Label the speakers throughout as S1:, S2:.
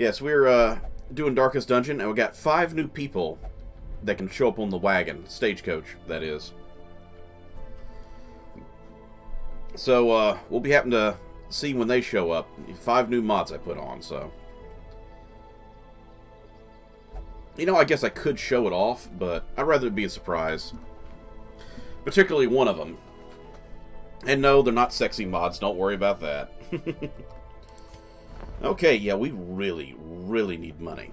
S1: Yes, we're doing Darkest Dungeon, and we got 5 new people that can show up on the wagon. Stagecoach, that is. So, we'll be happy to see when they show up. 5 new mods I put on, so... You know, I guess I could show it off, but I'd rather it be a surprise. Particularly one of them. And no, they're not sexy mods, don't worry about that. Okay, yeah, we really, really need money.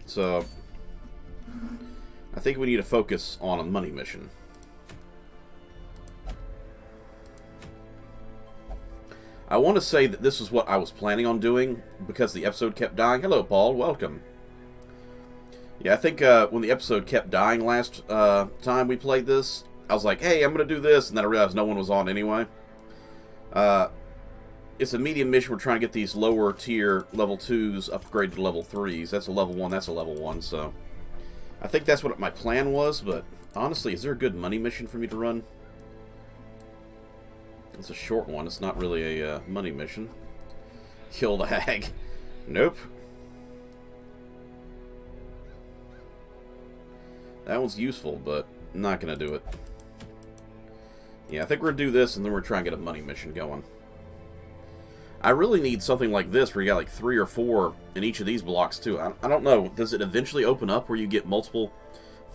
S1: So, I think we need to focus on a money mission. I want to say that this is what I was planning on doing, because the episode kept dying. Hello, Paul, welcome. Yeah, I think when the episode kept dying last time we played this, I was like, hey, I'm going to do this, and then I realized no one was on anyway. It's a medium mission. We're trying to get these lower tier level 2s upgraded to level 3s. That's a level 1, that's a level 1, so... I think that's what my plan was, but honestly, is there a good money mission for me to run? It's a short one. It's not really a money mission. Kill the hag. Nope. That one's useful, but I'm not going to do it. Yeah, I think we're going to do this, and then we're trying to get a money mission going. I really need something like this, where you got like 3 or 4 in each of these blocks, too. I don't know. Does it eventually open up where you get multiple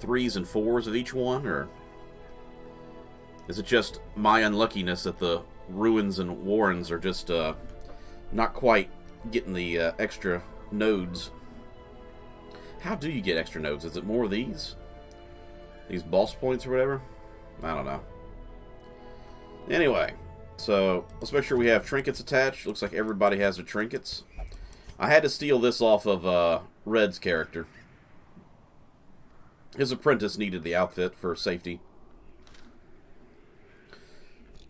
S1: 3s and 4s of each one, or... is it just my unluckiness that the Ruins and Warrens are just not quite getting the extra nodes? How do you get extra nodes? Is it more of these? These boss points or whatever? I don't know. Anyway, so let's make sure we have trinkets attached. Looks like everybody has their trinkets. I had to steal this off of Red's character. His apprentice needed the outfit for safety.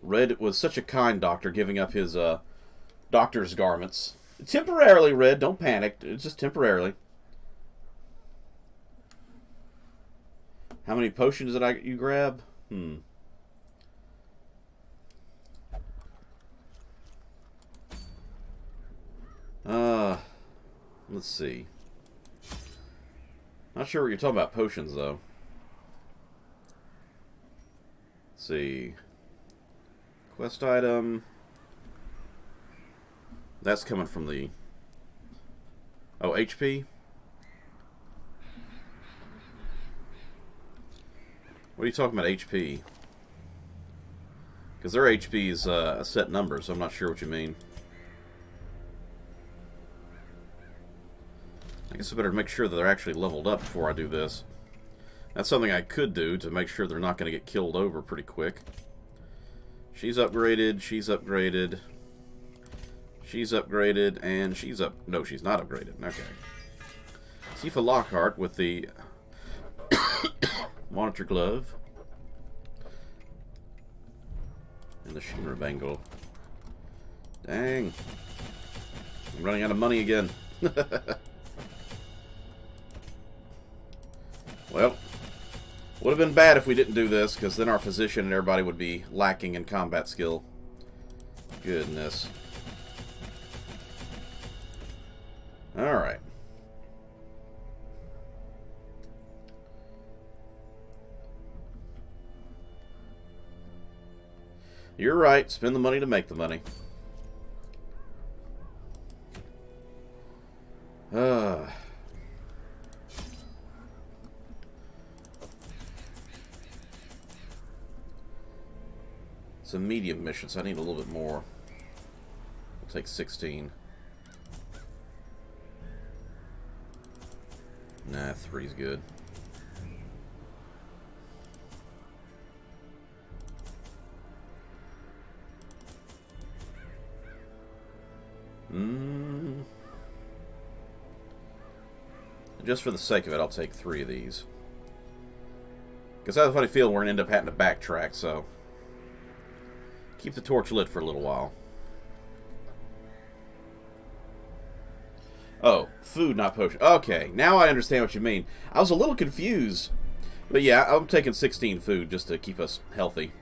S1: Red was such a kind doctor, giving up his doctor's garments. Temporarily, Red. Don't panic. It's just temporarily. How many potions did you grab? Let's see. Not sure what you're talking about potions, though. Let's see. Quest item. That's coming from the... oh, HP? What are you talking about, HP? Because their HP is a set number, so I'm not sure what you mean. I guess I better make sure that they're actually leveled up before I do this. That's something I could do to make sure they're not going to get killed over pretty quick. She's upgraded, she's upgraded, she's upgraded, and she's up... no, she's not upgraded. Okay. Tifa Lockhart with the monitor glove. And the Shinra bangle. Dang. I'm running out of money again. Well, would have been bad if we didn't do this, because then our physician and everybody would be lacking in combat skill. Goodness. Alright. You're right. Spend the money to make the money. It's a medium mission, so I need a little bit more. I'll take 16. Nah, 3's good. Just for the sake of it, I'll take 3 of these. Because I have a funny feeling we're going to end up having to backtrack, so... keep the torch lit for a little while. Oh, food, not potion. Okay, now I understand what you mean. I was a little confused. But yeah, I'm taking 16 food just to keep us healthy.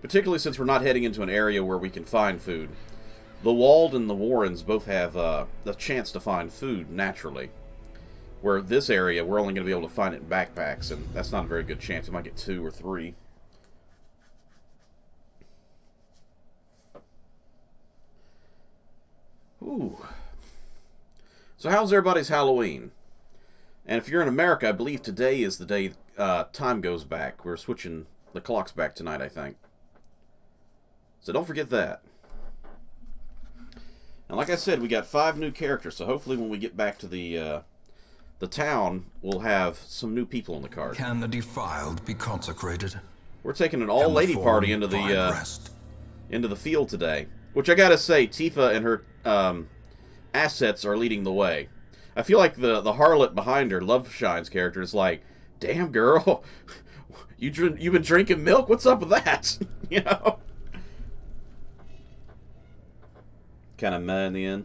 S1: Particularly since we're not heading into an area where we can find food. The Walled and the Warrens both have the chance to find food naturally. Where this area, we're only going to be able to find it in backpacks, and that's not a very good chance. We might get 2 or 3. Ooh. So how's everybody's Halloween? And if you're in America, I believe today is the day time goes back. We're switching the clocks back tonight, I think. So don't forget that. And like I said, we got 5 new characters, so hopefully when we get back to the town, we'll have some new people in the cart.
S2: Can the defiled be consecrated?
S1: We're taking an all-lady party into the field today. Which I gotta say, Tifa and her assets are leading the way. I feel like the harlot behind her, Loveshine's character, is like, damn girl, you've been drinking milk? What's up with that? You know? Kind of meh in the end.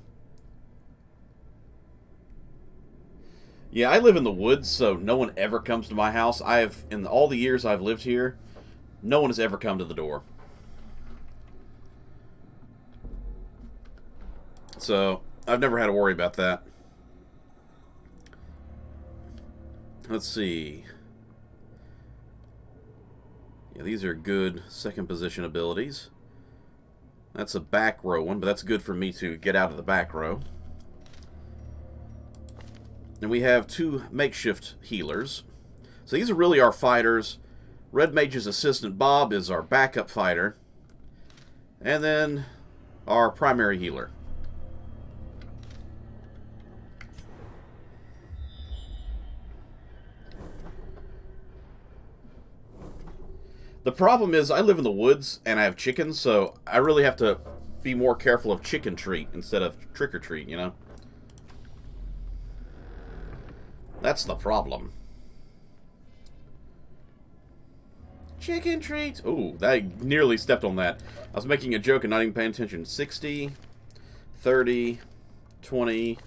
S1: Yeah, I live in the woods, so no one ever comes to my house. In all the years I've lived here, no one has ever come to the door. So, I've never had to worry about that. Let's see. Yeah, these are good second position abilities. That's a back row one, but that's good for me to get out of the back row. And we have 2 makeshift healers. So these are really our fighters. Red Mage's assistant Bob is our backup fighter. And then our primary healer. The problem is, I live in the woods, and I have chickens, so I really have to be more careful of chicken treat instead of trick-or-treat, you know? That's the problem. Chicken treat! Ooh, I nearly stepped on that. I was making a joke and not even paying attention. 60, 30, 20,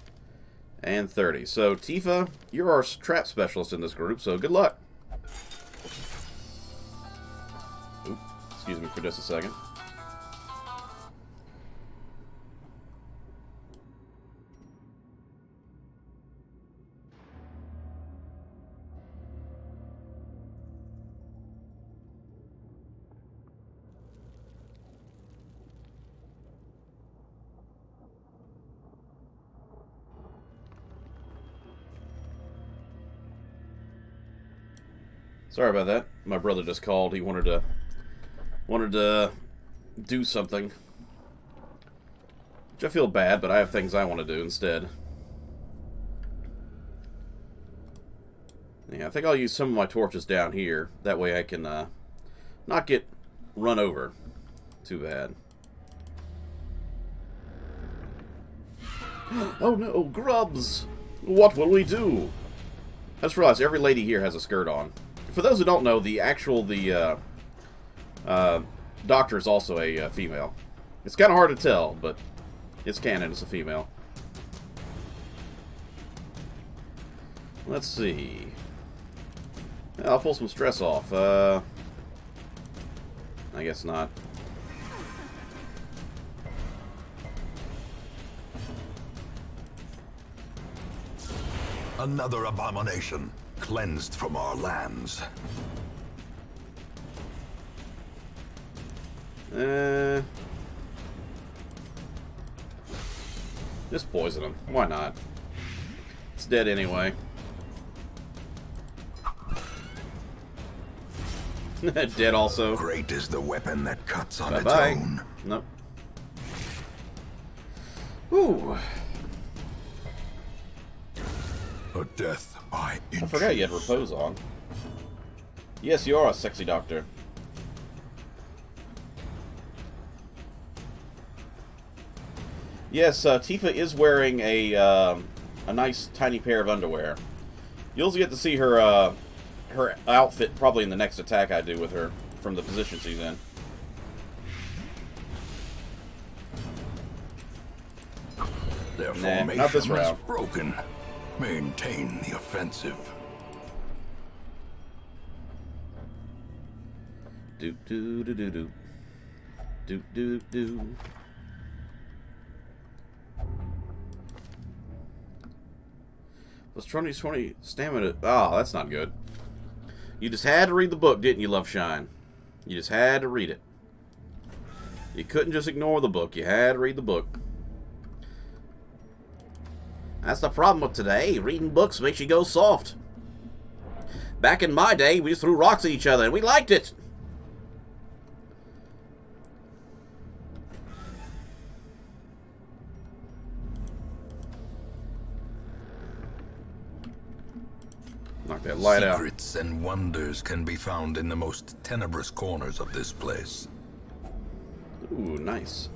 S1: and 30. So, Tifa, you're our trap specialist in this group, so good luck. Excuse me for just a second. Sorry about that. My brother just called. He wanted to do something. Which I feel bad, but I have things I want to do instead. Yeah, I think I'll use some of my torches down here. That way I can not get run over too bad. Oh no, grubs! What will we do? I just realized every lady here has a skirt on. For those who don't know, the doctor is also a female. It's kind of hard to tell, but it's canon. It's a female. Let's see. I'll pull some stress off. I guess not.
S2: Another abomination cleansed from our lands.
S1: Just poison him. Why not? It's dead anyway. Dead also.
S2: Great is the weapon that cuts on its
S1: Bye-bye.
S2: own.
S1: Nope. Ooh.
S2: A death by inches.
S1: I forgot you had repose on. Yes, you are a sexy doctor. Yes, Tifa is wearing a nice tiny pair of underwear. You'll get to see her her outfit probably in the next attack I do with her from the position she's in.
S2: Their
S1: Nah,
S2: formation
S1: not this
S2: is
S1: round.
S2: broken. Maintain the offensive.
S1: Do do do do do. Do do do. Plus 20 stamina. Oh, that's not good. You just had to read the book, didn't you, Loveshine? You just had to read it. You couldn't just ignore the book. You had to read the book. That's the problem with today. Reading books makes you go soft. Back in my day, we just threw rocks at each other, and we liked it. Knock that light out.
S2: Secrets and wonders can be found in the most tenebrous corners of this place.
S1: Ooh, nice.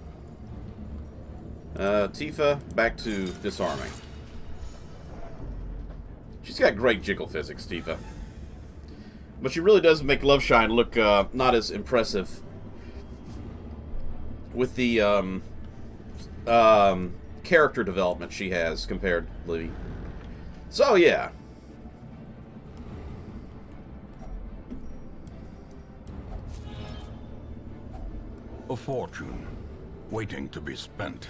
S1: Tifa, back to disarming. She's got great jiggle physics, Tifa. But she really does make Loveshine look not as impressive with the character development she has compared to Libby. So, yeah.
S2: A fortune, waiting to be spent.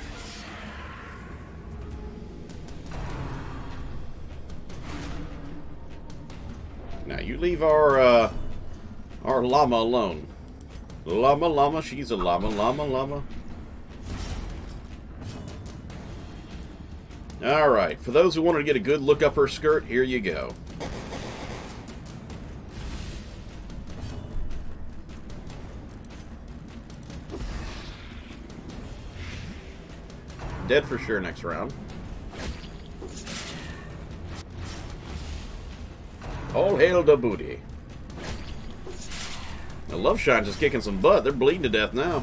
S1: Now you leave our llama alone. Llama, she's a llama. Alright, for those who wanted to get a good look up her skirt, here you go. Dead for sure next round. All hail the booty. Now Loveshine's just kicking some butt. They're bleeding to death now.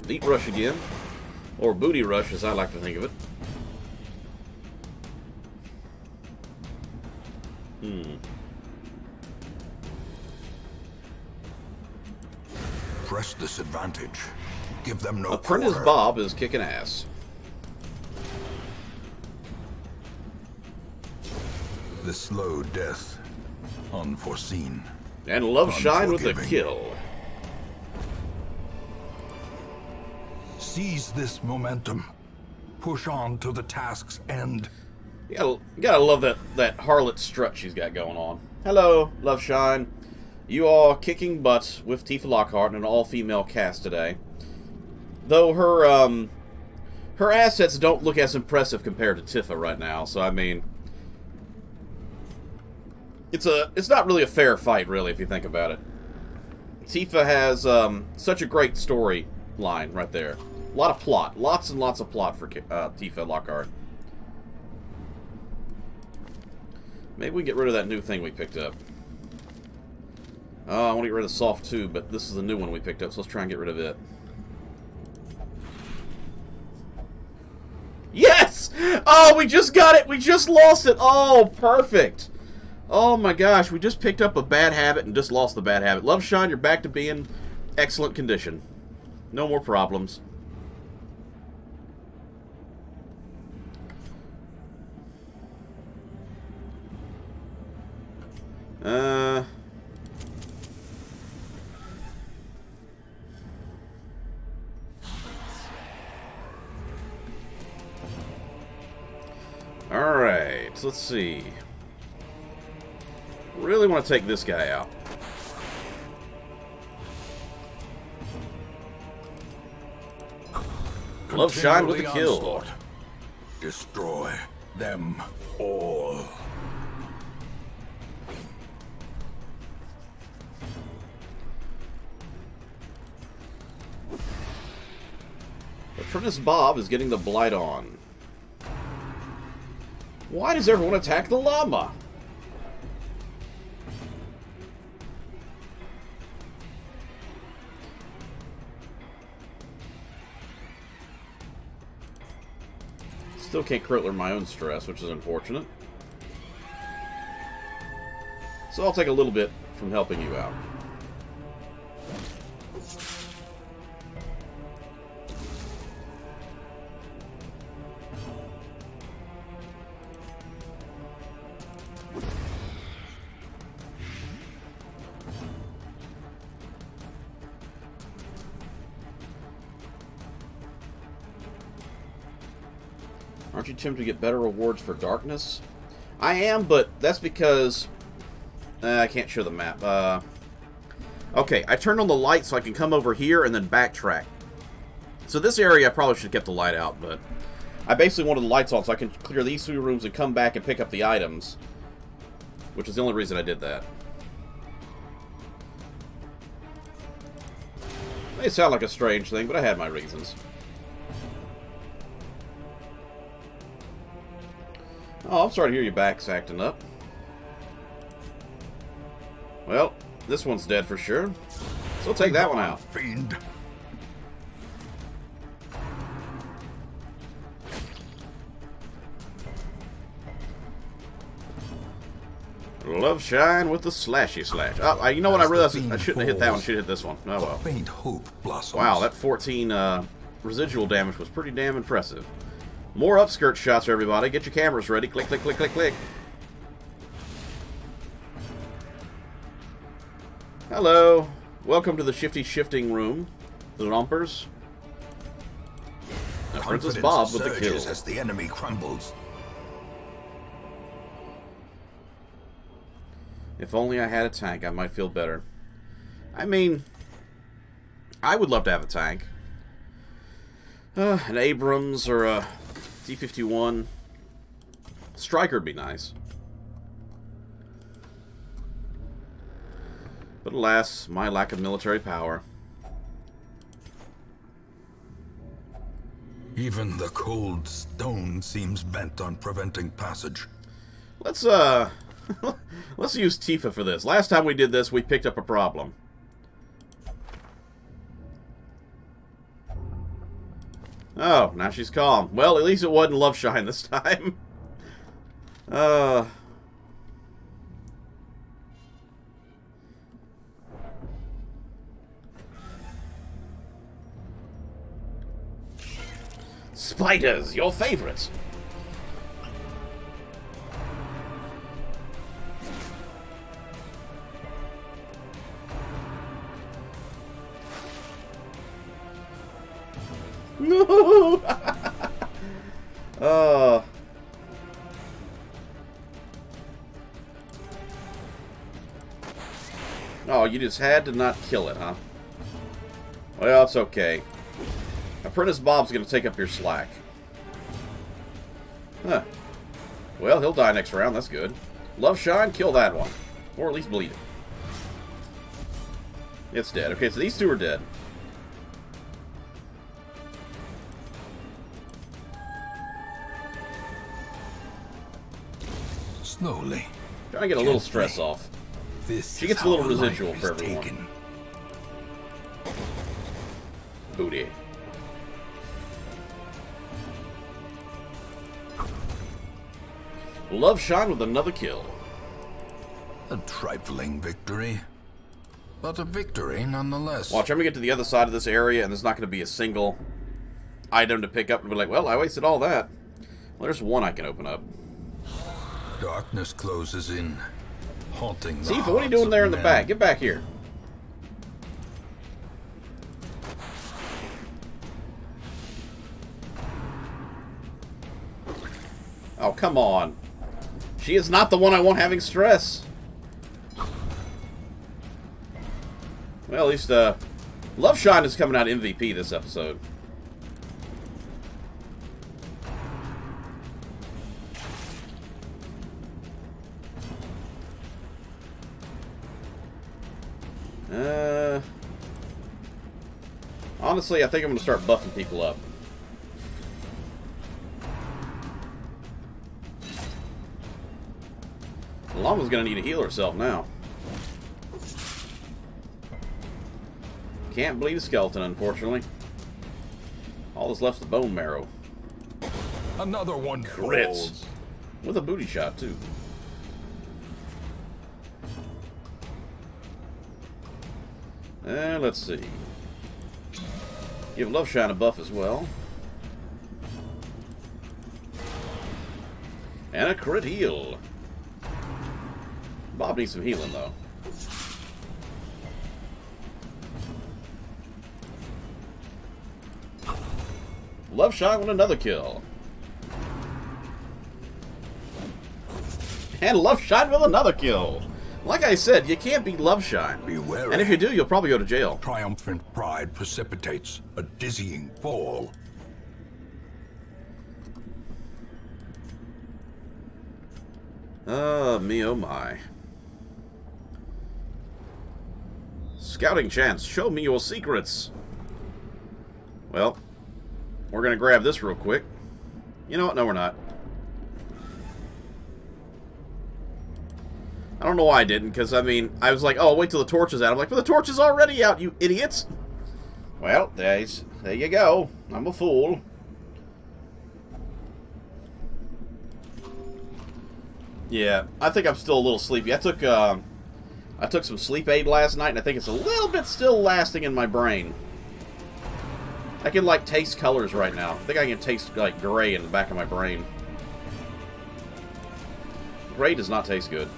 S1: Deep rush again. Or booty rush, as I like to think of it.
S2: Press this advantage. Give them no
S1: Apprentice
S2: quarter.
S1: Bob is kicking ass.
S2: The slow death. Unforeseen.
S1: And Loveshine with the
S2: Unforgiving.
S1: kill.
S2: Seize this momentum. Push on to the task's end.
S1: You gotta love that harlot strut she's got going on. Hello, Loveshine. You are kicking butt with Tifa Lockhart in an all-female cast today. Though her assets don't look as impressive compared to Tifa right now, so I mean, it's not really a fair fight, really, if you think about it. Tifa has such a great story line right there. A lot of plot, lots and lots of plot for Tifa Lockhart. Maybe we can get rid of that new thing we picked up. Oh, I want to get rid of Soft 2, but this is the new one we picked up, so let's try and get rid of it. Yes! Oh, we just got it! We just lost it! Oh, perfect! Oh my gosh, we just picked up a bad habit and just lost the bad habit. Loveshine, you're back to being excellent condition. No more problems. Alright, let's see. Really want to take this guy out. Loveshine with the kill.
S2: Onslaught. Destroy them all.
S1: Apprentice Bob is getting the blight on. Why does everyone attack the llama? Still can't clear my own stress, which is unfortunate. So I'll take a little bit from helping you out. Aren't you tempted to get better rewards for darkness? I am, but that's because... I can't show the map. Okay, I turned on the light so I can come over here and then backtrack. So this area I probably should have kept the light out, but... I basically wanted the lights on so I can clear these 2 rooms and come back and pick up the items. Which is the only reason I did that. May sound like a strange thing, but I had my reasons. Oh, I'm sorry to hear your back's acting up. Well, this one's dead for sure. So we'll take that one out.
S2: Fiend.
S1: Love Shine with the slashy slash. Oh, you know what? I realized I shouldn't have hit that one. I should have hit this one. Oh well.
S2: Faint hope blossoms.
S1: Wow, that 14 residual damage was pretty damn impressive. More upskirt shots, everybody. Get your cameras ready. Click, click, click, click, click. Hello. Welcome to the Shifty Shifting Room. The Rompers. Now, Princess Bob with the kill.
S2: As the enemy crumbles.
S1: If only I had a tank, I might feel better. I mean, I would love to have a tank. An Abrams or a T-51. Striker would be nice. But alas, my lack of military power.
S2: Even the cold stone seems bent on preventing passage.
S1: Let's let's use Tifa for this. Last time we did this, we picked up a problem. Oh, now she's calm. Well, at least it wasn't Love Shine this time. Spiders, your favorites. No! Oh, you just had to not kill it, huh? Well, it's okay. Apprentice Bob's gonna take up your slack. Huh. Well, he'll die next round, that's good. Love Shine, kill that one. Or at least bleed it. It's dead. Okay, so these 2 are dead.
S2: Slowly.
S1: Trying to get a little stress off. She gets a little residual for everyone.
S2: Taken.
S1: Booty. Love Shine with another kill.
S2: A trifling victory, but a victory nonetheless.
S1: Watch, I'm gonna get to the other side of this area, and there's not gonna be a single item to pick up and be like, well, I wasted all that. Well, there's one I can open up.
S2: Darkness closes in, haunting the
S1: Tifa, what are you doing there in the back? Get back here. Oh, come on. She is not the one I want having stress. Well, at least, Love Shine is coming out MVP this episode. Honestly, I think I'm going to start buffing people up. Llama's going to need to heal herself now. Can't bleed a skeleton, unfortunately. All that's left is the bone marrow.
S2: Another one
S1: Crits.
S2: falls.
S1: With a booty shot, too. Let's see. Give Love Shine a buff as well. And a crit heal. Bob needs some healing, though. Love Shine with another kill. And Loveshine with another kill. Like I said, you can't beat Loveshine.
S2: Be wary.
S1: And if you do, you'll probably go to jail.
S2: Triumphant pride precipitates a dizzying fall.
S1: Me oh my. Scouting chance, show me your secrets. Well, we're gonna grab this real quick. You know what? No, we're not. I don't know why I didn't, because, I mean, I was like, oh, wait till the torch is out. I'm like, but the torch is already out, you idiots. Well, there you go. I'm a fool. Yeah, I think I'm still a little sleepy. I took some sleep aid last night, and I think it's a little bit still lasting in my brain. I can, like, taste colors right now. I think I can taste, like, gray in the back of my brain. Gray does not taste good.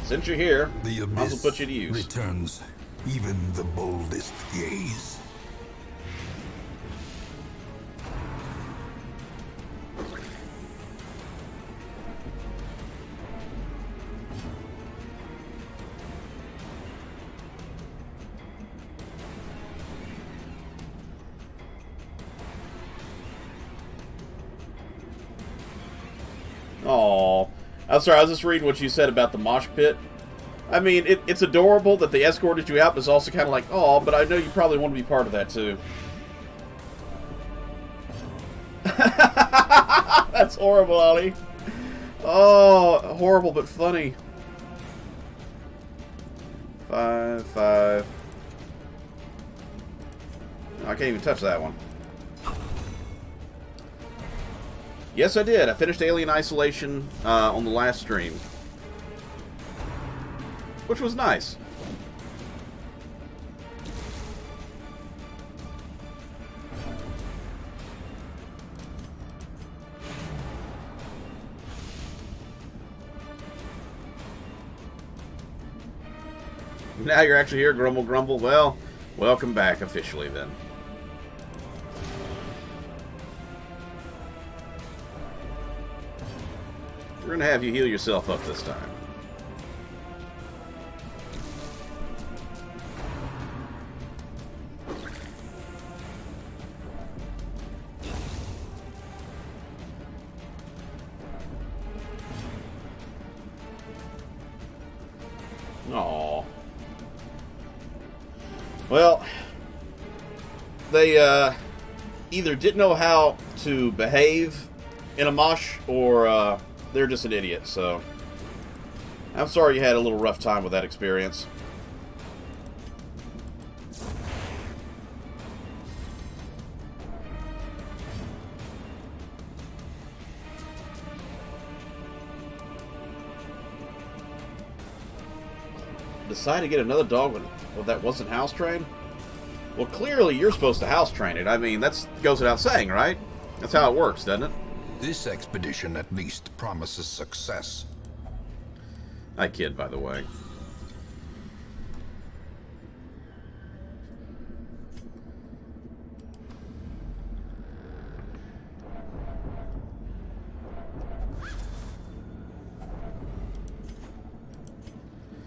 S1: Since you're here,
S2: The
S1: might as
S2: abyss
S1: well put you to use.
S2: returns even the boldest gaze.
S1: Aw. I'm sorry, I was just reading what you said about the mosh pit. I mean, it's adorable that they escorted you out, but it's also kind of like, oh, but I know you probably want to be part of that, too. That's horrible, Ollie. Oh, horrible but funny. 5, 5. I can't even touch that one. Yes, I did. I finished Alien Isolation on the last stream. Which was nice. Now you're actually here, Grumble Grumble. Well, welcome back officially then. We're going to have you heal yourself up this time. Aww. Well, they either didn't know how to behave in a mosh, or they're just an idiot, so I'm sorry you had a little rough time with that experience. Decide to get another dog when that wasn't house trained? Well, clearly you're supposed to house train it. I mean, that goes without saying, right? That's how it works, doesn't it?
S2: This expedition at least promises success.
S1: I kid, by the way.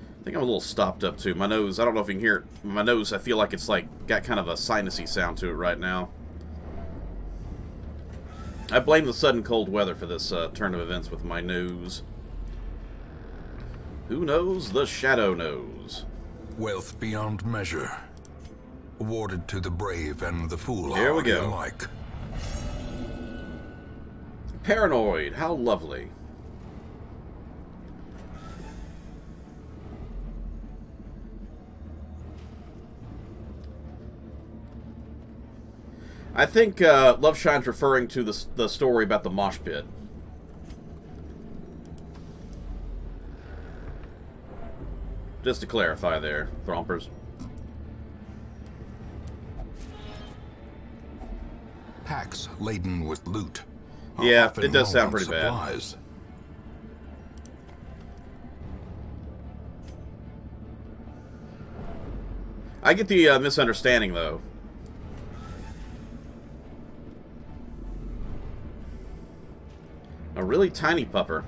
S1: I think I'm a little stopped up too. My nose, I don't know if you can hear it. My nose, I feel like it's like got kind of a sinusy sound to it right now. I blame the sudden cold weather for this turn of events with my nose. Who knows? The shadow knows.
S2: Wealth beyond measure, awarded to the brave and the foolhardy
S1: Here we go.
S2: alike.
S1: Paranoid, how lovely. I think Loveshine's referring to the story about the mosh pit. Just to clarify there, Thrompers.
S2: Packs laden with loot.
S1: Yeah,
S2: often
S1: it does
S2: low
S1: sound
S2: on
S1: pretty bad.
S2: supplies.
S1: I get the misunderstanding, though. A really tiny pupper.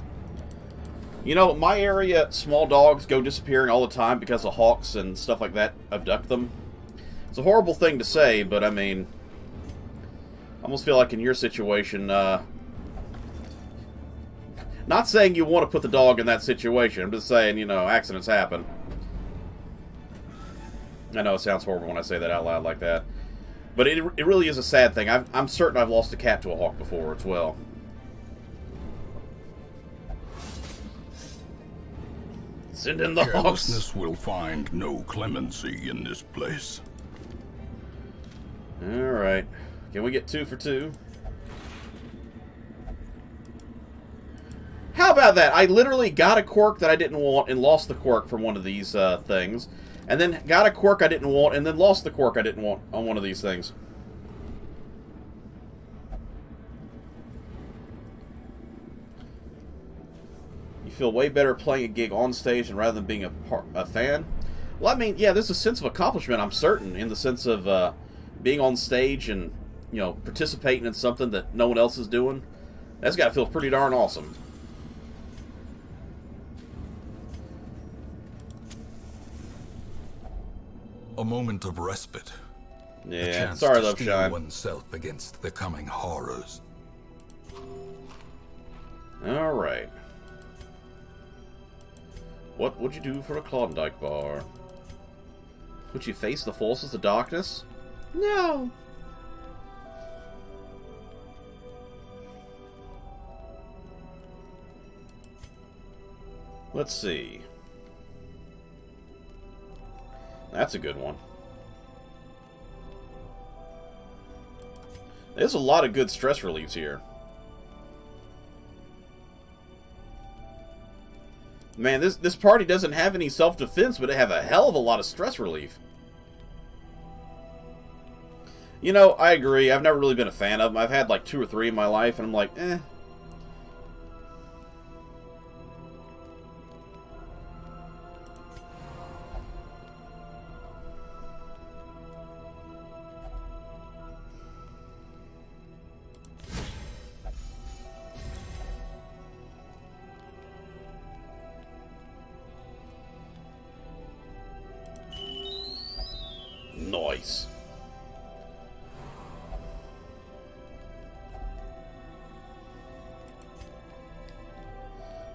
S1: You know, my area, small dogs go disappearing all the time because of hawks and stuff like that abduct them. It's a horrible thing to say, but I mean, I almost feel like in your situation, not saying you want to put the dog in that situation. I'm just saying, you know, accidents happen. I know it sounds horrible when I say that out loud like that. But it really is a sad thing. I'm certain I've lost a cat to a hawk before as well. Send in the hawks.
S3: Carelessness will find no clemency in this place.
S1: Alright. Can we get 2 for 2? How about that? I literally got a quirk that I didn't want and lost the quirk from one of these things. And then got a quirk I didn't want and then lost the quirk I didn't want on one of these things. You feel way better playing a gig on stage and rather than being a fan? Well, I mean, yeah, there's a sense of accomplishment, I'm certain, in the sense of being on stage and, you know, participating in something that no one else is doing. That's got to feel pretty darn awesome.
S2: A moment of respite.
S1: Yeah,
S2: a chance
S1: sorry,
S2: to
S1: Love
S2: steel
S1: Shine.
S2: oneself against the coming horrors.
S1: Alright. What would you do for a Klondike bar? Would you face the forces of darkness? No! Let's see. That's a good one. There's a lot of good stress reliefs here. Man, this party doesn't have any self-defense, but they have a hell of a lot of stress relief. You know, I agree. I've never really been a fan of them. I've had like 2 or 3 in my life, and I'm like, eh. Nice.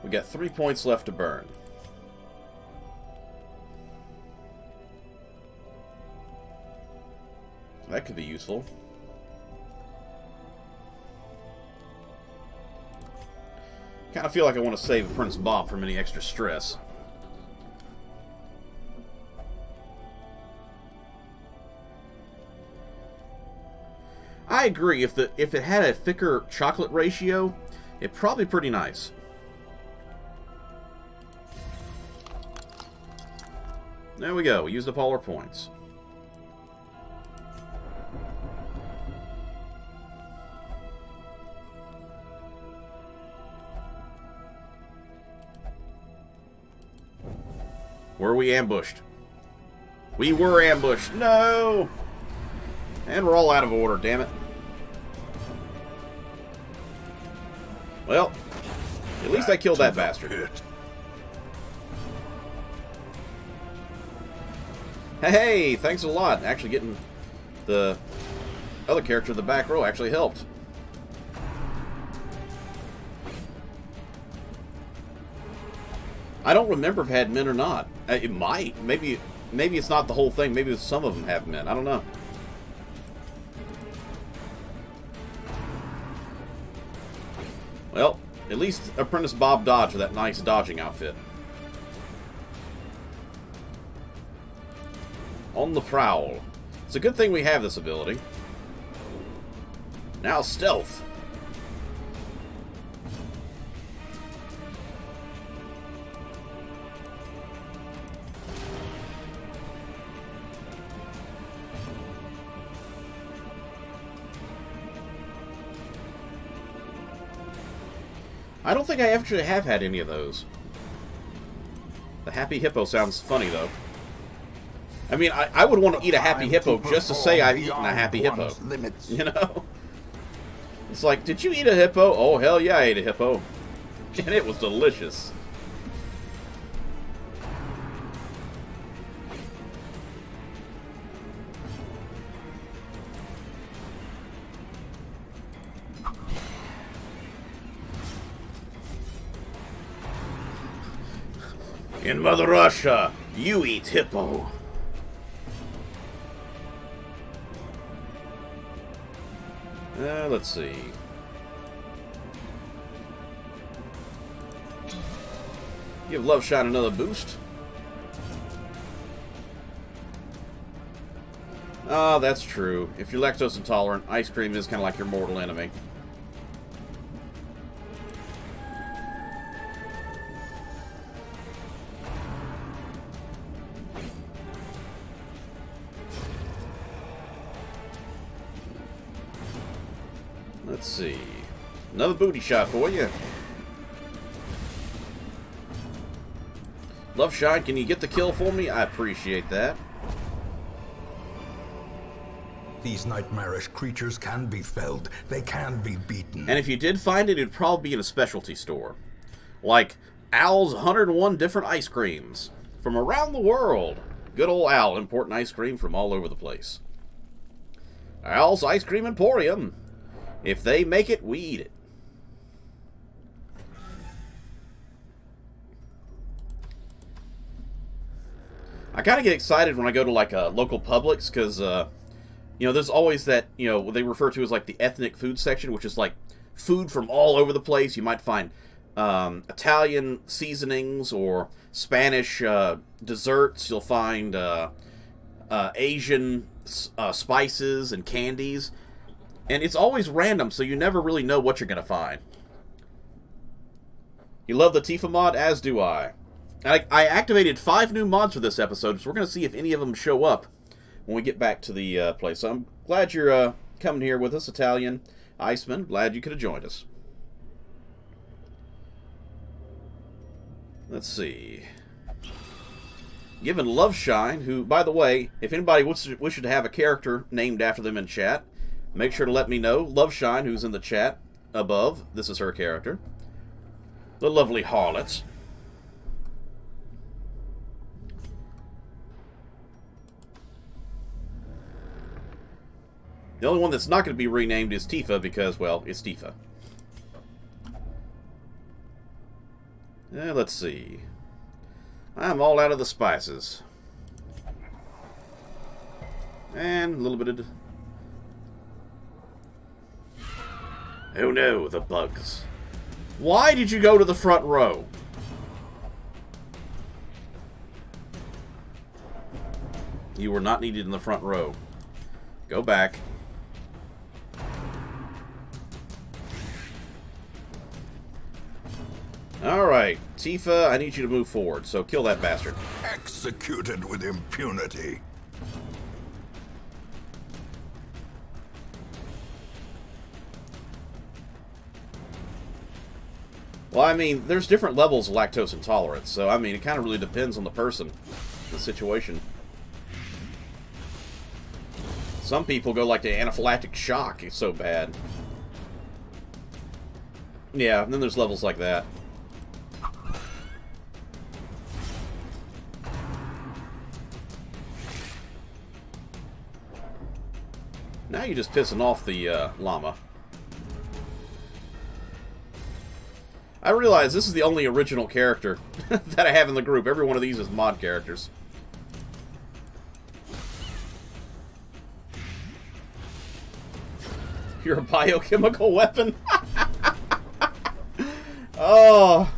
S1: We got 3 points left to burn. That could be useful. Kind of feel like I want to save Apprentice Bob from any extra stress. I agree. If it had a thicker chocolate ratio, it'd probably be pretty nice. There we go. We used up all our points. Were we ambushed? We were ambushed. No! And we're all out of order, damn it. Well, at least I killed that bastard. Hey, thanks a lot. Actually getting the other character in the back row actually helped. I don't remember if it had men or not. It might. Maybe it's not the whole thing. Maybe some of them have men. I don't know. Well, at least Apprentice Bob dodged with that nice dodging outfit. On the prowl. It's a good thing we have this ability. Now stealth. I don't think I actually have had any of those. The Happy Hippo sounds funny, though. I mean, I would want to eat a happy hippo just to say I've eaten a happy hippo.
S3: Limits.
S1: You know? It's like, did you eat a hippo? Oh, hell yeah, I ate a hippo. And it was delicious. In Mother Russia, you eat hippo. Let's see. Give Love Shine another boost. Oh, that's true. If you're lactose intolerant, ice cream is kind of like your mortal enemy. Let's see. Another booty shot for you. Love Shine, can you get the kill for me? I appreciate that.
S2: These nightmarish creatures can be felled. They can be beaten.
S1: And if you did find it, it'd probably be in a specialty store. Like Al's 101 different ice creams from around the world. Good old Al importing ice cream from all over the place. Al's Ice Cream Emporium. If they make it, we eat it. I kind of get excited when I go to like a local Publix because, you know, there's always that, you know, what they refer to as like the ethnic food section, which is like food from all over the place. You might find Italian seasonings or Spanish desserts. You'll find Asian spices and candies. And it's always random, so you never really know what you're going to find. You love the Tifa mod? As do I. I activated 5 new mods for this episode, so we're going to see if any of them show up when we get back to the place. So I'm glad you're coming here with us, Italian Iceman. Glad you could have joined us. Let's see. Given Love Shine, who, by the way, if anybody wishes to have a character named after them in chat, make sure to let me know. Love Shine, who's in the chat above. This is her character. The lovely Harlots. The only one that's not going to be renamed is Tifa because, well, it's Tifa. Let's see. I'm all out of the spices. And a little bit of... Oh no, the bugs. Why did you go to the front row? You were not needed in the front row. Go back. Alright, Tifa, I need you to move forward, so kill that bastard.
S3: Executed with impunity.
S1: Well, I mean, there's different levels of lactose intolerance, so, I mean, it kind of really depends on the person, the situation. Some people go, like, to anaphylactic shock. It's so bad. Yeah, and then there's levels like that. Now you're just pissing off the llama. I realize this is the only original character that I have in the group. Every one of these is mod characters. You're a biochemical weapon? Oh.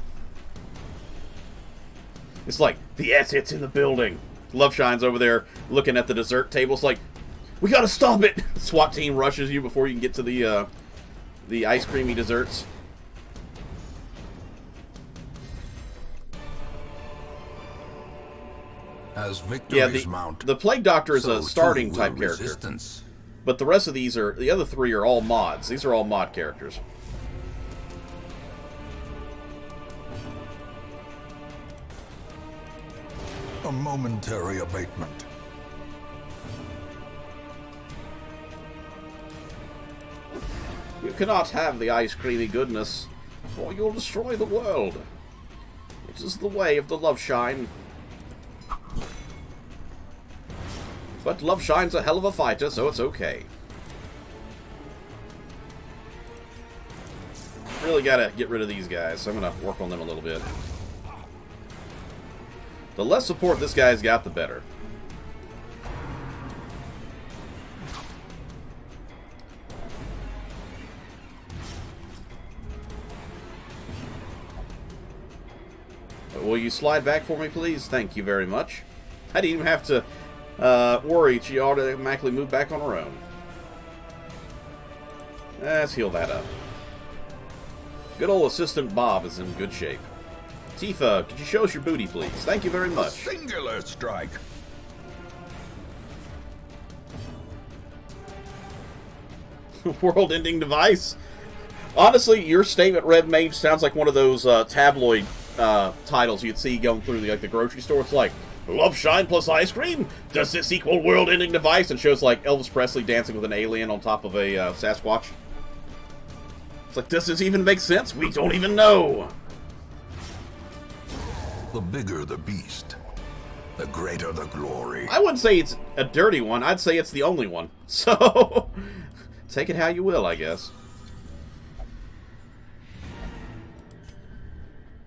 S1: It's like, the assets in the building. Love Shine's over there looking at the dessert table. It's like, we gotta stop it! SWAT team rushes you before you can get to the ice creamy desserts.
S2: As victories
S1: Yeah,
S2: mount,
S1: the Plague Doctor is
S2: so
S1: a starting
S2: too
S1: type
S2: will
S1: character.
S2: resistance.
S1: But the rest of these are, the other 3 are all mods. These are all mod characters.
S2: A momentary abatement.
S1: You cannot have the ice creamy goodness, or you'll destroy the world. It is the way of the Loveshine. But Loveshine's a hell of a fighter, so it's okay. Really gotta get rid of these guys, so I'm gonna work on them a little bit. The less support this guy's got, the better. Will you slide back for me, please? Thank you very much. I didn't even have to worry. She automatically moved back on her own. Let's heal that up. Good old Assistant Bob is in good shape. Tifa, could you show us your booty, please? Thank you very much.
S3: Singular strike.
S1: World-ending device? Honestly, your statement, Red Mage, sounds like one of those tabloid titles you'd see going through the grocery store. It's like, Loveshine plus ice cream? Does this equal world-ending device? And shows like Elvis Presley dancing with an alien on top of a Sasquatch. It's like, does this even make sense? We don't even know.
S2: The bigger the beast, the greater the glory.
S1: I wouldn't say it's a dirty one. I'd say it's the only one. So, take it how you will, I guess.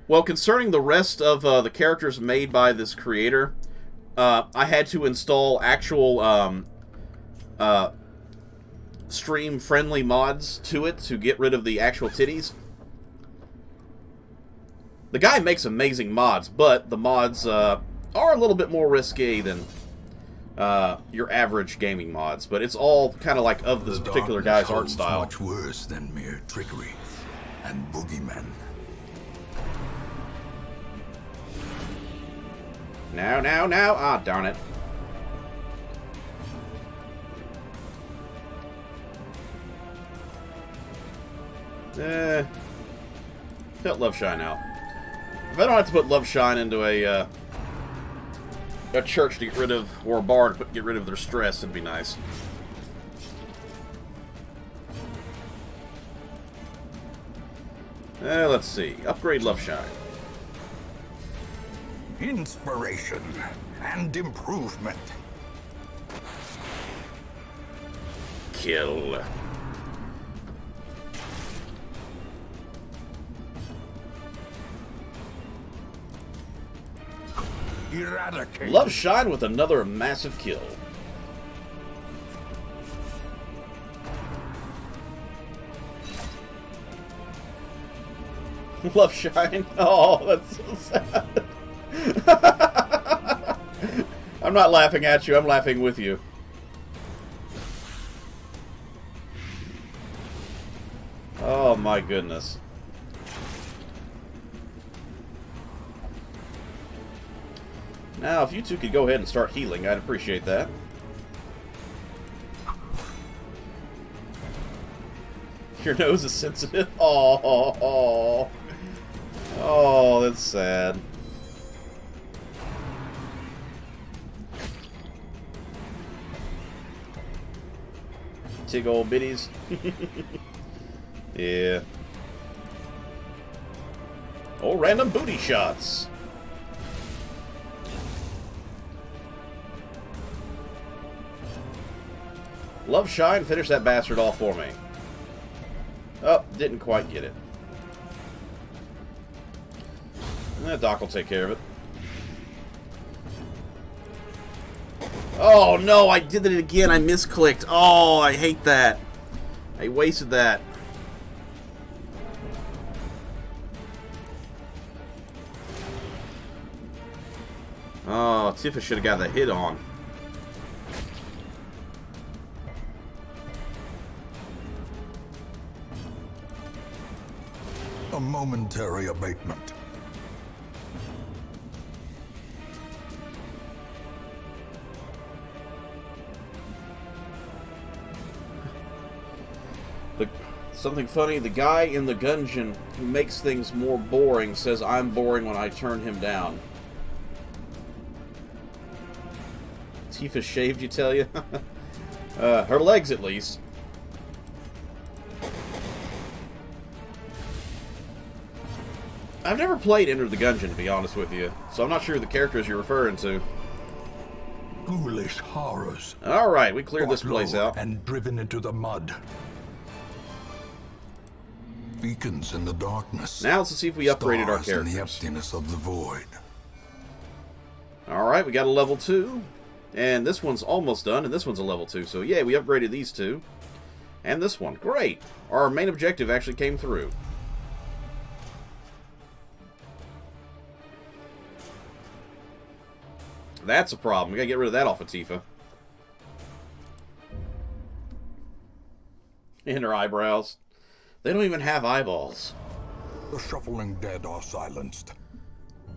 S1: Well, concerning the rest of the characters made by this creator, I had to install actual stream-friendly mods to it to get rid of the actual titties. The guy makes amazing mods, but the mods are a little bit more risque than your average gaming mods. But it's all kind of like of this particular guy's art style.
S2: Much worse than mere trickery and boogeymen.
S1: Now, now, now. Ah, darn it. Let Loveshine out. If I don't have to put Loveshine into a church to get rid of, or a bar to get rid of their stress, it'd be nice. Let's see. Upgrade Loveshine.
S2: Inspiration and improvement.
S1: Kill.
S3: Eradicate.
S1: Loveshine with another massive kill. Loveshine. Oh, that's so sad. I'm not laughing at you, I'm laughing with you. Oh my goodness. Now, if you two could go ahead and start healing, I'd appreciate that. Your nose is sensitive? Oh, that's sad. Tig old biddies. Yeah. Oh, random booty shots. Loveshine, finish that bastard off for me. Oh, didn't quite get it. Doc will take care of it. Oh no, I did it again. I misclicked. Oh, I hate that. I wasted that. Oh, Tifa should have got the hit on.
S2: A momentary abatement.
S1: Something funny, the guy in the Gungeon who makes things more boring says I'm boring when I turn him down. Tifa shaved, you tell you? Her legs, at least. I've never played Enter the Gungeon, to be honest with you, so I'm not sure the characters you're referring to.
S3: Ghoulish horrors.
S1: Alright, we cleared this
S3: Brought
S1: place
S3: low
S1: out.
S3: and driven into the mud.
S2: Beacons in the darkness.
S1: Now let's see if we upgraded our
S2: Stars in the
S1: characters.
S2: emptiness of the void.
S1: Alright, we got a level 2. And this one's almost done, and this one's a level 2. So yeah, we upgraded these two. And this one. Great! Our main objective actually came through. That's a problem. We gotta get rid of that off of Tifa. And her eyebrows. They don't even have eyeballs.
S3: The shuffling dead are silenced.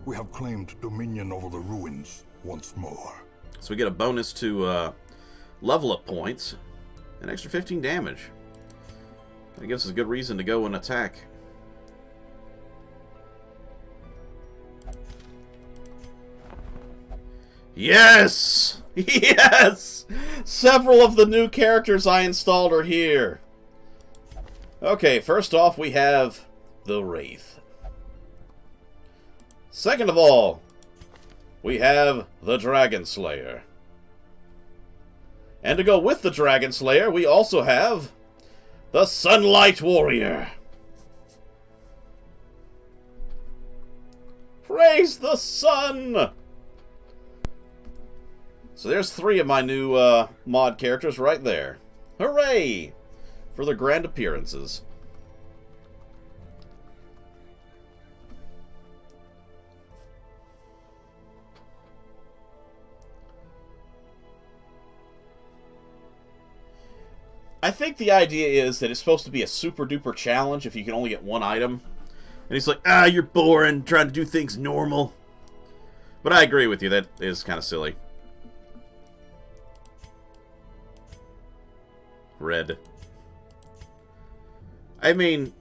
S3: We have claimed dominion over the ruins once more.
S1: So we get a bonus to level up points. An extra 15 damage. That gives us a good reason to go and attack. Yes! Yes! Several of the new characters I installed are here. Okay, first off we have the Wraith. Second of all, we have the Dragon Slayer. And to go with the Dragon Slayer, we also have the Sunlight Warrior. Praise the sun! So there's 3 of my new mod characters right there. Hooray! For their grand appearances. I think the idea is that it's supposed to be a super duper challenge if you can only get one item. And he's like, ah, you're boring, trying to do things normal. But I agree with you, that is kind of silly. Red. I mean,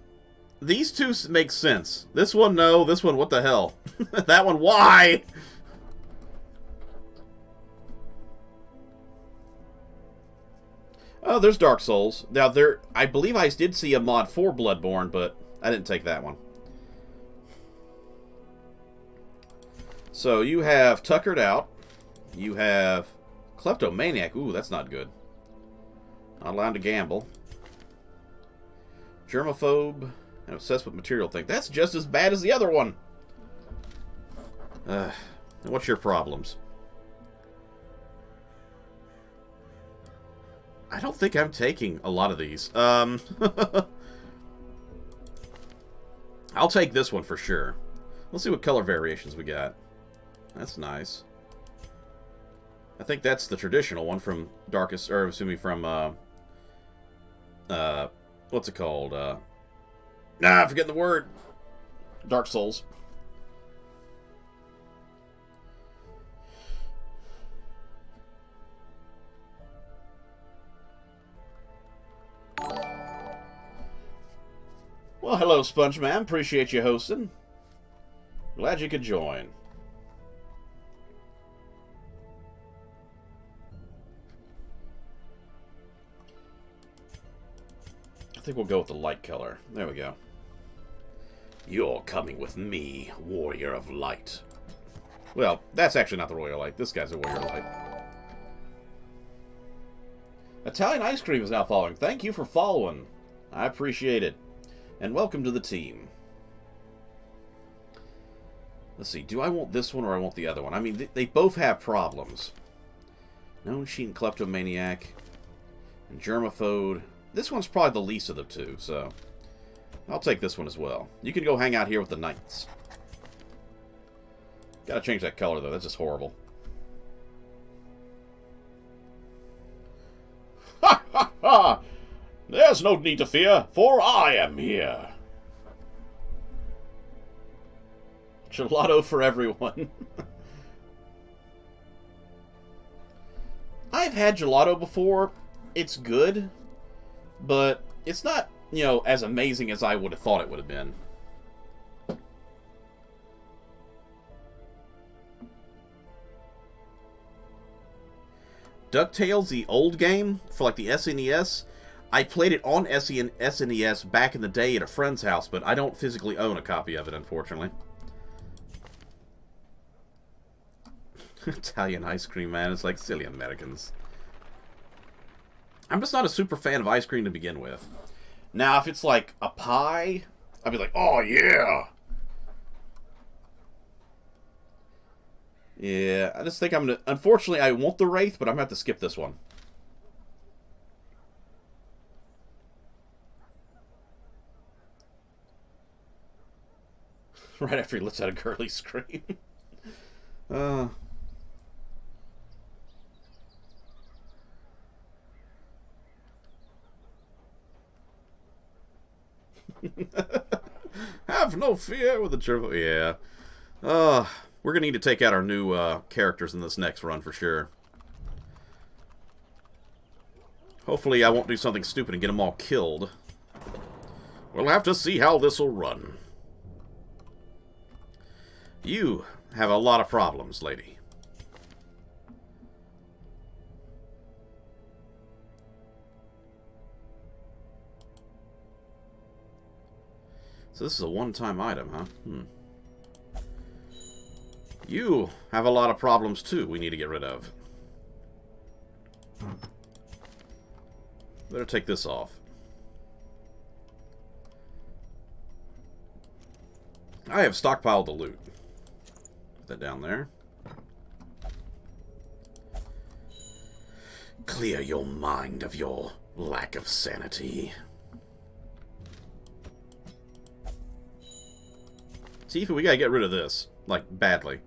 S1: these two make sense. This one, no. This one, what the hell? That one, why? Oh, there's Dark Souls. Now, there, I believe I did see a mod for Bloodborne, but I didn't take that one. So, you have Tuckered Out. You have Kleptomaniac. Ooh, that's not good. Not allowed to gamble. Germaphobe. And obsessed with material things. That's just as bad as the other one. What's your problems? I don't think I'm taking a lot of these. I'll take this one for sure. Let's see what color variations we got. That's nice. I think that's the traditional one from Darkest, or excuse me, from what's it called? I'm forgetting the word. Dark Souls. Well, hello, SpongeMan. Appreciate you hosting. Glad you could join. I think we'll go with the light color. There we go. You're coming with me, Warrior of Light. Well, that's actually not the Warrior of Light. This guy's a Warrior of Light. Italian Ice Cream is now following. Thank you for following. I appreciate it. And welcome to the team. Let's see. Do I want this one or I want the other one? I mean, they both have problems. Known Cheat and Kleptomaniac. And Germaphobe. This one's probably the least of the two, so I'll take this one as well. You can go hang out here with the Knights. Gotta change that color, though. That's just horrible. Ha ha ha! There's no need to fear, for I am here. Gelato for everyone. I've had gelato before. It's good. But it's not, you know, as amazing as I would have thought it would have been. DuckTales, the old game, for like the SNES, I played it on SNES back in the day at a friend's house, but I don't physically own a copy of it, unfortunately. Italian ice cream, man. It's like silly Americans. I'm just not a super fan of ice cream to begin with. Now, if it's like a pie, I'd be like, oh, yeah! Yeah, I just think I'm gonna... Unfortunately, I want the Wraith, but I'm gonna have to skip this one. Right after he lets out a girly scream. Have no fear with the triple. Yeah. We're gonna need to take out our new characters in this next run for sure. Hopefully I won't do something stupid and get them all killed. We'll have to see how this will run. You have a lot of problems, lady. So this is a one-time item, huh? You have a lot of problems, too, we need to get rid of. Better take this off. I have stockpiled the loot. Put that down there. Clear your mind of your lack of sanity. Tifa, we gotta get rid of this. Like, badly.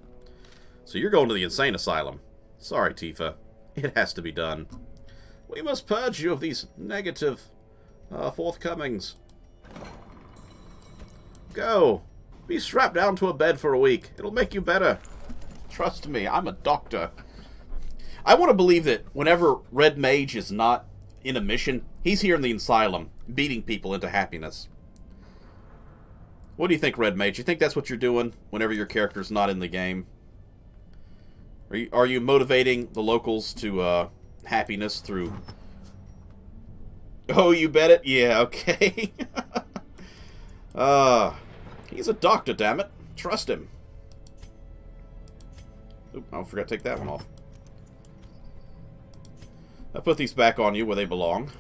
S1: So you're going to the insane asylum. Sorry, Tifa. It has to be done. We must purge you of these negative forthcomings. Go. Be strapped down to a bed for a week. It'll make you better. Trust me, I'm a doctor. I want to believe that whenever Red Mage is not in a mission, he's here in the asylum, beating people into happiness. What do you think, Red Mage? You think that's what you're doing whenever your character's not in the game? Are you motivating the locals to happiness through... Oh, you bet it? Yeah, okay. He's a doctor, damn it. Trust him. Oop, I forgot to take that one off. I put these back on you where they belong.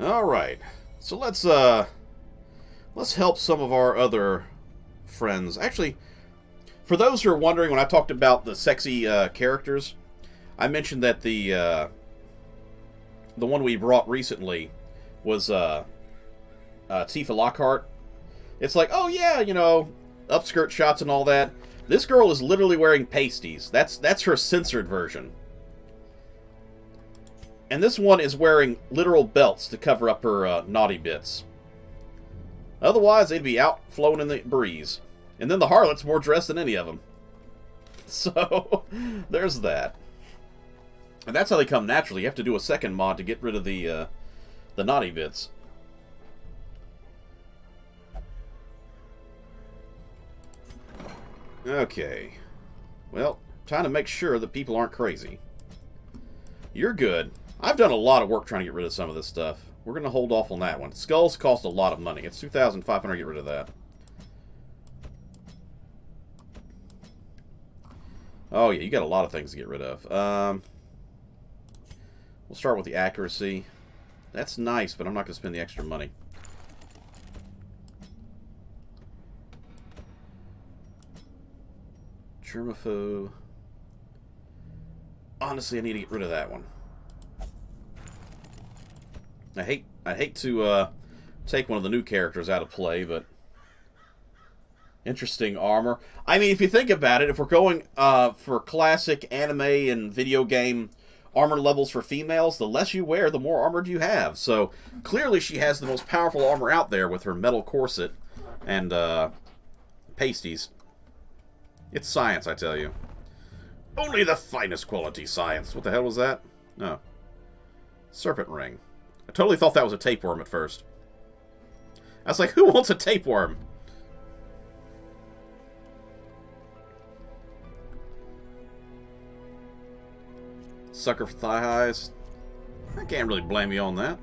S1: Alright. So let's help some of our other friends. Actually, for those who are wondering, when I talked about the sexy characters, I mentioned that the one we brought recently was Tifa Lockhart. It's like, oh yeah, you know, upskirt shots and all that. This girl is literally wearing pasties. That's her censored version. And this one is wearing literal belts to cover up her naughty bits. Otherwise, they'd be out floating in the breeze. And then the harlot's more dressed than any of them. So, there's that. And that's how they come naturally. You have to do a second mod to get rid of the naughty bits. Okay. Well, time to make sure that people aren't crazy. You're good. I've done a lot of work trying to get rid of some of this stuff. We're going to hold off on that one. Skulls cost a lot of money. It's $2,500 to get rid of that. Oh, yeah, you got a lot of things to get rid of. We'll start with the accuracy. That's nice, but I'm not going to spend the extra money. Germaphobe. Honestly, I need to get rid of that one. I hate to take one of the new characters out of play, but interesting armor. I mean, if you think about it, if we're going for classic anime and video game armor levels for females, the less you wear, the more armored you have. So clearly, she has the most powerful armor out there with her metal corset and pasties. It's science, I tell you. Only the finest quality science. What the hell was that? No. Serpent ring. I totally thought that was a tapeworm at first. I was like, who wants a tapeworm? Sucker for thigh highs. I can't really blame you on that.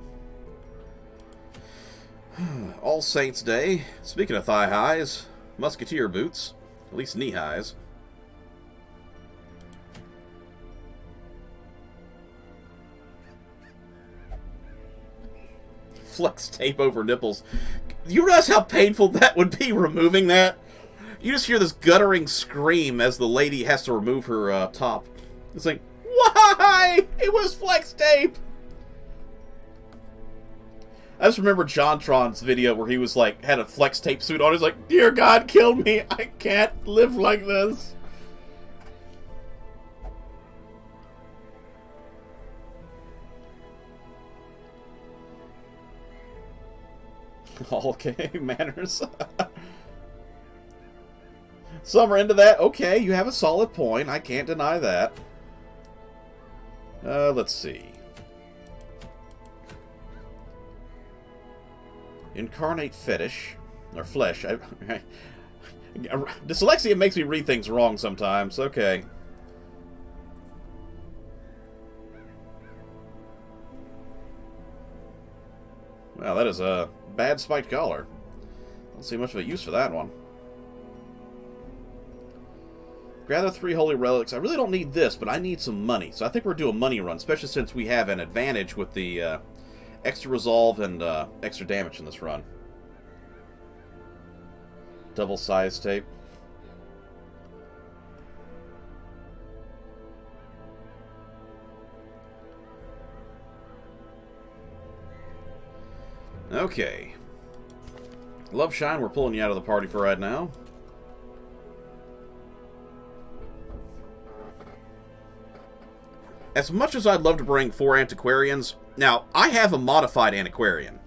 S1: All Saints Day. Speaking of thigh highs, musketeer boots. At least knee highs. Flex tape over nipples. You realize how painful that would be, removing that? You just hear this guttering scream as the lady has to remove her top. It's like, why? It was flex tape! I just remember JonTron's video where he was like, had a flex tape suit on. He's like, dear God, kill me. I can't live like this. Okay, manners. Some are into that. Okay, you have a solid point. I can't deny that. Let's see. Incarnate fetish. Or flesh. Dyslexia makes me read things wrong sometimes. Okay. Well, that is a bad spiked collar. Don't see much of a use for that one. Gather 3 holy relics. I really don't need this, but I need some money. So I think we're doing a money run, especially since we have an advantage with the extra resolve and extra damage in this run. Double size tape. Okay. Love Shine, we're pulling you out of the party for right now. As much as I'd love to bring 4 antiquarians, now, I have a modified antiquarian.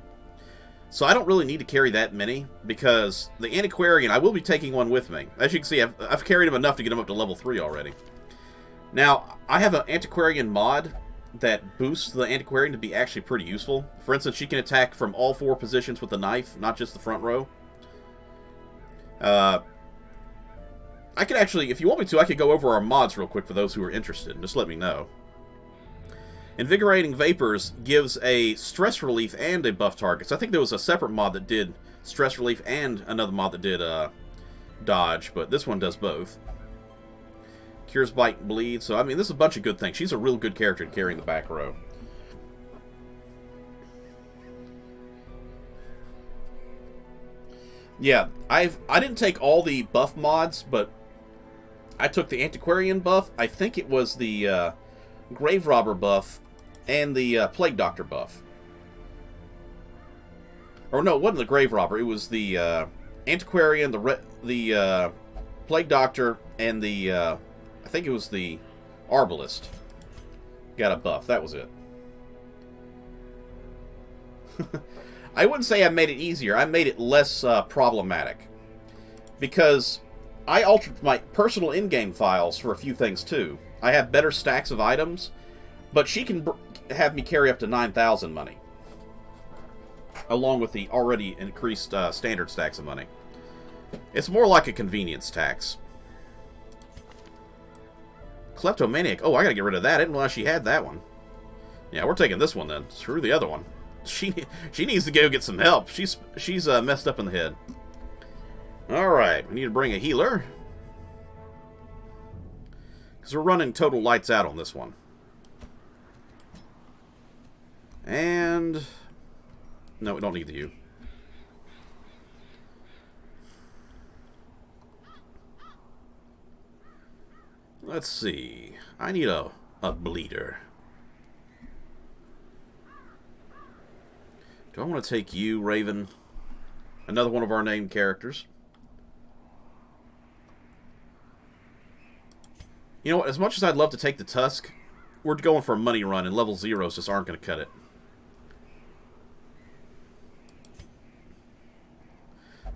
S1: So I don't really need to carry that many, because the antiquarian, I will be taking one with me. As you can see, I've carried him enough to get him up to level 3 already. Now, I have an antiquarian mod that boosts the antiquarian to be actually pretty useful. For instance, she can attack from all 4 positions with the knife, not just the front row. I could actually, if you want me to, I could go over our mods real quick for those who are interested. Just let me know. Invigorating Vapors gives a stress relief and a buff target. So I think there was a separate mod that did stress relief and another mod that did dodge, but this one does both. Cures Bite and Bleed. So, I mean, this is a bunch of good things. She's a real good character to carry in the back row. Yeah, I didn't take all the buff mods, but I took the Antiquarian buff. I think it was the Grave Robber buff and the Plague Doctor buff. Or no, it wasn't the Grave Robber. It was the Antiquarian, the Plague Doctor, and the I think it was the Arbalist. Got a buff. That was it. I wouldn't say I made it easier. I made it less problematic. Because I altered my personal in-game files for a few things, too. I have better stacks of items, but she can have me carry up to 9,000 money. Along with the already increased standard stacks of money. It's more like a convenience tax. Kleptomaniac. Oh, I gotta get rid of that. I didn't realize she had that one. Yeah, we're taking this one then. Screw the other one. She needs to go get some help. She's messed up in the head. Alright, we need to bring a healer. Because we're running total lights out on this one. And... no, we don't need the U. Let's see. I need a bleeder. Do I want to take you, Raven? Another one of our named characters. You know what? As much as I'd love to take the Tusk, we're going for a money run, and level 0s just aren't going to cut it.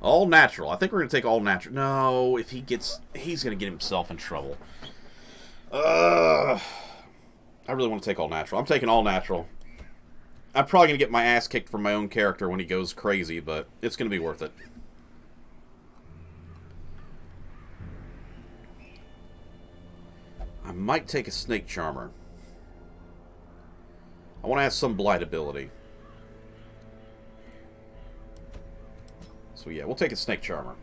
S1: All natural. I think we're going to take all natural. No, if he gets... he's going to get himself in trouble. I really want to take all natural. I'm taking all natural. I'm probably going to get my ass kicked for my own character when he goes crazy, but it's going to be worth it. I might take a Snake Charmer. I want to have some blight ability. So yeah, we'll take a Snake Charmer.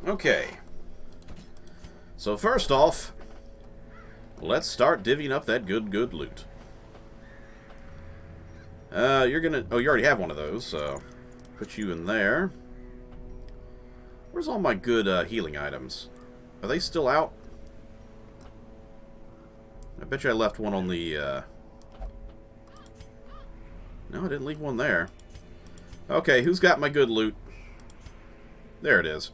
S1: Okay. So first off, let's start divvying up that good loot. You're gonna... Oh, you already have one of those, so... Put you in there. Where's all my good healing items? Are they still out? I bet you I left one on the... No, I didn't leave one there. Okay, who's got my good loot? There it is.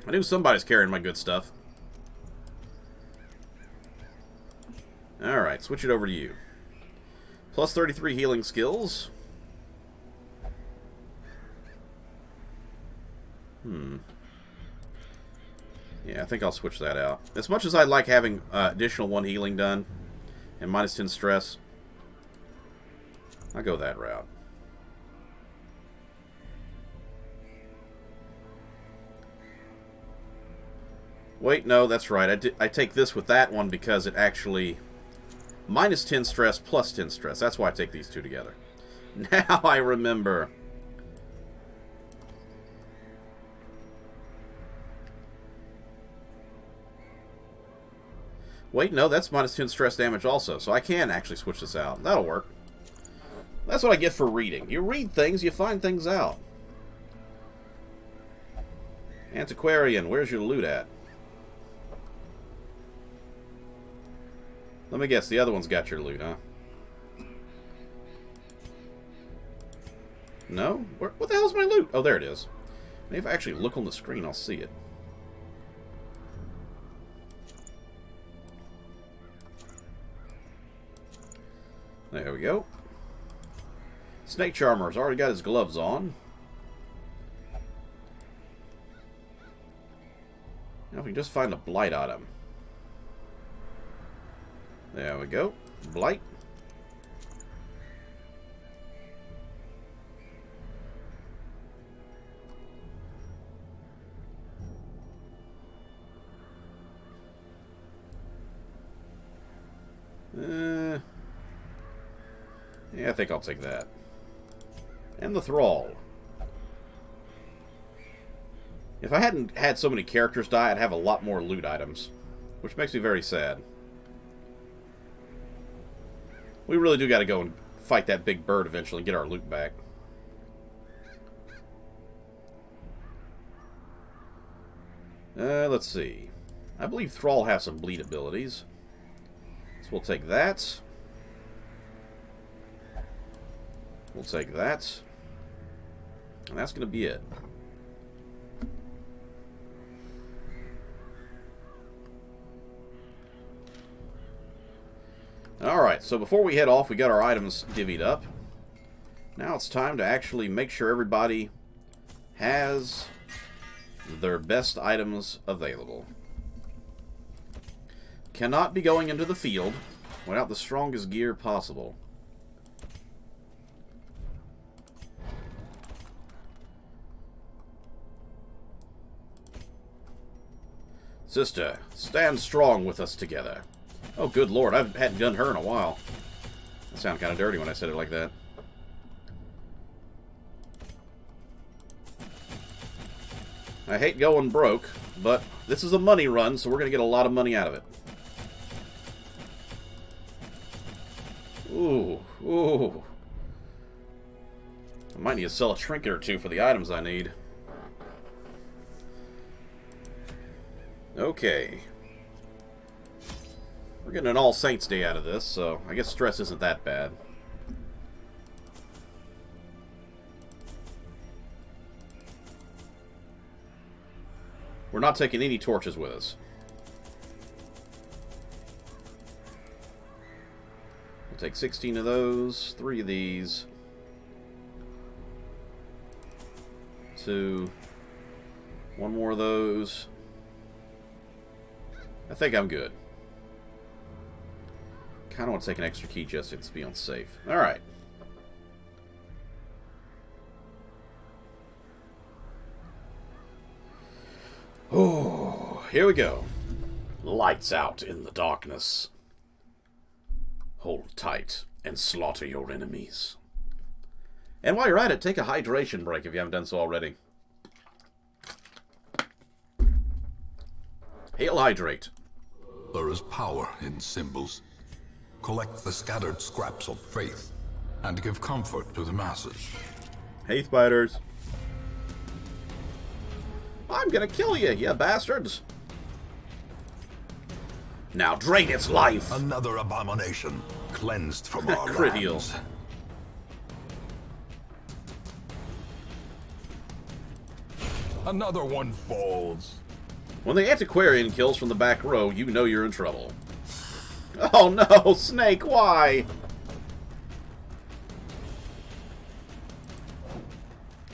S1: I knew somebody's carrying my good stuff. Alright, switch it over to you. Plus 33 healing skills. Yeah, I think I'll switch that out. As much as I like having additional 1 healing done and minus 10 stress, I'll go that route. Wait, no, that's right. I take this with that one because it actually... Minus 10 stress, plus 10 stress. That's why I take these two together. Now I remember. Wait, no, that's minus 10 stress damage also. So I can actually switch this out. That'll work. That's what I get for reading. You read things, you find things out. Antiquarian, where's your loot at? Let me guess, the other one's got your loot, huh? No? What the hell's my loot? Oh, there it is. Maybe if I actually look on the screen, I'll see it. There we go. Snake Charmer's already got his gloves on. Now if we can just find a blight item. There we go. Blight. Yeah, I think I'll take that. And the Thrall. If I hadn't had so many characters die, I'd have a lot more loot items. Which makes me very sad. We really do got to go and fight that big bird eventually and get our loot back. Let's see. I believe Thrall has some bleed abilities. So we'll take that. We'll take that. And that's going to be it. Alright, so before we head off, we got our items divvied up. Now it's time to actually make sure everybody has their best items available. Cannot be going into the field without the strongest gear possible. Sister, stand strong with us together. Oh, good lord, I hadn't done her in a while. That sounded kind of dirty when I said it like that. I hate going broke, but this is a money run, so we're going to get a lot of money out of it. Ooh, ooh. I might need to sell a trinket or two for the items I need. Okay. We're getting an All Saints Day out of this, so I guess stress isn't that bad. We're not taking any torches with us. We'll take 16 of those, 3 of these, 2, 1 more of those, I think I'm good. Kind of want to take an extra key just to be on safe. Alright. Oh, here we go. Lights out in the darkness. Hold tight and slaughter your enemies. And while you're at it, take a hydration break if you haven't done so already. Hail Hydrate.
S2: There is power in symbols. Collect the scattered scraps of faith and give comfort to the masses.
S1: Hey, spiders. I'm gonna kill you, you bastards. Now drain its life.
S2: Another abomination cleansed from our
S1: Crit heal.
S2: lands.
S3: Another one falls.
S1: When the antiquarian kills from the back row, you know you're in trouble. Oh no, Snake, why?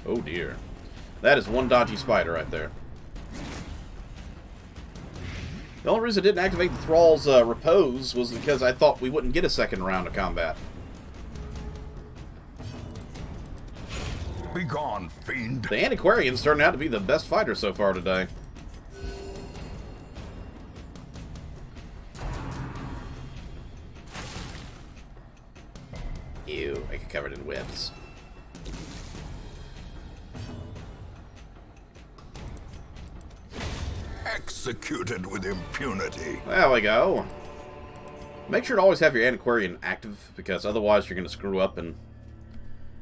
S1: Oh dear. That is one dodgy spider right there. The only reason I didn't activate the Thrall's repose was because I thought we wouldn't get a second round of combat.
S3: Be gone, fiend.
S1: The Antiquarian's turned out to be the best fighter so far today. Ew, I get covered in webs.
S3: Executed with impunity.
S1: There we go. Make sure to always have your Antiquarian active, because otherwise you're going to screw up and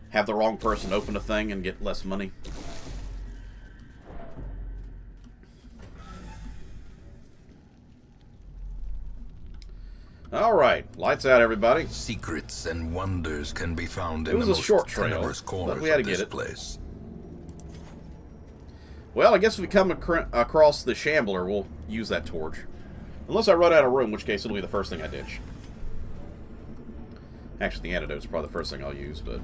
S1: have the wrong person open a thing and get less money. Alright, lights out, everybody.
S2: Secrets and wonders can be found
S1: It
S2: in
S1: was
S2: the
S1: a
S2: most
S1: short trail,
S2: tenebrous
S1: but
S2: corners
S1: we had to
S2: of
S1: get
S2: this
S1: it.
S2: place.
S1: Well, I guess if we come across the Shambler, we'll use that torch. Unless I run out of room, in which case it'll be the first thing I ditch. Actually, the antidote's probably the first thing I'll use, but...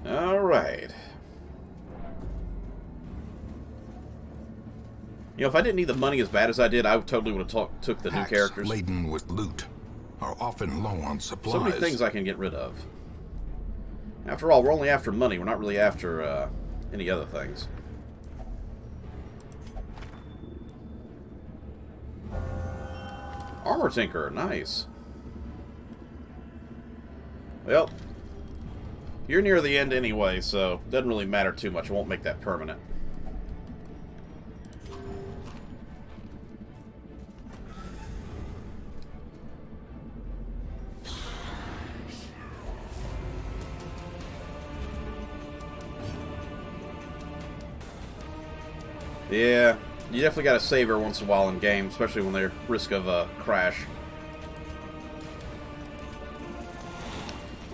S1: Alright. You know, if I didn't need the money as bad as I did, I totally would have took the new
S3: Packs
S1: characters.
S3: laden with loot are often low on supplies.
S1: So many things I can get rid of. After all, we're only after money. We're not really after any other things. Armor Tinker, nice. Well, you're near the end anyway, so it doesn't really matter too much. I won't make that permanent. Yeah, you definitely got to save every once in a while in game, especially when they're risk of a crash.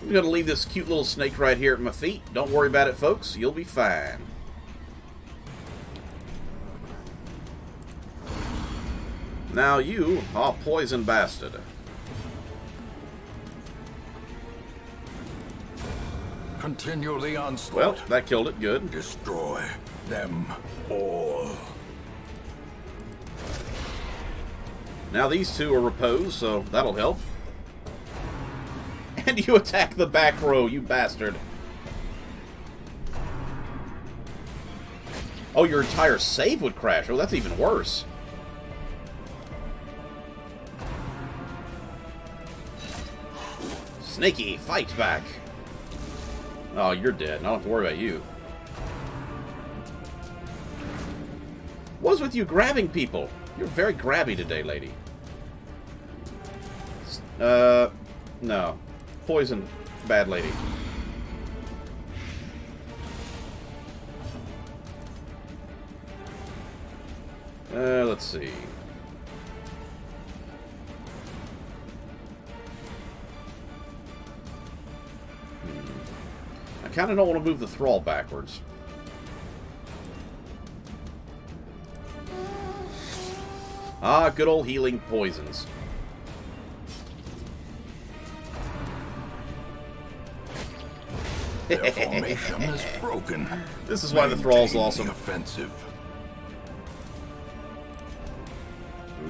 S1: I'm going to leave this cute little snake right here at my feet. Don't worry about it, folks. You'll be fine. Now you are poison bastard.
S3: Continue the onslaught.
S1: Well, that killed it. Good.
S3: Destroy them all.
S1: Now these two are reposed, so that'll help. And you attack the back row, you bastard. Oh, your entire save would crash. Oh, that's even worse. Snaky, fight back. Oh, you're dead. I don't have to worry about you. What's with you grabbing people? You're very grabby today, lady. No. Poison, bad lady. Let's see. I kind of don't want to move the Thrall backwards. Ah, good old healing poisons.
S3: Their formation is broken.
S1: This is why the Thrall's
S3: Maintain
S1: awesome.
S3: the offensive.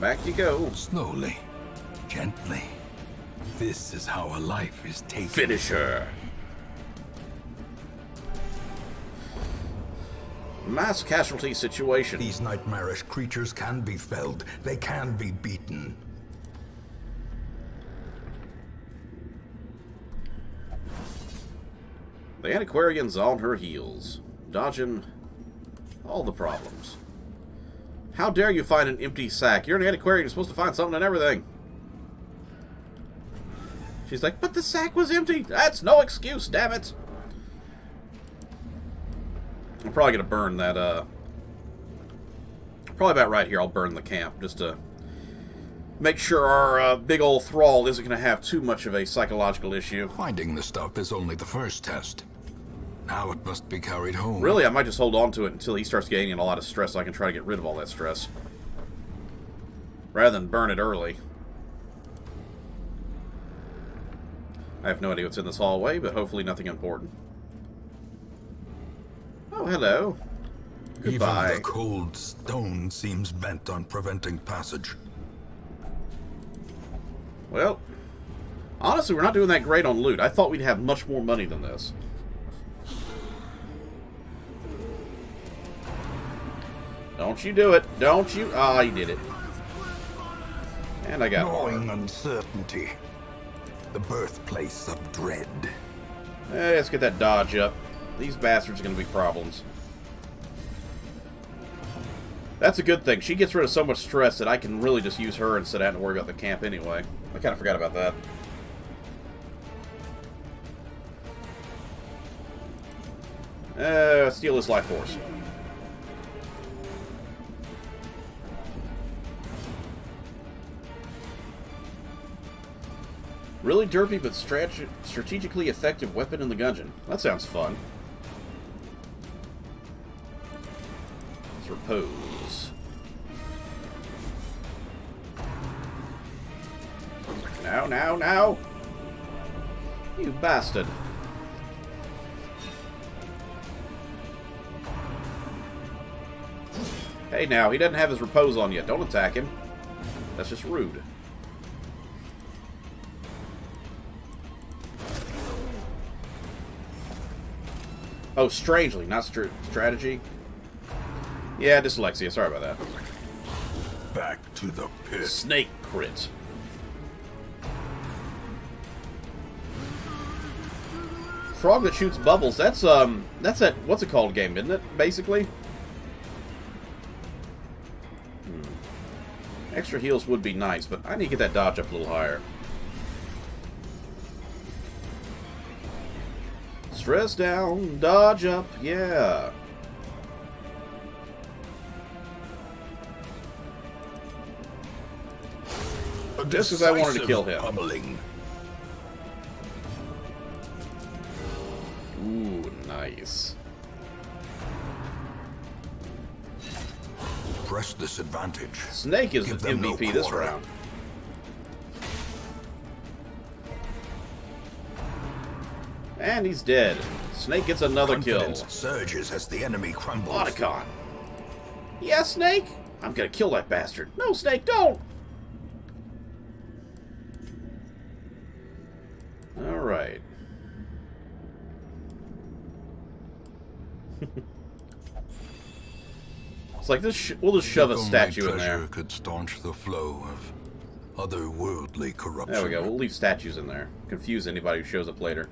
S1: back you go.
S2: Slowly, gently. This is how a life is taken.
S1: Finish her. Mass casualty situation.
S2: These nightmarish creatures can be felled. They can be beaten.
S1: The Antiquarian's on her heels, dodging all the problems. How dare you find an empty sack? You're an antiquarian, you're supposed to find something and everything. She's like, but the sack was empty. That's no excuse, damn it. I'm probably going to burn that, probably about right here I'll burn the camp, just to make sure our big old thrall isn't going to have too much of a psychological issue.
S2: Finding the stuff is only the first test. Now it must be carried home.
S1: Really, I might just hold on to it until he starts gaining a lot of stress so I can try to get rid of all that stress. Rather than burn it early. I have no idea what's in this hallway, but hopefully nothing important. Oh, hello. Goodbye.
S2: Even the cold stone seems bent on preventing passage.
S1: Well, honestly, we're not doing that great on loot. I thought we'd have much more money than this. Don't you do it. Don't you. Ah, you did it. And I got
S3: Gnawing uncertainty. The birthplace of dread.
S1: let's get that dodge up. These bastards are going to be problems. That's a good thing. She gets rid of so much stress that I can really just use her instead of having to worry about the camp anyway. I kind of forgot about that. Steal his life force. Really derpy but strategically effective weapon in the gungeon. That sounds fun. Let's repose. Now, now, now! You bastard. Hey now, he doesn't have his repose on yet. Don't attack him. That's just rude. Oh, strangely, not strategy. Yeah, dyslexia. Sorry about that.
S3: Back to the pit.
S1: Snake crit. Frog that shoots bubbles. That's that what's it called game, isn't it? Basically. Extra heals would be nice, but I need to get that dodge up a little higher. Stress down, dodge up, yeah. Just as I wanted to kill him.
S3: Pummeling.
S1: Ooh, nice.
S2: Press this advantage.
S1: Snake is the
S2: Give them no
S1: MVP this
S2: quarter.
S1: round. And he's dead. Snake gets another kill.
S2: Confidence surges as the enemy crumbles.
S1: Otacon. Yeah, Snake? I'm gonna kill that bastard. No, Snake, don't! Alright. It's like this. We'll just shove a
S2: If only
S1: statue in there.
S2: treasure could staunch the flow of otherworldly corruption.
S1: There we go. We'll leave statues in there. Confuse anybody who shows up later.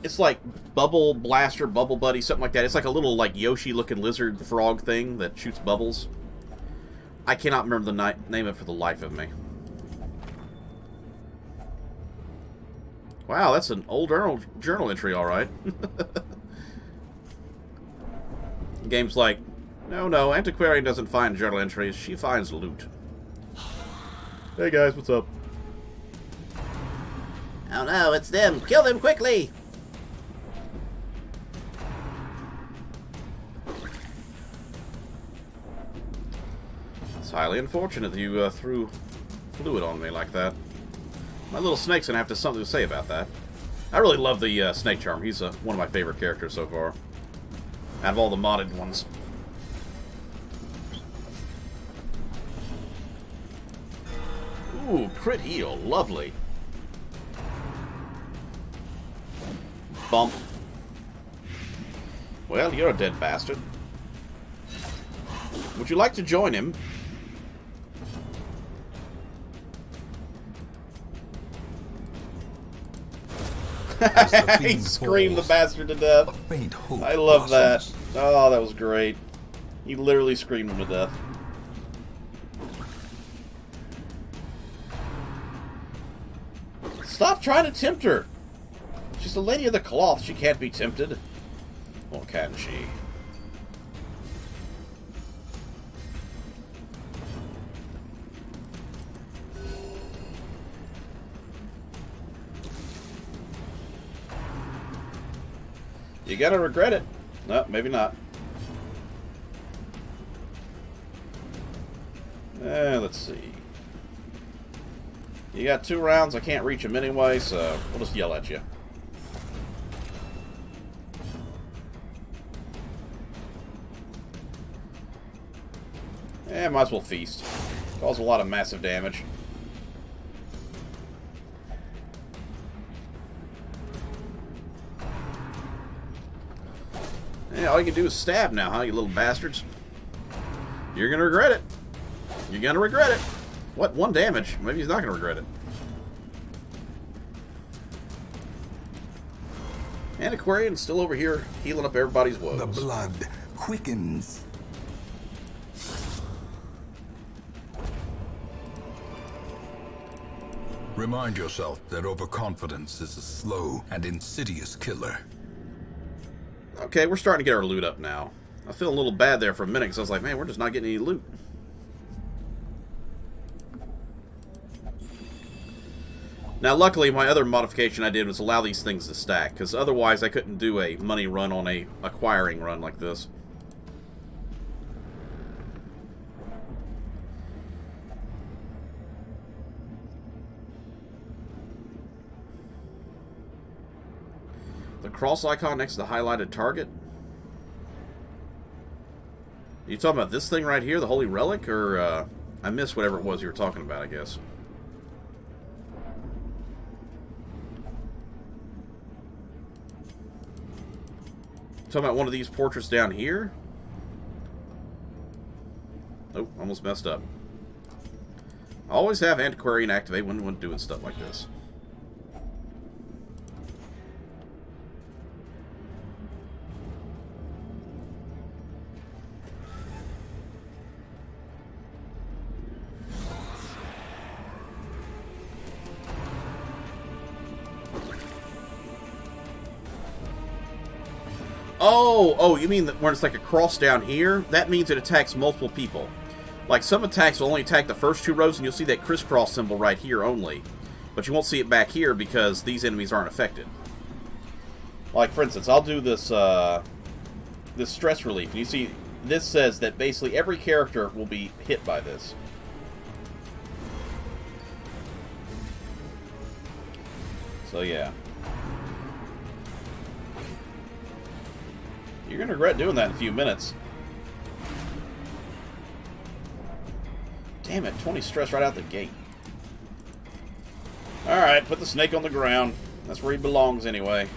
S1: It's like Bubble Blaster, Bubble Buddy, something like that. It's like a little like Yoshi-looking lizard frog thing that shoots bubbles. I cannot remember the name of it for the life of me. Wow, that's an old journal entry, all right. Game's like, no, Antiquarian doesn't find journal entries. She finds loot. Hey guys, what's up? Oh no, it's them! Kill them quickly! It's highly unfortunate that you threw fluid on me like that. My little snake's gonna have something to say about that. I really love the Snake Charmer. He's one of my favorite characters so far. Out of all the modded ones. Ooh, crit heal. Lovely. Bump. Well, you're a dead bastard. Would you like to join him? He screamed the bastard to death. I love that. Oh, that was great. He literally screamed him to death. Stop trying to tempt her. She's the lady of the cloth. She can't be tempted. Or can she? You gotta regret it. No, maybe not. Let's see. You got 2 rounds. I can't reach him anyway, so we'll just yell at you. Might as well feast. Cause a lot of massive damage. Yeah, all you can do is stab now, huh, you little bastards? You're gonna regret it. You're gonna regret it. What? 1 damage? Maybe he's not gonna regret it. Antiquarian's still over here healing up everybody's woes.
S3: The blood quickens.
S2: Remind yourself that overconfidence is a slow and insidious killer.
S1: Okay, we're starting to get our loot up now. I feel a little bad there for a minute because I was like, man, we're just not getting any loot. Now, luckily, my other modification I did was allow these things to stack, because otherwise I couldn't do a money run on a acquiring run like this. The cross icon next to the highlighted target? Are you talking about this thing right here, the Holy Relic, or I missed whatever it was you were talking about, I guess. Talking about one of these portraits down here? Oh, almost messed up. I always have Antiquarian activate when doing stuff like this. Oh, you mean that when it's like a cross down here? That means it attacks multiple people. Like, some attacks will only attack the first 2 rows, and you'll see that crisscross symbol right here only. But you won't see it back here because these enemies aren't affected. Like, for instance, I'll do this, this stress relief. And you see, this says that basically every character will be hit by this. So, yeah. You're going to regret doing that in a few minutes. Damn it, 20 stress right out the gate. Alright, put the snake on the ground. That's where he belongs anyway.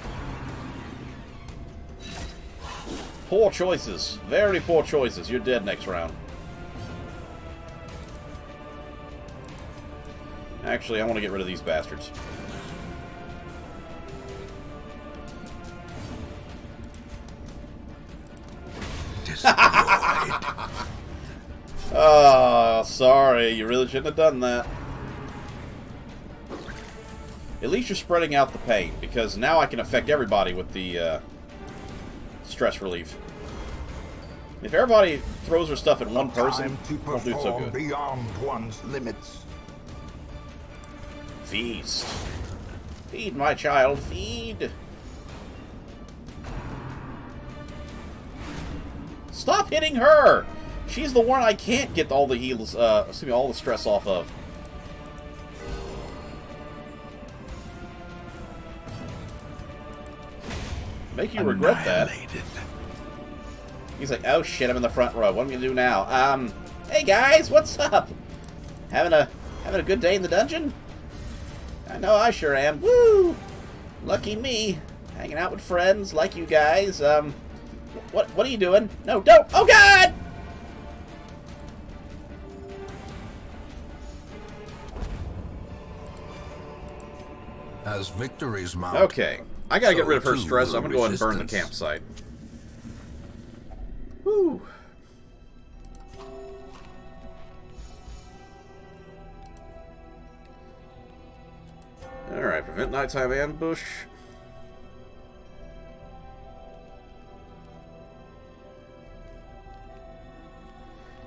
S1: Poor choices. Very poor choices. You're dead next round. Actually, I want to get rid of these bastards. Oh, sorry. You really shouldn't have done that. At least you're spreading out the pain, because now I can affect everybody with the stress relief. If everybody throws their stuff at one person, it won't do so good.
S3: Beyond one's limits.
S1: Feast. Feed, my child, feed. Stop hitting her! She's the one I can't get all the heals, all the stress off of. Make you regret that.
S3: Annihilated.
S1: He's like, oh shit, I'm in the front row. What am I gonna do now? Hey guys, what's up? Having a good day in the dungeon? I know I sure am. Woo! Lucky me. Hanging out with friends like you guys. What are you doing? No, don't! Oh god!
S2: As victories mount.
S1: Okay. I gotta get
S2: so
S1: rid of her
S2: too
S1: stress, so
S2: will
S1: I'm gonna go ahead and burn the
S2: resistance.
S1: campsite. Whew. Alright, prevent nighttime ambush.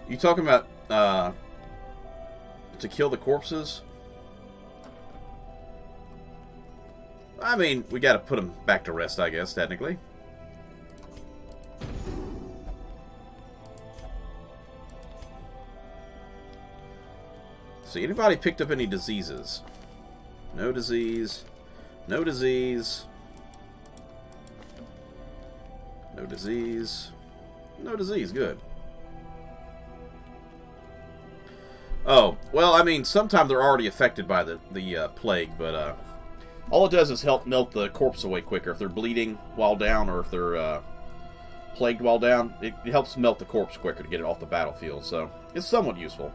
S1: You talking about, to kill the corpses? I mean, we gotta put them back to rest, I guess, technically. So, anybody picked up any diseases? No disease. No disease. No disease. No disease, good. Oh, well, I mean, sometimes they're already affected by the plague, but, all it does is help melt the corpse away quicker. If they're bleeding while down, or if they're, plagued while down, it helps melt the corpse quicker to get it off the battlefield, so it's somewhat useful.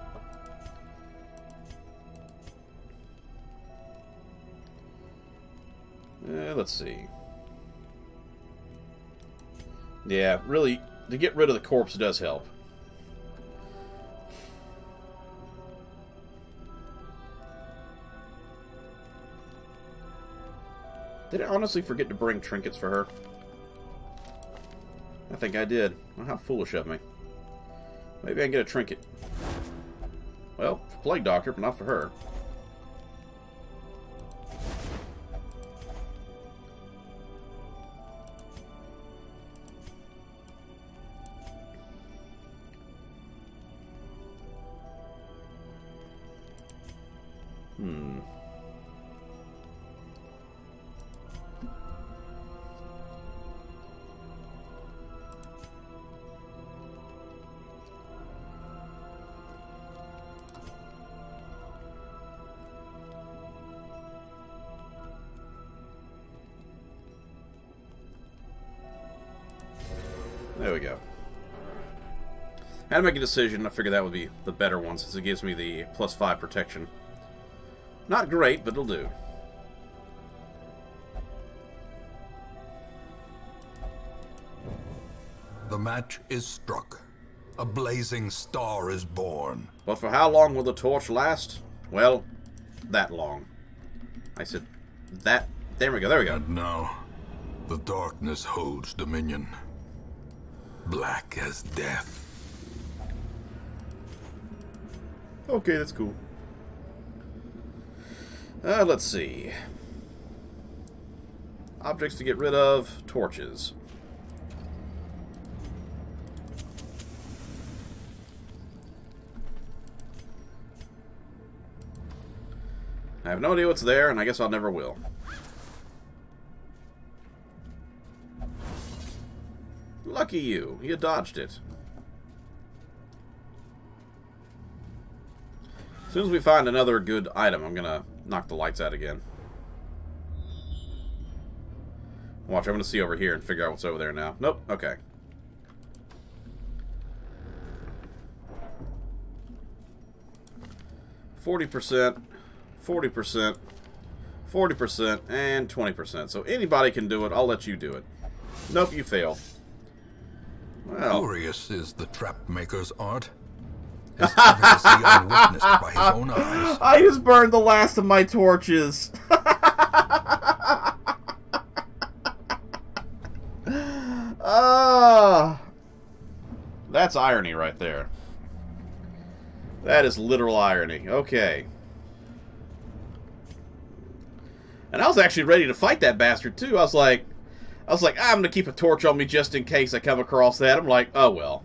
S1: Let's see. Yeah, really, to get rid of the corpse does help. Did I honestly forget to bring trinkets for her? I think I did. Well, how foolish of me. Maybe I can get a trinket. Well, for Plague Doctor, but not for her. There we go. Had to make a decision. I figured that would be the better one since it gives me the +5 protection. Not great, but it'll do.
S2: The match is struck. A blazing star is born.
S1: But for how long will the torch last? Well, that long. I said that. There we go, there we go.
S2: And now, the darkness holds dominion. Black as death.
S1: Okay, that's cool. Let's see. Objects to get rid of. Torches. I have no idea what's there, and I guess I'll never will. Lucky you. You dodged it. As soon as we find another good item, I'm gonna knock the lights out again. Watch, I'm gonna see over here and figure out what's over there now. Nope, okay. %, 40%, 40%, and 20%. So anybody can do it. I'll let you do it. Nope, you fail. Well,
S2: Curious is the trap maker's art. His efficacy unwitnessed by his own eyes.
S1: I just burned the last of my torches. That's irony right there. That is literal irony. Okay. And I was actually ready to fight that bastard too. I was like, I'm gonna keep a torch on me just in case I come across that. I'm like, oh well.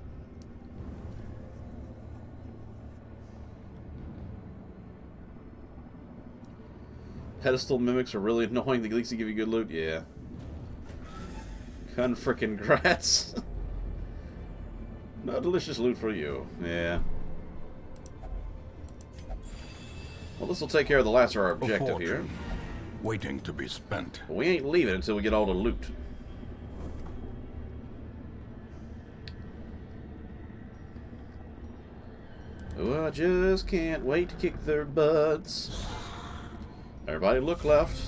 S1: Pedestal mimics are really annoying. They at least give you good loot. Yeah. Unfrickin' grats. No delicious loot for you. Yeah. Well, this will take care of the last of our objective here.
S3: Waiting to be spent.
S1: But we ain't leaving until we get all the loot. Oh, I just can't wait to kick their butts. Everybody look left.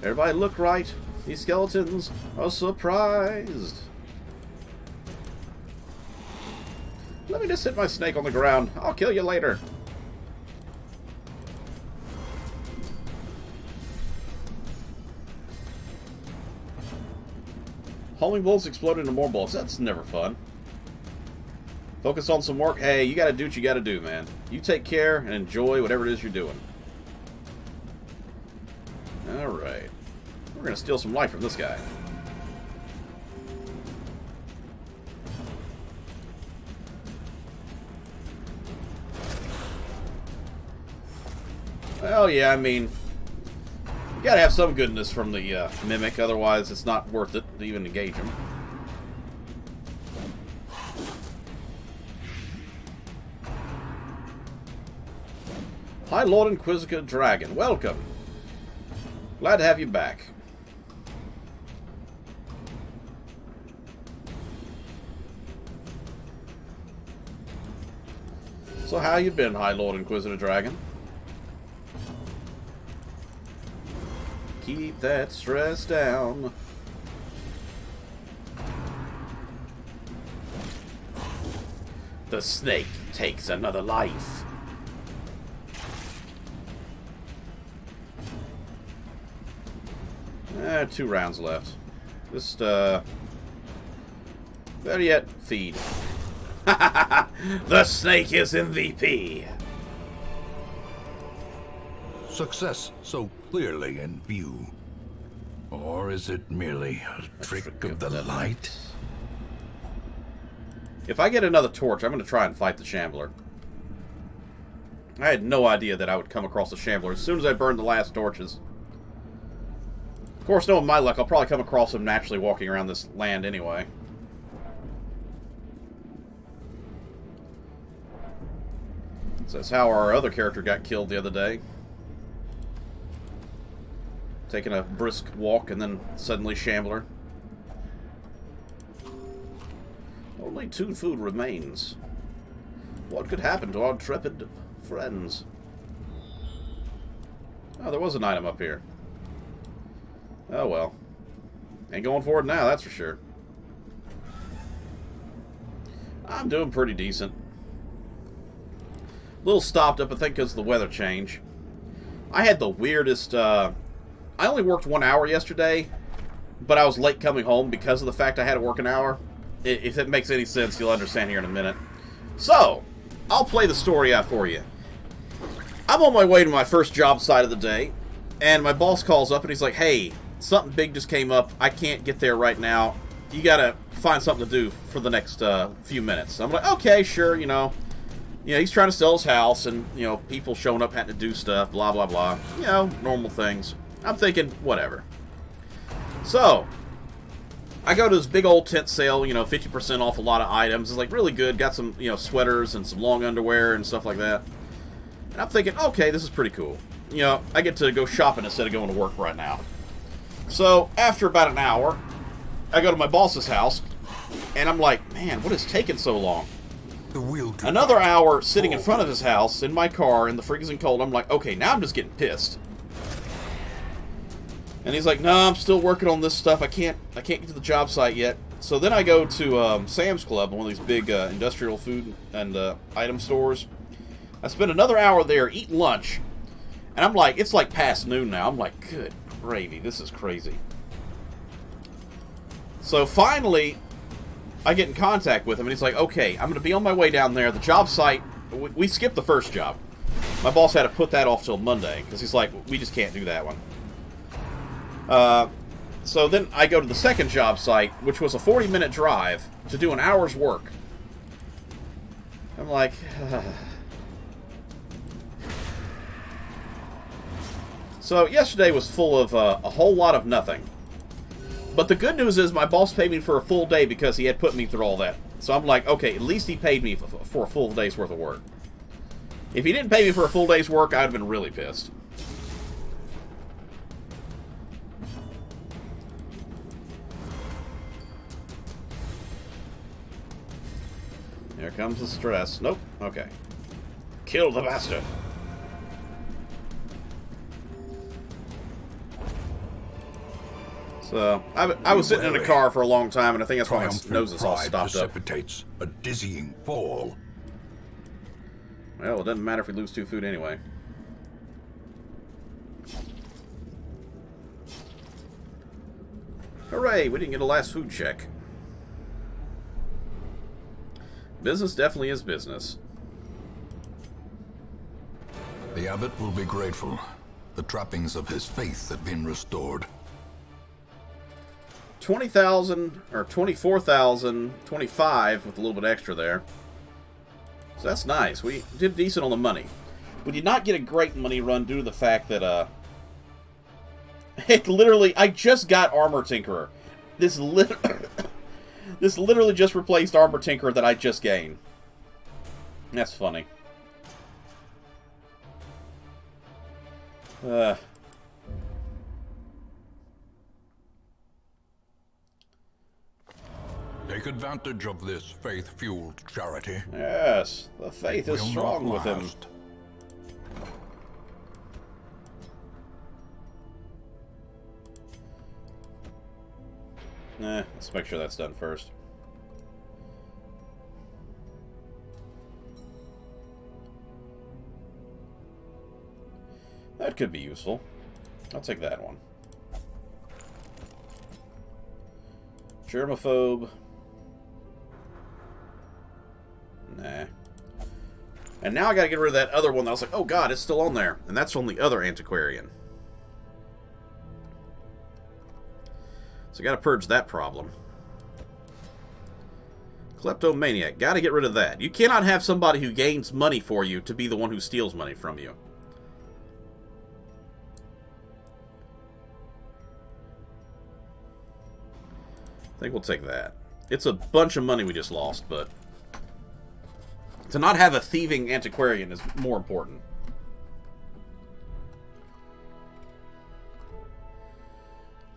S1: Everybody look right. These skeletons are surprised. Let me just hit my snake on the ground. I'll kill you later. Homing bolts explode into more bolts. That's never fun. Focus on some work. Hey, you gotta do what you gotta do, man. You take care and enjoy whatever it is you're doing. Alright. We're gonna steal some life from this guy. Well, yeah, I mean, you gotta have some goodness from the Mimic, otherwise it's not worth it to even engage him. Hi, Lord Inquisitor Dragon. Welcome. Glad to have you back. So how you been, High Lord Inquisitor Dragon? Keep that stress down. The snake takes another life. Two rounds left. Just, better yet, feed. The snake is MVP.
S2: Success so clearly in view. Or is it merely a trick of the light?
S1: If I get another torch, I'm going to try and fight the Shambler. I had no idea that I would come across the Shambler as soon as I burned the last torches. Of course, knowing my luck, I'll probably come across him naturally walking around this land anyway. So that's how our other character got killed the other day. Taking a brisk walk and then suddenly Shambler. Only 2 food remains. What could happen to our intrepid friends? Oh, there was an item up here. Oh well. Ain't going for it now, that's for sure. I'm doing pretty decent. A little stopped up, I think, because of the weather change. I had the weirdest, I only worked 1 hour yesterday, but I was late coming home because of the fact I had to work an hour. If it makes any sense, you'll understand here in a minute. So, I'll play the story out for you. I'm on my way to my first job site of the day, and my boss calls up and he's like, hey, something big just came up. I can't get there right now. You gotta find something to do for the next few minutes. I'm like, okay, sure, you know. You know, he's trying to sell his house, and, you know, people showing up having to do stuff, blah, blah, blah. You know, normal things. I'm thinking, whatever. So, I go to this big old tent sale, you know, 50% off a lot of items. It's, like, really good. Got some, you know, sweaters and some long underwear and stuff like that. And I'm thinking, okay, this is pretty cool. You know, I get to go shopping instead of going to work right now. So, after about an hour, I go to my boss's house, and I'm like, man, what is taking so long? Another hour sitting in front of his house, in my car, in the freezing cold. I'm like, okay, now I'm just getting pissed. And he's like, no, I'm still working on this stuff. I can't get to the job site yet. So then I go to Sam's Club, one of these big industrial food and item stores. I spend another hour there eating lunch. And I'm like, it's like past noon now. I'm like, good gravy, this is crazy. So finally, I get in contact with him, and he's like, okay, I'm going to be on my way down there. The job site, we skipped the first job. My boss had to put that off till Monday, because he's like, we just can't do that one. So then I go to the second job site, which was a 40-minute drive to do an hour's work. I'm like... So yesterday was full of a whole lot of nothing. But the good news is my boss paid me for a full day because he had put me through all that. So I'm like, okay, at least he paid me for a full day's worth of work. If he didn't pay me for a full day's work, I'd have been really pissed. Here comes the stress. Nope. Okay. Kill the bastard. So, I was sitting in a car for a long time, and I think that's why my nose is all stopped up.
S3: Precipitates a dizzying fall.
S1: Well, it doesn't matter if we lose 2 food anyway. Hooray! We didn't get a last food check. Business definitely is business.
S2: The abbot will be grateful. The trappings of his faith have been restored.
S1: 20,000 or 24,000, 25 with a little bit extra there. So that's nice. We did decent on the money. We did not get a great money run due to the fact that it literally, I just got Armor Tinkerer. This literally just replaced Armor Tinkerer that I just gained. That's funny.
S3: Take advantage of this faith-fueled charity.
S1: Yes, the faith is strong with him. Let's make sure that's done first. That could be useful. I'll take that one. Germaphobe. Nah. And now I gotta get rid of that other one that I was like, oh god, it's still on there. And that's on the other antiquarian. So I gotta purge that problem. Kleptomaniac. Gotta get rid of that. You cannot have somebody who gains money for you to be the one who steals money from you. I think we'll take that. It's a bunch of money we just lost, but to not have a thieving antiquarian is more important.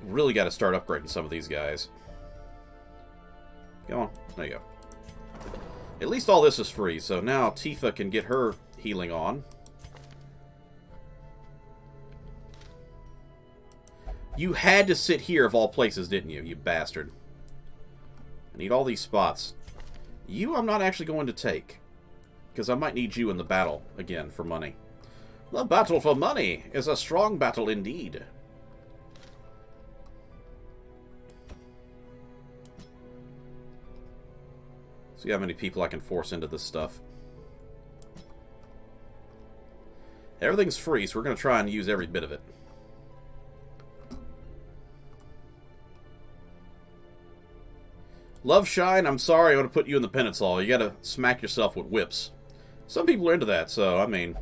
S1: Really got to start upgrading some of these guys. Go on. There you go. At least all this is free, so now Tifa can get her healing on. You had to sit here of all places, didn't you, you bastard? I need all these spots. You I'm not actually going to take. Because I might need you in the battle again for money. The battle for money is a strong battle indeed. See how many people I can force into this stuff. Everything's free, so we're going to try and use every bit of it. Love Shine, I'm sorry, I'm going to put you in the penance hall. You got to smack yourself with whips. Some people are into that, so, I mean...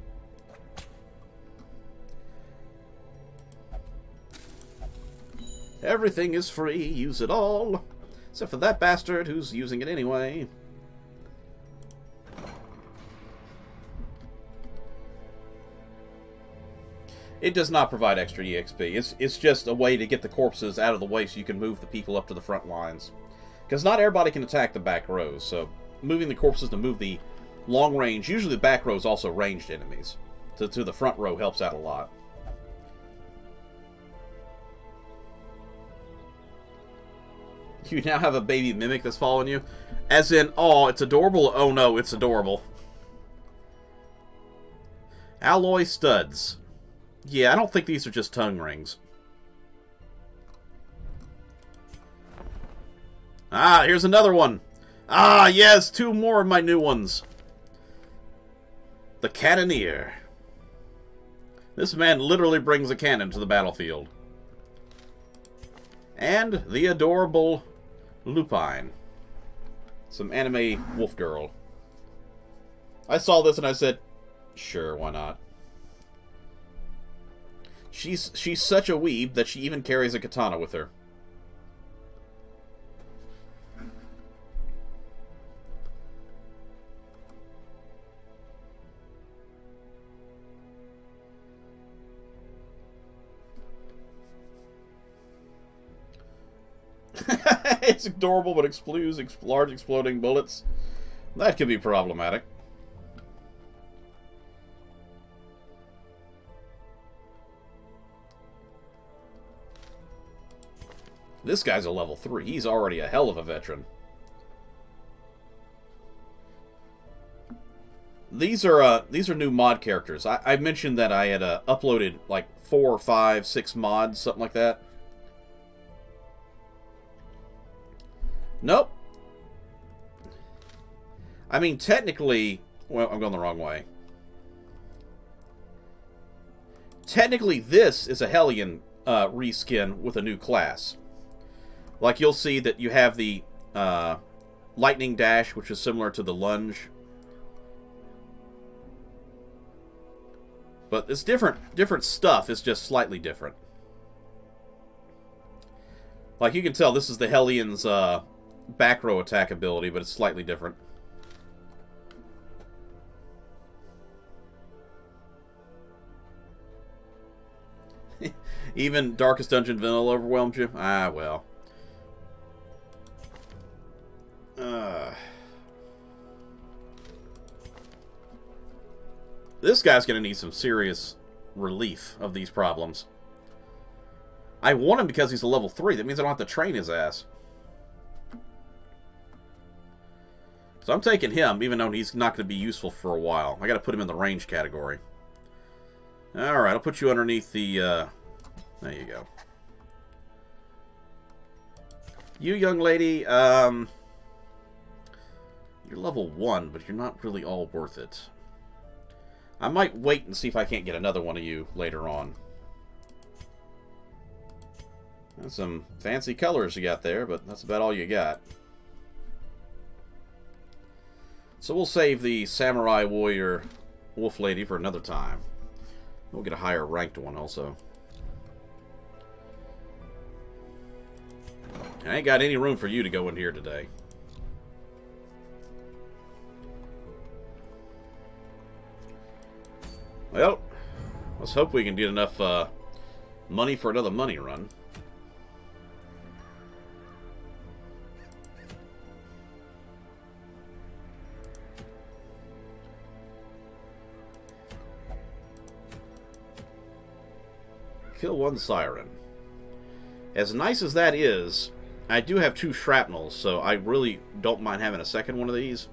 S1: Everything is free, use it all. Except for that bastard who's using it anyway. It does not provide extra EXP. It's just a way to get the corpses out of the way so you can move the people up to the front lines. Because not everybody can attack the back rows, so moving the corpses to move the long range, usually the back row is also ranged enemies. To the front row helps out a lot. You now have a baby mimic that's following you? As in, oh, it's adorable? Oh no, it's adorable. Alloy studs. Yeah, I don't think these are just tongue rings. Ah, here's another one. Ah, yes, 2 more of my new ones. The Cannoneer. This man literally brings a cannon to the battlefield. And the adorable Lupine. Some anime wolf girl. I saw this and I said, sure, why not? She's such a weeb that she even carries a katana with her. It's adorable, but explodes large exploding bullets. That could be problematic. This guy's a level 3. He's already a hell of a veteran. These are new mod characters. I mentioned that I had uploaded like 4 or 5, 6 mods, something like that. Nope. I mean, technically... Well, I'm going the wrong way. Technically, this is a Hellion reskin with a new class. Like, you'll see that you have the Lightning Dash, which is similar to the Lunge. But it's different stuff. It's just slightly different. Like, you can tell this is the Hellion's back row attack ability, but it's slightly different. Even Darkest Dungeon Vanilla overwhelmed you? Ah, well. This guy's going to need some serious relief of these problems. I want him because he's a level 3. That means I don't have to train his ass. So I'm taking him, even though he's not going to be useful for a while. I got to put him in the range category. Alright, I'll put you underneath the... there you go. You, young lady, you're level 1, but you're not really all worth it. I might wait and see if I can't get another one of you later on. That's some fancy colors you got there, but that's about all you got. So we'll save the Samurai Warrior Wolf Lady for another time. We'll get a higher ranked one also. I ain't got any room for you to go in here today. Well, let's hope we can get enough money for another money run. Kill one siren. As nice as that is, I do have 2 shrapnels, so I really don't mind having a second one of these.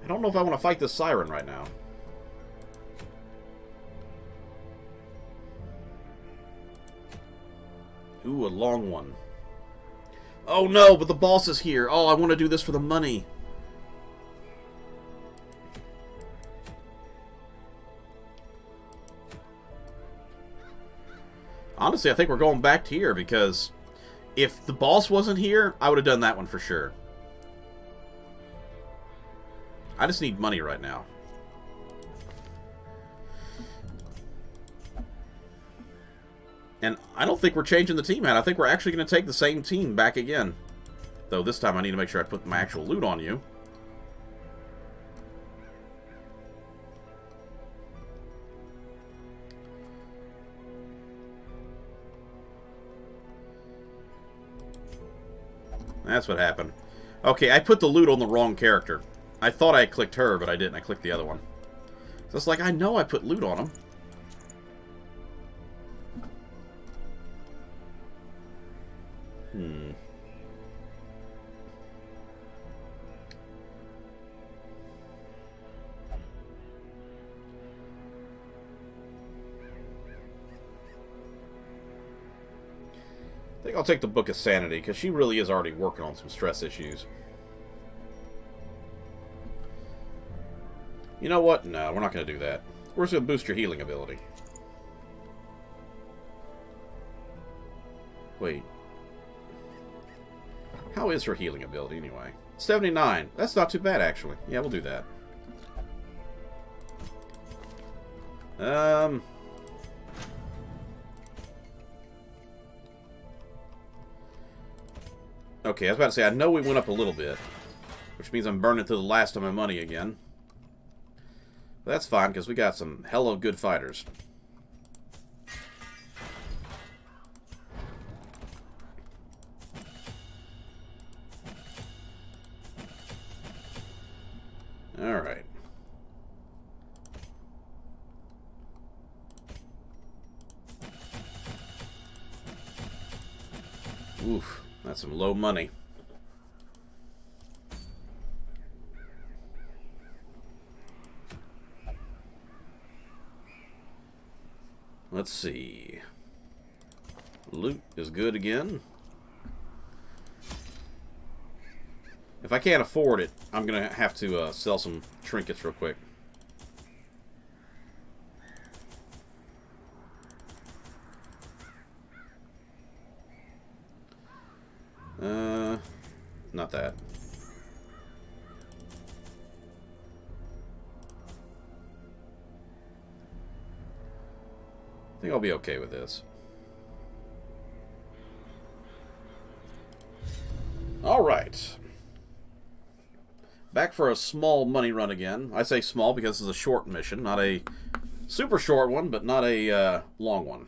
S1: I don't know if I want to fight this siren right now. Ooh, a long one. Oh no, but the boss is here. Oh, I want to do this for the money. Honestly, I think we're going back to here because if the boss wasn't here, I would have done that one for sure. I just need money right now. And I don't think we're changing the team out. I think we're actually going to take the same team back again. Though this time I need to make sure I put my actual loot on you. That's what happened. Okay, I put the loot on the wrong character. I thought I clicked her, but I didn't. I clicked the other one. So it's like, I know I put loot on him. I think I'll take the Book of Sanity, because she really is already working on some stress issues. You know what? No, we're not going to do that. We're just going to boost your healing ability. Wait. How is her healing ability, anyway? 79. That's not too bad, actually. Yeah, we'll do that. Okay, I was about to say, I know we went up a little bit, which means I'm burning through the last of my money again. But that's fine, because we got some hella good fighters. Alright. Oof, that's some low money. Let's see. Loot is good again. If I can't afford it, I'm going to have to sell some trinkets real quick. Not that. I think I'll be okay with this. Alright. Back for a small money run again. I say small because this is a short mission. Not a super short one, but not a long one.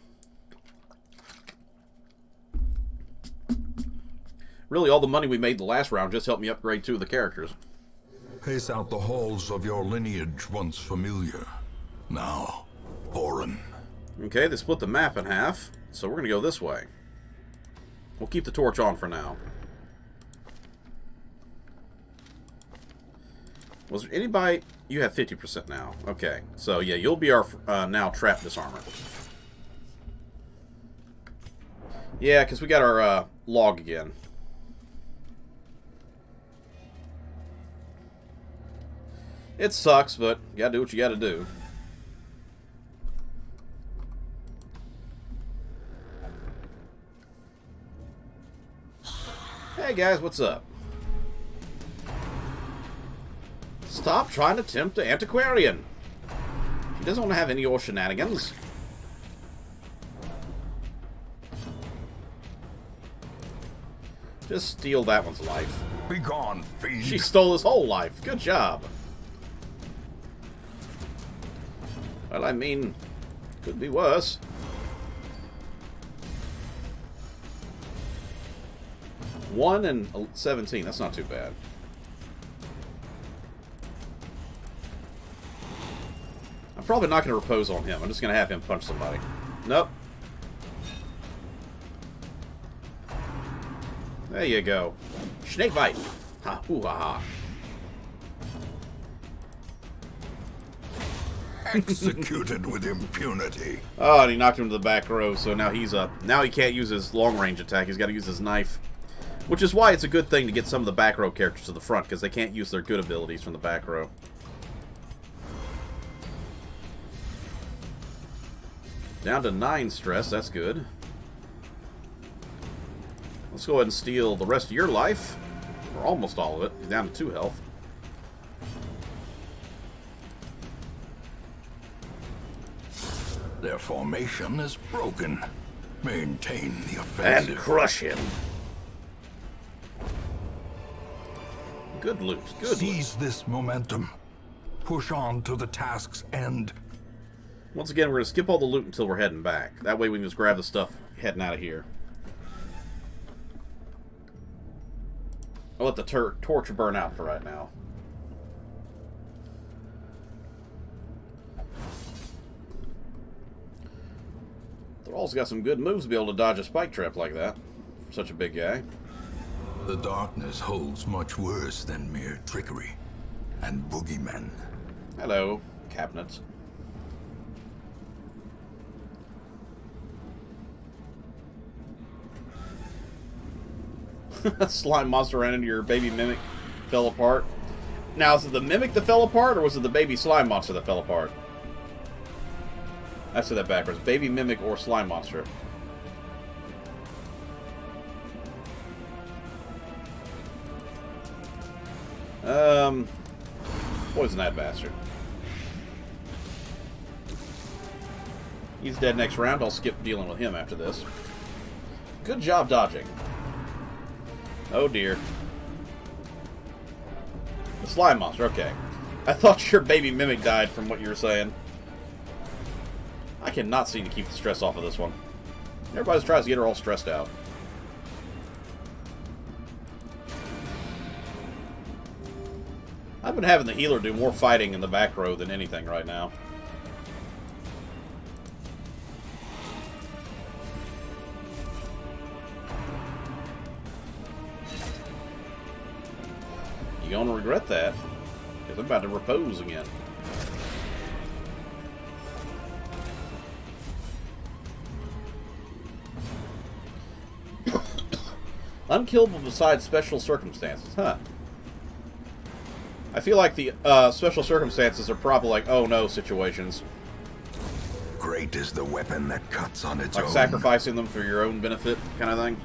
S1: Really, all the money we made the last round just helped me upgrade 2 of the characters.
S3: Pace out the halls of your lineage once familiar. Now, foreign.
S1: Okay, they split the map in half, so we're going to go this way. We'll keep the torch on for now. Was there anybody... You have 50% now. Okay, so yeah, you'll be our now trap disarmer. Yeah, because we got our log again. It sucks, but you gotta do what you gotta do. Hey guys, what's up? Stop trying to tempt the antiquarian. She doesn't want to have any old shenanigans. Just steal that one's life.
S3: Be gone, fiend.
S1: She stole his whole life. Good job. Well, I mean, could be worse. One and 17. That's not too bad. I'm probably not going to repose on him. I'm just going to have him punch somebody. Nope. There you go. Snake bite. Ha, ooh, ha, ha.
S3: Executed with impunity.
S1: Oh, and he knocked him to the back row, so now he's up. Now he can't use his long-range attack. He's got to use his knife. Which is why it's a good thing to get some of the back row characters to the front, because they can't use their good abilities from the back row. Down to 9 stress, that's good. Let's go ahead and steal the rest of your life. Or almost all of it. He's down to 2 health.
S3: Their formation is broken. Maintain the offensive.
S1: And crush him. Good loot. Good loot.
S3: Seize this momentum. Push on to the task's end.
S1: Once again, we're going to skip all the loot until we're heading back. That way we can just grab the stuff heading out of here. I'll let the torch burn out for right now. Thrall's got some good moves to be able to dodge a spike trap like that. For such a big guy.
S3: The darkness holds much worse than mere trickery and boogeymen.
S1: Hello, cabinets. Slime monster ran into your baby mimic, fell apart. Now, is it the mimic that fell apart, or was it the baby slime monster that fell apart? I said that backwards. Baby mimic or slime monster. Poison that bastard. He's dead next round. I'll skip dealing with him after this. Good job dodging. Oh dear. The slime monster, okay. I thought your baby mimic died from what you were saying. I cannot seem to keep the stress off of this one. Everybody tries to get her all stressed out. I've been having the healer do more fighting in the back row than anything right now. You're gonna regret that, because I'm about to repose again. Unkillable besides special circumstances, huh? I feel like the special circumstances are probably like, oh no situations.
S3: Great is the weapon that cuts on its own.
S1: Like sacrificing them for your own benefit, kind of thing.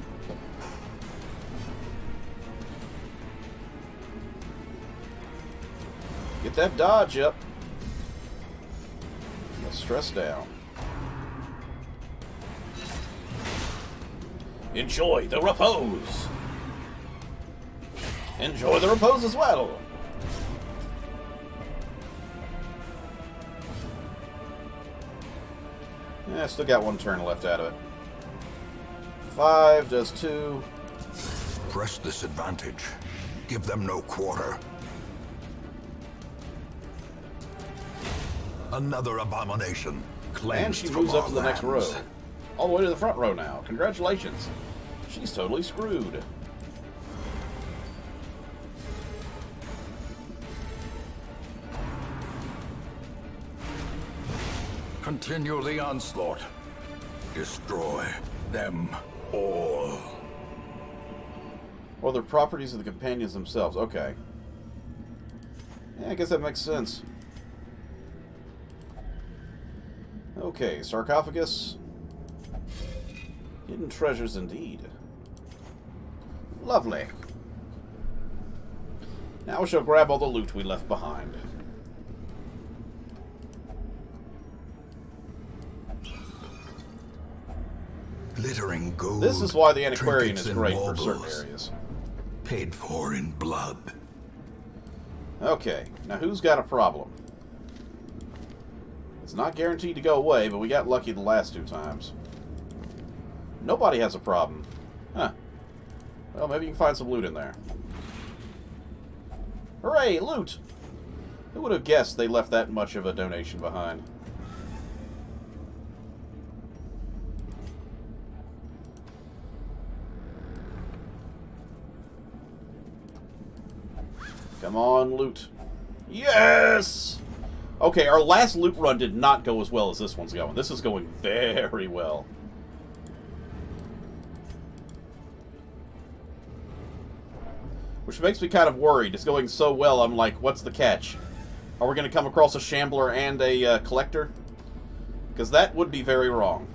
S1: Get that dodge up. The stress down. Enjoy the repose. Enjoy the repose as well. Yeah, still got one turn left out of it. 5 does 2.
S3: Press this advantage. Give them no quarter. Another abomination.
S1: And she moves up to the next row. All the way to the front row now. Congratulations. She's totally screwed.
S3: Continue the onslaught. Destroy them all.
S1: Well, they're properties of the companions themselves. Okay. Yeah, I guess that makes sense. Okay, sarcophagus. Hidden treasures indeed. Lovely. Now we shall grab all the loot we left behind.
S3: Glittering gold.
S1: This is why the antiquarian is
S3: trinkets
S1: great
S3: and
S1: for certain
S3: baubles,
S1: areas.
S3: paid for in blood.
S1: Okay, now who's got a problem? It's not guaranteed to go away, but we got lucky the last 2 times. Nobody has a problem. Huh. Well, maybe you can find some loot in there. Hooray, loot! Who would have guessed they left that much of a donation behind? Come on, loot. Yes! Okay, our last loot run did not go as well as this one's going. This is going very well. Which makes me kind of worried. It's going so well, I'm like, what's the catch? Are we going to come across a Shambler and a Collector? Because that would be very wrong.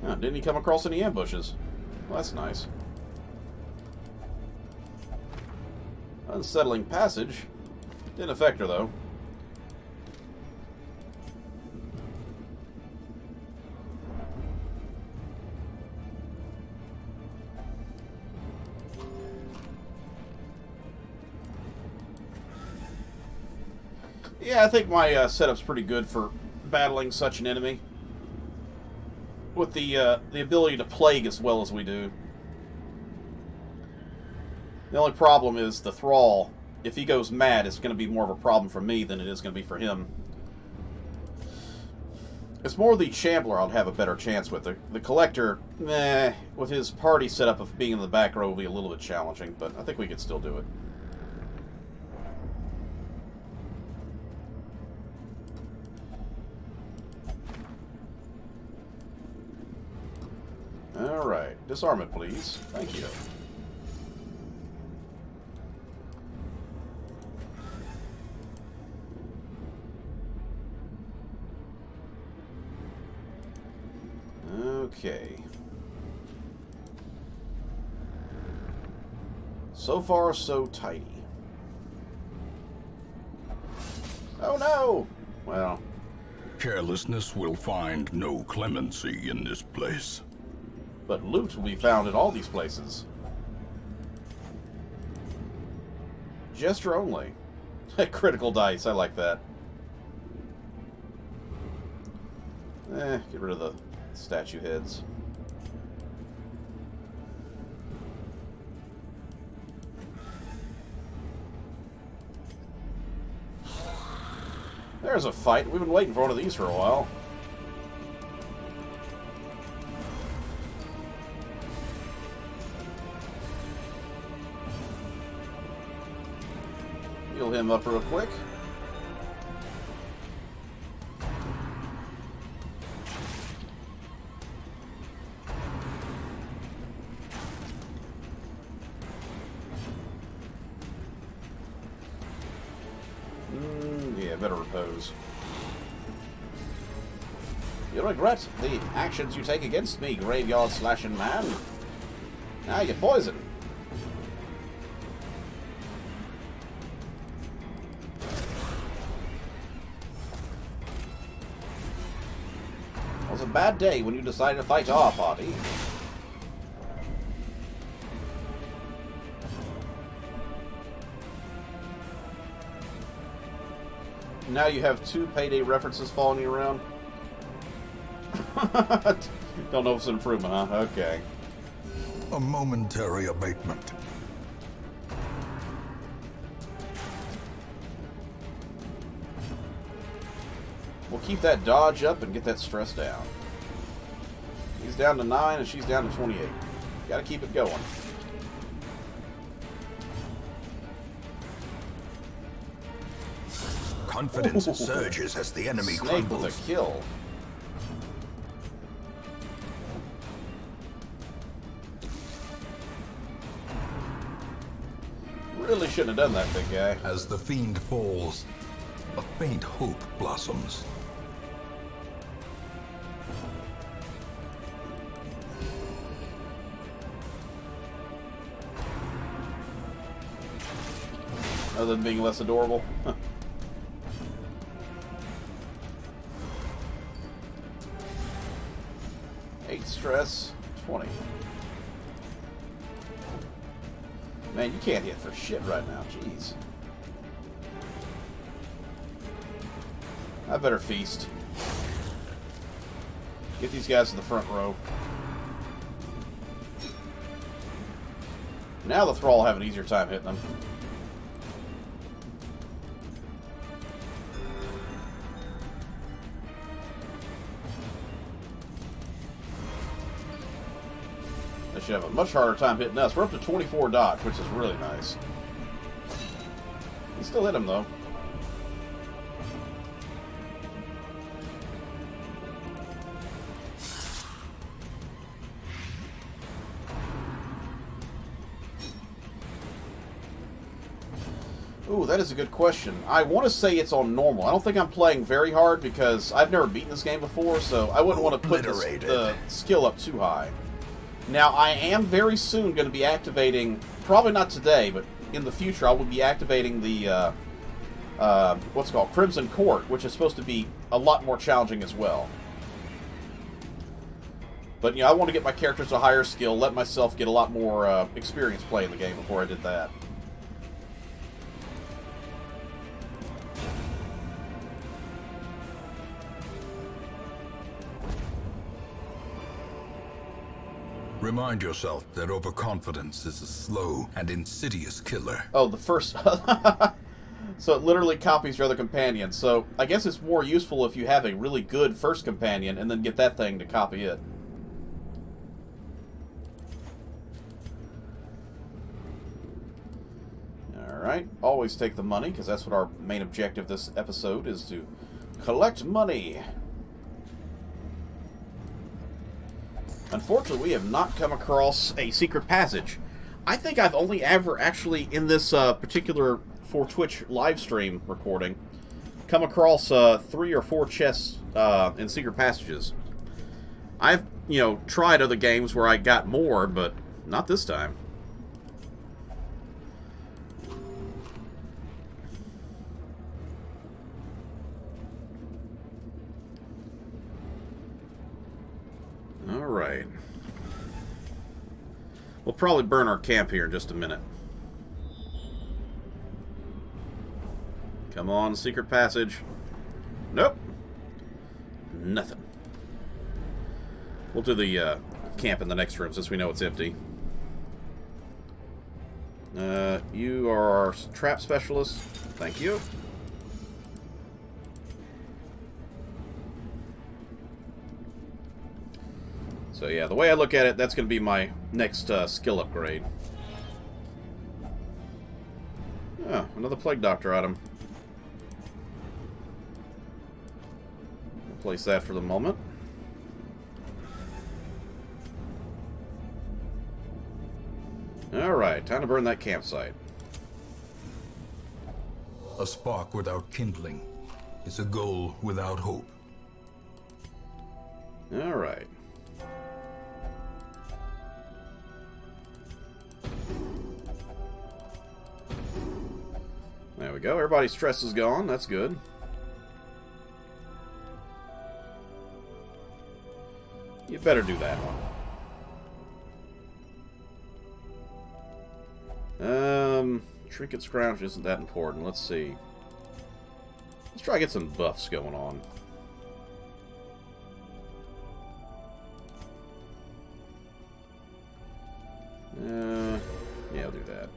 S1: Huh, didn't he come across any ambushes? Well, that's nice. Unsettling passage. Didn't affect her, though. Yeah, I think my setup's pretty good for battling such an enemy. With the ability to plague as well as we do. The only problem is the Thrall. If he goes mad, it's going to be more of a problem for me than it is going to be for him. It's more the Shambler I'd have a better chance with. The Collector, meh, with his party setup of being in the back row will be a little bit challenging, but I think we could still do it. Alright, disarm it, please. Thank you. Okay. So far, so tidy. Oh no! Well.
S3: Carelessness will find no clemency in this place.
S1: But loot will be found in all these places. Gesture only. Critical dice, I like that. Get rid of the statue heads. There's a fight. We've been waiting for one of these for a while. Heal him up real quick. Yeah, better repose. You'll regret the actions you take against me, graveyard slashing man. Now you're poisoned. It was a bad day when you decided to fight our party. Now you have 2 Payday references following you around. Don't know if it's an improvement, huh? Okay.
S3: A momentary abatement.
S1: We'll keep that dodge up and get that stress down. He's down to 9 and she's down to 28. Gotta keep it going.
S3: Confidence surges as the enemy
S1: Snake
S3: crumbles.
S1: with a kill. Really shouldn't have done that, big guy.
S2: As the fiend falls, a faint hope blossoms.
S1: Other than being less adorable. 8 stress, 20. Man, you can't hit for shit right now. Jeez. I better feast. Get these guys to the front row. Now the Thrall will have an easier time hitting them. They should have a much harder time hitting us. We're up to 24 dodge, which is really nice. You still hit him, though. Ooh, that is a good question. I want to say it's on normal. I don't think I'm playing very hard because I've never beaten this game before, so I wouldn't want to put the skill up too high. Now, I am very soon going to be activating, probably not today, but in the future, I will be activating the, what's it called, Crimson Court, which is supposed to be a lot more challenging as well. But, you know, I want to get my characters to a higher skill, let myself get a lot more experience playing the game before I did that.
S2: Remind yourself that overconfidence is a slow and insidious killer.
S1: Oh, the first... So it literally copies your other companion. So I guess it's more useful if you have a really good first companion and then get that thing to copy it. Alright, always take the money, because that's what our main objective this episode is, to collect money. Unfortunately, we have not come across a secret passage. I think I've only ever actually, in this particular for Twitch live stream recording, come across 3 or 4 chests in secret passages. I've, you know, tried other games where I got more, but not this time. Alright. We'll probably burn our camp here in just a minute. Come on, secret passage. Nope. Nothing. We'll do the camp in the next room since we know it's empty. You are our trap specialist. Thank you. So yeah, the way I look at it, that's going to be my next skill upgrade. Oh, another Plague Doctor item. I'll place that for the moment. Alright, time to burn that campsite.
S2: A spark without kindling is a goal without hope.
S1: Alright. There we go. Everybody's stress is gone. That's good. You better do that one. Trinket Scrounge isn't that important. Let's see. Let's try to get some buffs going on. Yeah, I'll do that.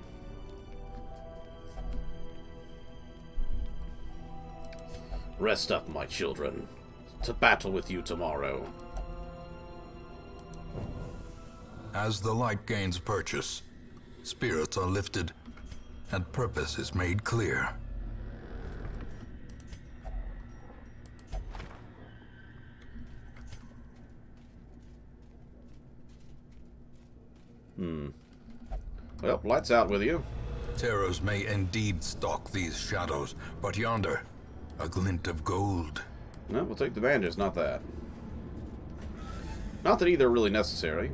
S1: Rest up, my children. To battle with you tomorrow.
S2: As the light gains purchase, spirits are lifted, and purpose is made clear.
S1: Well, lights out with you.
S2: Terrors may indeed stalk these shadows, but yonder, a glint of gold.
S1: No, we'll take the bandages, not that. Not that either are really necessary.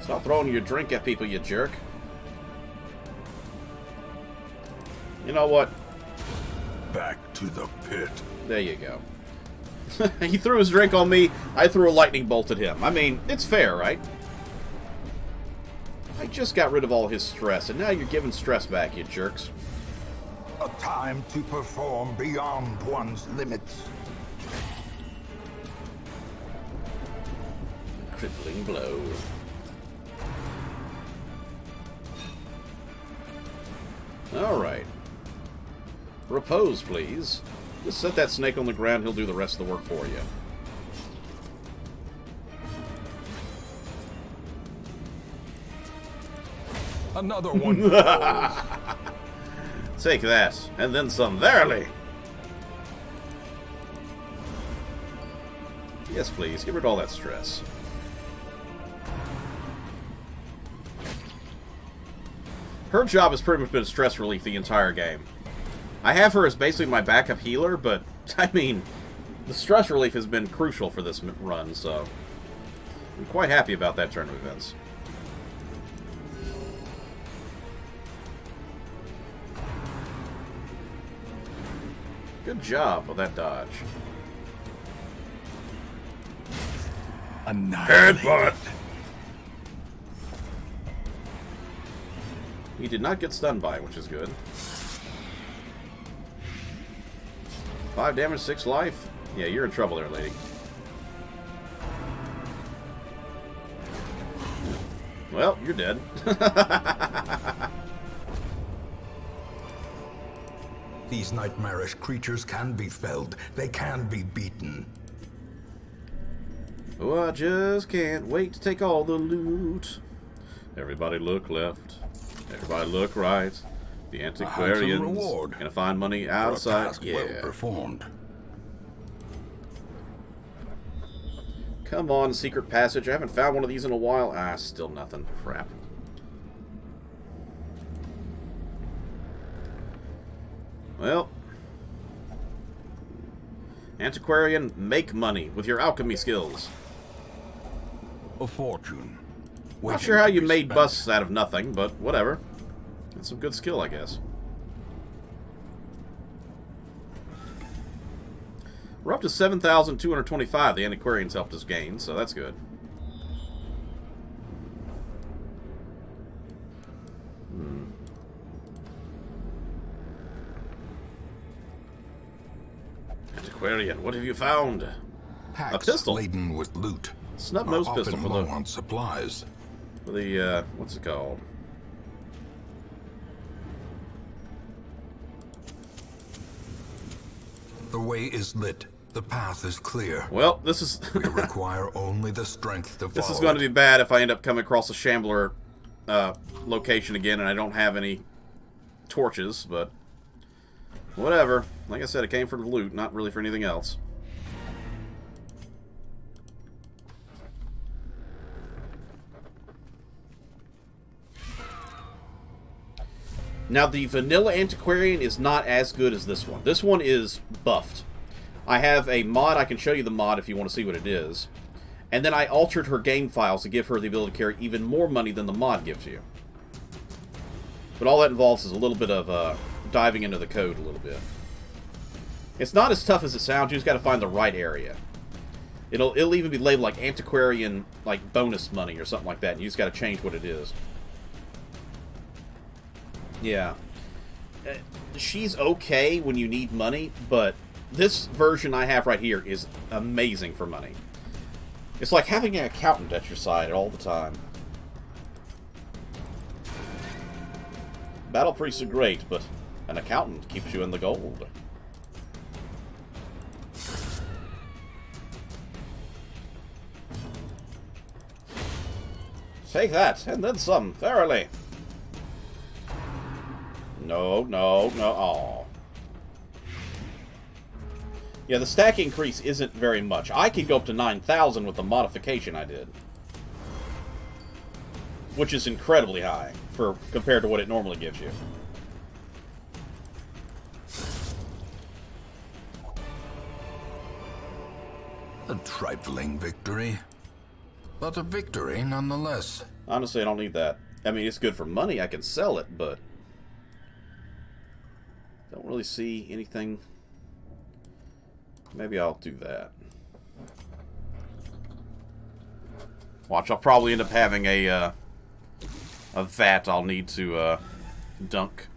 S1: Stop throwing your drink at people, you jerk. You know what?
S3: Back to the pit.
S1: There you go. He threw his drink on me, I threw a lightning bolt at him. I mean, it's fair, right? I just got rid of all his stress, and now you're giving stress back, you jerks.
S3: A time to perform beyond one's limits.
S1: Crippling blow. Alright. Repose, please. Just set that snake on the ground, he'll do the rest of the work for you.
S2: Another one.
S1: Take that, and then some, verily! Yes, please, get rid of all that stress. Her job has pretty much been stress relief the entire game. I have her as basically my backup healer, but, I mean, the stress relief has been crucial for this run, so I'm quite happy about that turn of events. Good job with that dodge.
S3: Headbutt!
S1: He did not get stunned by it, which is good. 5 damage, 6 life? Yeah, you're in trouble there, lady. Well, you're dead.
S2: These nightmarish creatures can be felled. They can be beaten.
S1: Oh, I just can't wait to take all the loot. Everybody look left. Everybody look right. The antiquarians
S3: reward
S1: gonna find money
S3: For a
S1: outside.
S3: task
S1: Yeah.
S3: well performed.
S1: Come on, secret passage. I haven't found one of these in a while. Ah, still nothing. Crap. Well. Antiquarian, make money with your alchemy skills.
S3: A fortune.
S1: Not
S3: waiting
S1: sure how
S3: to
S1: you
S3: be
S1: made
S3: spent.
S1: busts out of nothing, but whatever. That's some good skill, I guess. We're up to 7,225 the antiquarians helped us gain, so that's good. Antiquarian, what have you found?
S2: Packs
S1: pistol.
S2: laden with loot
S1: Snub-nosed
S2: are
S1: pistol
S2: often
S1: for
S2: low
S1: the...
S2: on supplies.
S1: For the, what's it called?
S2: The way is lit. The path is clear.
S1: Well, this is...
S2: We require only the strength to follow.
S1: This is going to be bad if I end up coming across a Shambler location again and I don't have any torches, but... Whatever. Like I said, it came for the loot, not really for anything else. Now, the vanilla Antiquarian is not as good as this one. This one is buffed. I have a mod. I can show you the mod if you want to see what it is. And then I altered her game files to give her the ability to carry even more money than the mod gives you. But all that involves is a little bit of diving into the code a little bit. It's not as tough as it sounds. You just got to find the right area. It'll even be labeled like Antiquarian, like bonus money or something like that. And you just got to change what it is. Yeah. She's okay when you need money, but this version I have right here is amazing for money. It's like having an accountant at your side all the time. Battle priests are great, but an accountant keeps you in the gold. Take that, and then some, verily. No, no, no, aw. Yeah, the stack increase isn't very much. I could go up to 9,000 with the modification I did. Which is incredibly high for compared to what it normally gives you.
S2: A trifling victory, but a victory nonetheless.
S1: Honestly, I don't need that. I mean, it's good for money. I can sell it, but... don't really see anything. Maybe I'll do that. Watch, I'll probably end up having a vat I'll need to dunk.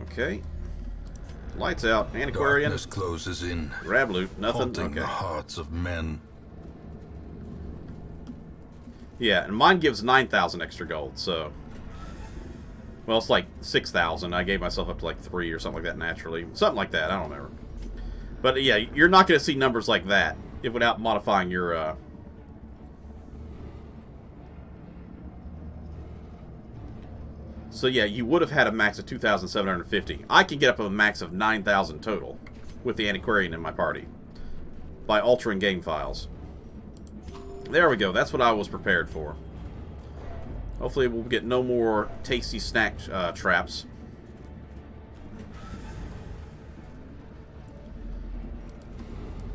S1: Okay. Lights out. Antiquarian.
S2: Darkness closes in.
S1: Grab loot. Nothing.
S2: Haunting
S1: Okay.
S2: the hearts of men.
S1: Yeah, and mine gives 9,000 extra gold, so... well, it's like 6,000. I gave myself up to like 3 or something like that naturally. Something like that. I don't remember. But yeah, you're not going to see numbers like that without modifying your... So yeah, you would have had a max of 2,750. I can get up to a max of 9,000 total with the Antiquarian in my party by altering game files. There we go. That's what I was prepared for. Hopefully we'll get no more tasty snack traps.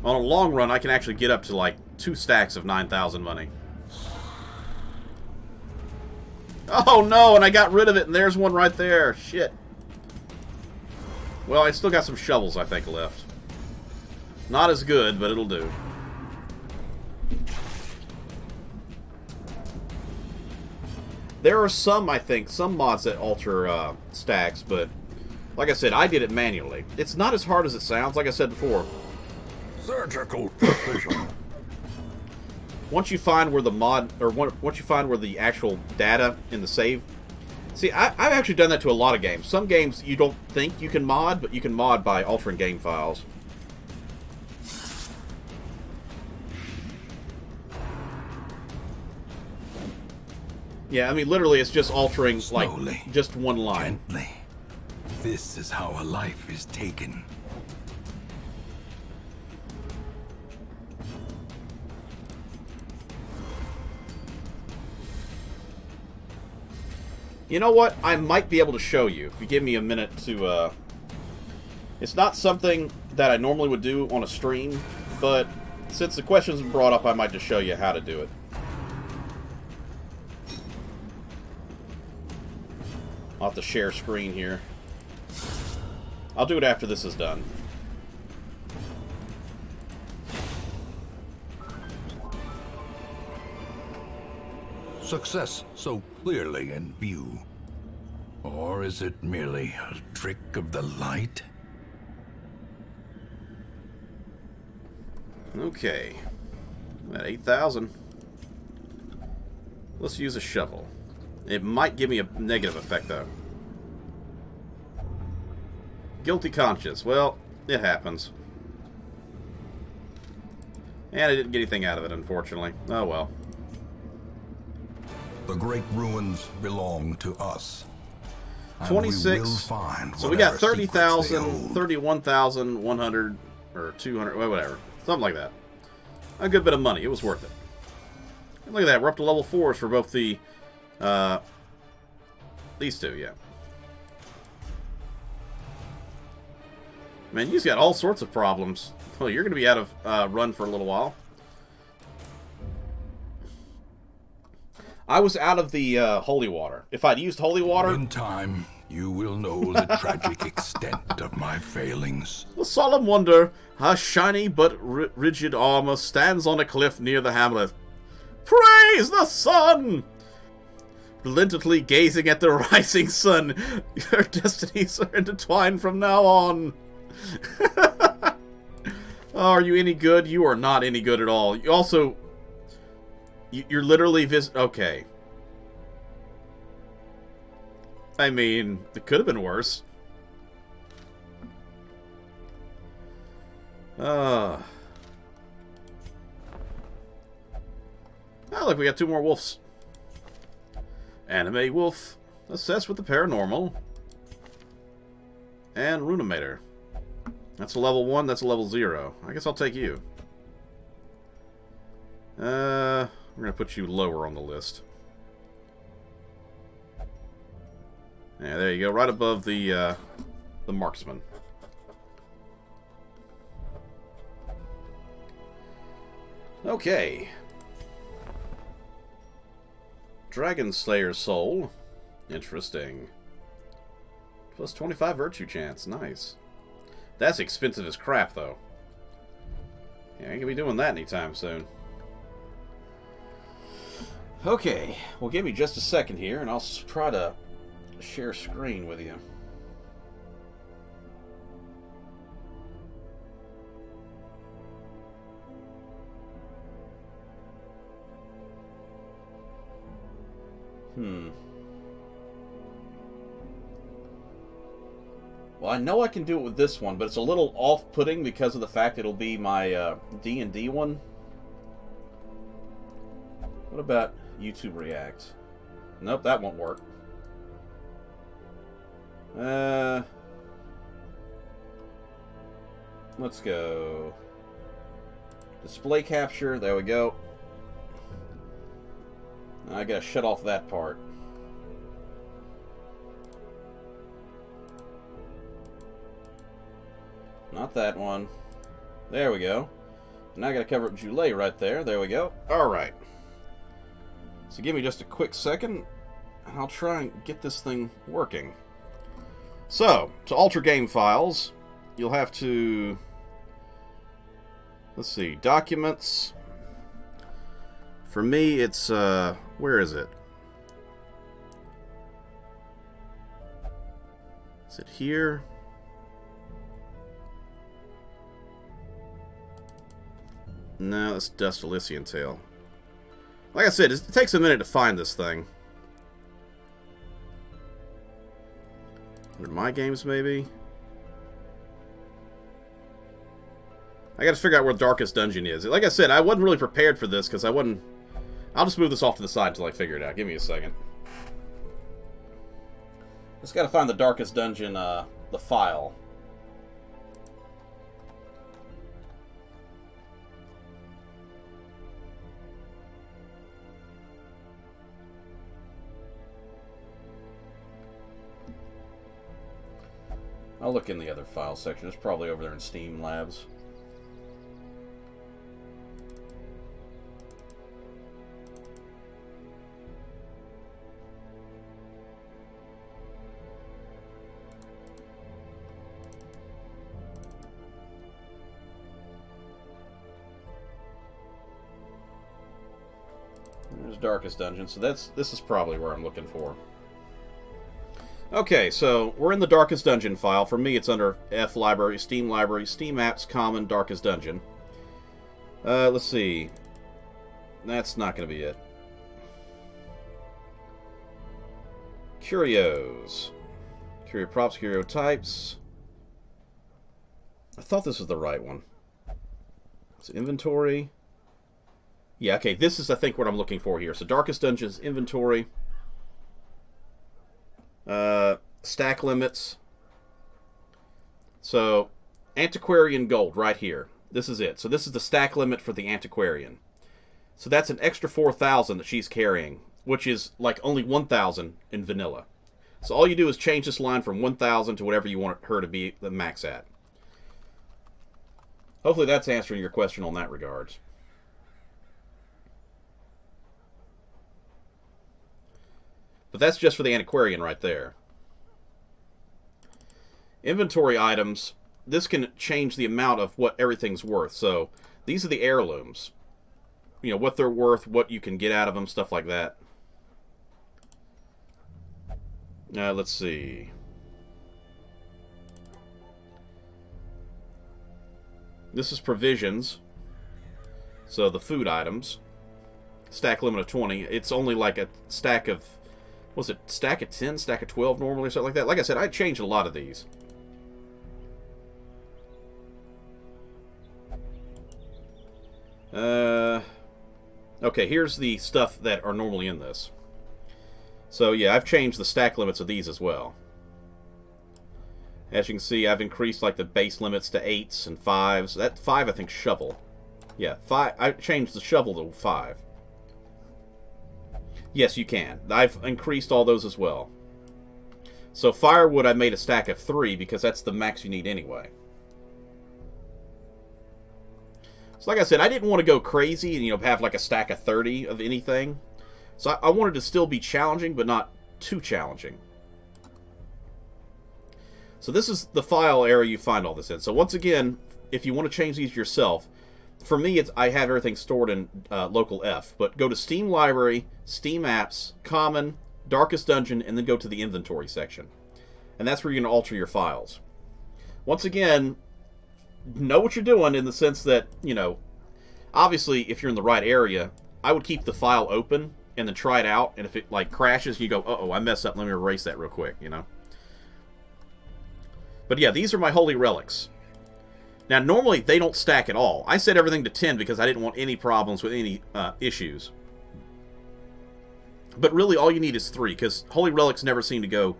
S1: On a long run, I can actually get up to like 2 stacks of 9,000 money. Oh no, and I got rid of it, and there's one right there. Shit. Well, I still got some shovels, I think, left. Not as good, but it'll do. There are some, I think, some mods that alter stacks, but like I said, I did it manually. It's not as hard as it sounds, like I said before.
S3: Surgical precision.
S1: Once you find where the mod, or once you find where the actual data in the save... See, I've actually done that to a lot of games. Some games you don't think you can mod, but you can mod by altering game files. Yeah, I mean, literally, it's just altering,
S2: Slowly,
S1: like, just one line.
S2: Gently. This is how a life is taken.
S1: You know what? I might be able to show you, if you give me a minute to, It's not something that I normally would do on a stream, but since the question's been brought up, I might just show you how to do it. I'll have to share screen here. I'll do it after this is done.
S2: Success so clearly in view. Or is it merely a trick of the light?
S1: Okay. At 8,000. Let's use a shovel. It might give me a negative effect, though. Guilty conscience. Well, it happens. And I didn't get anything out of it, unfortunately. Oh, well.
S3: The great ruins belong to us.
S1: 26. So we got 30,000, 31,100, or 200, well, whatever. Something like that. A good bit of money. It was worth it. And look at that. We're up to level 4s for both the, these two, yeah. Man, you just got all sorts of problems. Oh, you're going to be out of run for a little while. I was out of the holy water. If I'd used holy water...
S3: In time, you will know the tragic extent of my failings.
S1: The solemn wonder, her shiny but rigid armor stands on a cliff near the hamlet. Praise the sun! Relentlessly gazing at the rising sun, your destinies are intertwined from now on. Oh, are you any good? You are not any good at all. You also... You're literally okay. I mean, it could have been worse. Oh, look, we got 2 more wolves. Anime wolf. Assess with the paranormal. And Runometer. That's a level 1, that's a level 0. I guess I'll take you. We're going to put you lower on the list. Yeah, there you go. Right above the marksman. Okay. Dragon Slayer Soul. Interesting. Plus 25 virtue chance. Nice. That's expensive as crap, though. Yeah, I ain't gonna be doing that anytime soon. Okay, well, give me just a second here, and I'll try to share screen with you. Well, I know I can do it with this one, but it's a little off-putting because of the fact it'll be my D&D one. What about YouTube React? Nope, that won't work. Let's go. Display capture, there we go. I gotta shut off that part. Not that one. There we go. Now I gotta cover up Joulet right there. There we go. Alright. So give me just a quick second, and I'll try and get this thing working. So, to alter game files, you'll have to... Let's see, documents. For me, it's, where is it? Is it here? No, that's Dust Elysian Tale. Like I said, it takes a minute to find this thing. Under my games, maybe? I gotta figure out where Darkest Dungeon is. Like I said, I wasn't really prepared for this, because I wasn't... I'll just move this off to the side until I figure it out. Give me a second. Just gotta find the Darkest Dungeon, the file. I'll look in the other file section. It's probably over there in Steam Labs. There's Darkest Dungeon. So this is probably where I'm looking for. Okay, so we're in the Darkest Dungeon file. For me, it's under F Library, Steam Apps, Common, Darkest Dungeon. Let's see. That's not going to be it. Curios. Curio props, curio types. I thought this was the right one. It's inventory. Yeah, okay, this is, I think, what I'm looking for here. So, Darkest Dungeons, inventory. Stack limits. So, Antiquarian Gold, right here. This is it. So, this is the stack limit for the Antiquarian. So, that's an extra 4,000 that she's carrying, which is like only 1,000 in vanilla. So, all you do is change this line from 1,000 to whatever you want her to be the max at. Hopefully, that's answering your question on that regards. But that's just for the Antiquarian right there. Inventory items, this can change the amount of what everything's worth. So, these are the heirlooms. You know, what they're worth, what you can get out of them, stuff like that. Let's see. This is provisions. So, the food items. Stack limit of 20. It's only like a stack of... Was it stack of 10, stack of 12 normally, or something like that? Like I said, I changed a lot of these. Okay, here's the stuff that are normally in this. So, yeah, I've changed the stack limits of these as well. As you can see, I've increased, like, the base limits to 8s and 5s. That 5, I think, shovel. Yeah, 5. I changed the shovel to 5. Yes, you can. I've increased all those as well. So firewood, I made a stack of 3 because that's the max you need anyway. So like I said, I didn't want to go crazy and, you know, have like a stack of 30 of anything. So I wanted to still be challenging, but not too challenging. So this is the file area you find all this in. So once again, if you want to change these yourself, for me, I have everything stored in local F. But go to Steam Library, Steam Apps, Common, Darkest Dungeon, and then go to the Inventory section. And that's where you're going to alter your files. Once again, know what you're doing in the sense that, you know, obviously, if you're in the right area, I would keep the file open and then try it out. And if it, like, crashes, you go, uh-oh, I messed up. Let me erase that real quick, you know. But yeah, these are my holy relics. Now, normally, they don't stack at all. I set everything to 10 because I didn't want any problems with any issues. But really, all you need is 3, because Holy Relics never seem to go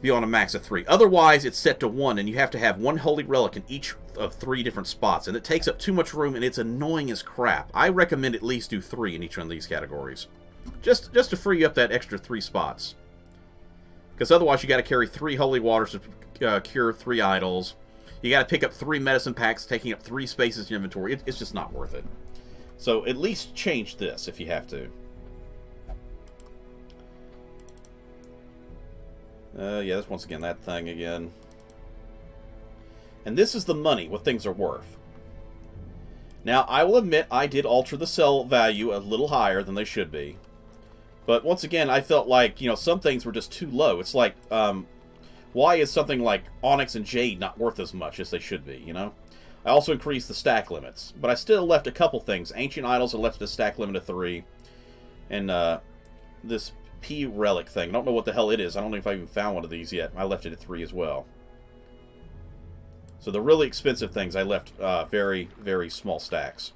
S1: beyond a max of 3. Otherwise, it's set to 1, and you have to have 1 Holy Relic in each of 3 different spots. And it takes up too much room, and it's annoying as crap. I recommend at least do 3 in each one of these categories. Just to free up that extra 3 spots. Because otherwise, you got to carry 3 Holy Waters to cure 3 idols. You got to pick up 3 medicine packs, taking up 3 spaces in your inventory. It's just not worth it. So at least change this if you have to. Yeah, that's once again that thing again. And this is the money, what things are worth. Now, I will admit I did alter the sell value a little higher than they should be. But once again, I felt like, you know, some things were just too low. It's like, why is something like Onyx and Jade not worth as much as they should be, you know? I also increased the stack limits, but I still left a couple things. Ancient Idols I left at a stack limit of 3. And this P Relic thing, I don't know what the hell it is. I don't know if I even found one of these yet. I left it at 3 as well. So the really expensive things I left very, very small stacks.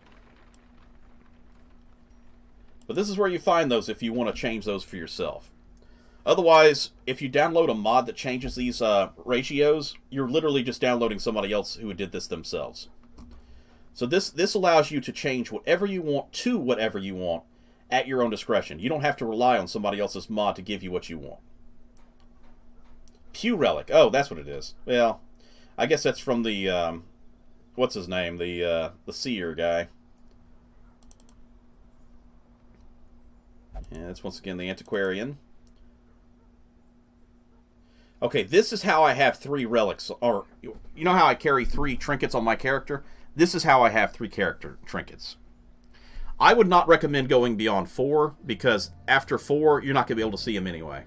S1: But this is where you find those if you want to change those for yourself. Otherwise, if you download a mod that changes these ratios, you're literally just downloading somebody else who did this themselves. So this allows you to change whatever you want to whatever you want at your own discretion. You don't have to rely on somebody else's mod to give you what you want. Pew Relic. Oh, that's what it is. Well, I guess that's from the, what's his name? The Seer guy. Yeah, that's once again the Antiquarian. Okay, this is how I have 3 relics, or, you know how I carry 3 trinkets on my character? This is how I have 3 character trinkets. I would not recommend going beyond 4, because after 4, you're not going to be able to see them anyway.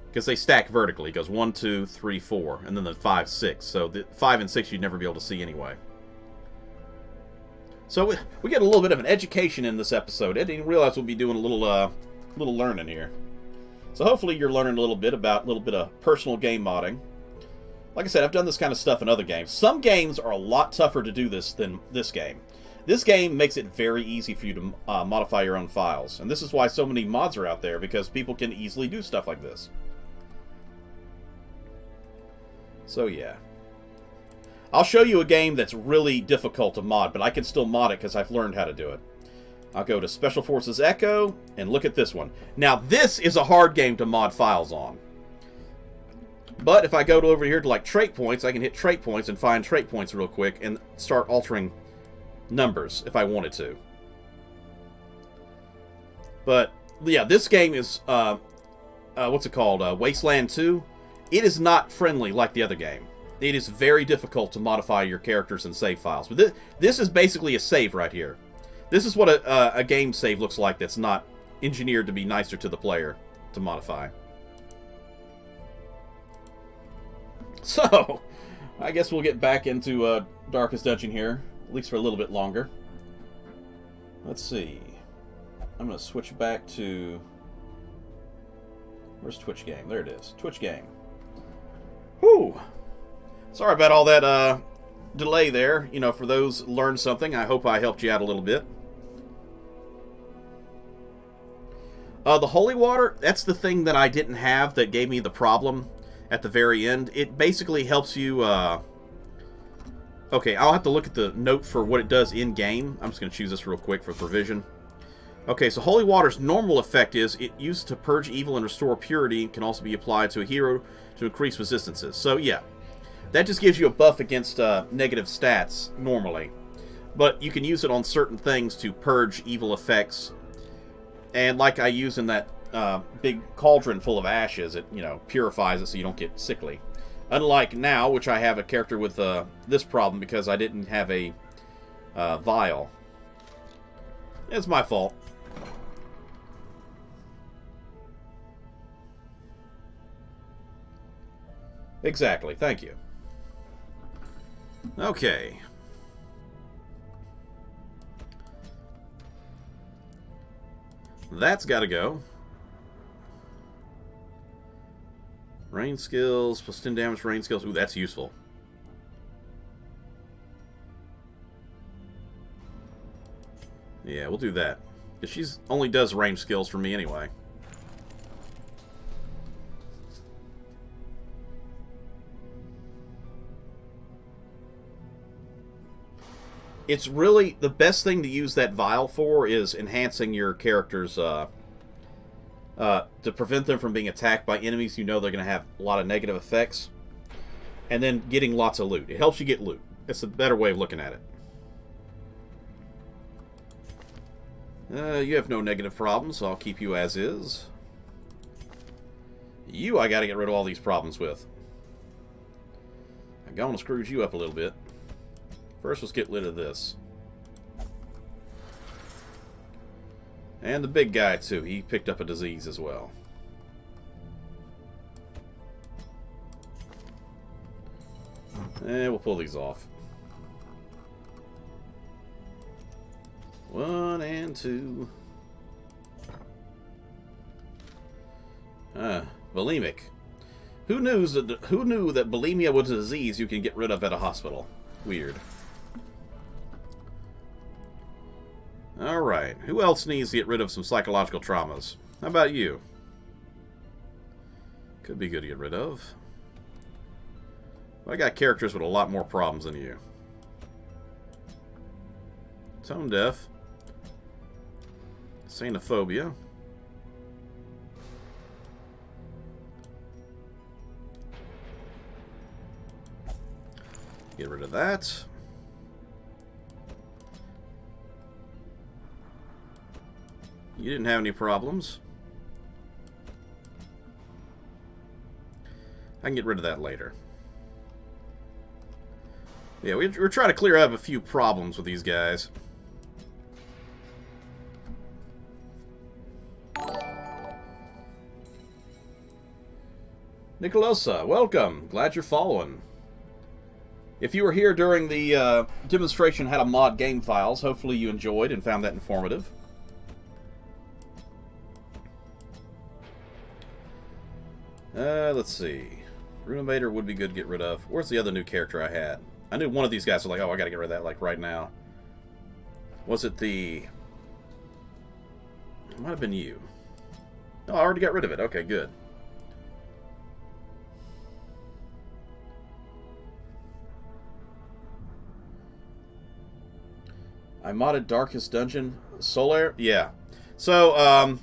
S1: Because they stack vertically. It goes 1, 2, 3, 4, and then the 5, 6. So the 5 and 6 you'd never be able to see anyway. So we get a little bit of an education in this episode. I didn't realize we'll be doing a little learning here. So hopefully you're learning a little bit of personal game modding. Like I said, I've done this kind of stuff in other games. Some games are a lot tougher to do this than this game. This game makes it very easy for you to modify your own files. And this is why so many mods are out there, because people can easily do stuff like this. So yeah. I'll show you a game that's really difficult to mod, but I can still mod it because I've learned how to do it. I'll go to Special Forces Echo and look at this one. Now, this is a hard game to mod files on. But if I go over here to like trait points, I can hit trait points and find trait points real quick and start altering numbers if I wanted to. But yeah, this game is what's it called? Wasteland 2. It is not friendly like the other game. It is very difficult to modify your characters and save files. But this is basically a save right here. This is what a game save looks like that's not engineered to be nicer to the player to modify. So, I guess we'll get back into Darkest Dungeon here, at least for a little bit longer. Let's see. I'm going to switch back to... Where's Twitch Game? There it is. Twitch Game. Whew! Sorry about all that delay there. You know, for those who learned something, I hope I helped you out a little bit. The Holy Water, that's the thing that I didn't have that gave me the problem at the very end. It basically helps you, okay, I'll have to look at the note for what it does in-game. I'm just going to choose this real quick for provision. Okay, so Holy Water's normal effect is it used to purge evil and restore purity. It can also be applied to a hero to increase resistances. So, yeah, that just gives you a buff against negative stats, normally. But you can use it on certain things to purge evil effects. And like I use in that big cauldron full of ashes, it, you know, purifies it so you don't get sickly. Unlike now, which I have a character with this problem because I didn't have a vial. It's my fault. Exactly, thank you. Okay. That's gotta go. Rain skills, plus 10 damage rain skills. Ooh, that's useful. Yeah, we'll do that. Because she's only does range skills for me anyway. It's really, the best thing to use that vial for is enhancing your characters, to prevent them from being attacked by enemies you know they're going to have a lot of negative effects. And then getting lots of loot. It helps you get loot. It's a better way of looking at it. You have no negative problems, so I'll keep you as is. You I gotta get rid of all these problems with. I'm gonna screw you up a little bit. First, let's get rid of this. And the big guy, too. He picked up a disease as well. And we'll pull these off. 1 and 2. Bulimic. Who knew that bulimia was a disease you can get rid of at a hospital? Weird. Alright, who else needs to get rid of some psychological traumas? How about you? Could be good to get rid of. But I got characters with a lot more problems than you. Tone deaf. Xenophobia. Get rid of that. You didn't have any problems. I can get rid of that later. Yeah, we're trying to clear up a few problems with these guys. Nicolosa, welcome. Glad you're following. If you were here during the demonstration how to mod game files, hopefully you enjoyed and found that informative. Let's see. Ruinator would be good to get rid of. Where's the other new character I had? I knew one of these guys was like, oh, I gotta get rid of that, like, right now. Was it the... It might have been you. Oh, I already got rid of it. Okay, good. I modded Darkest Dungeon. Solaire? Yeah. So,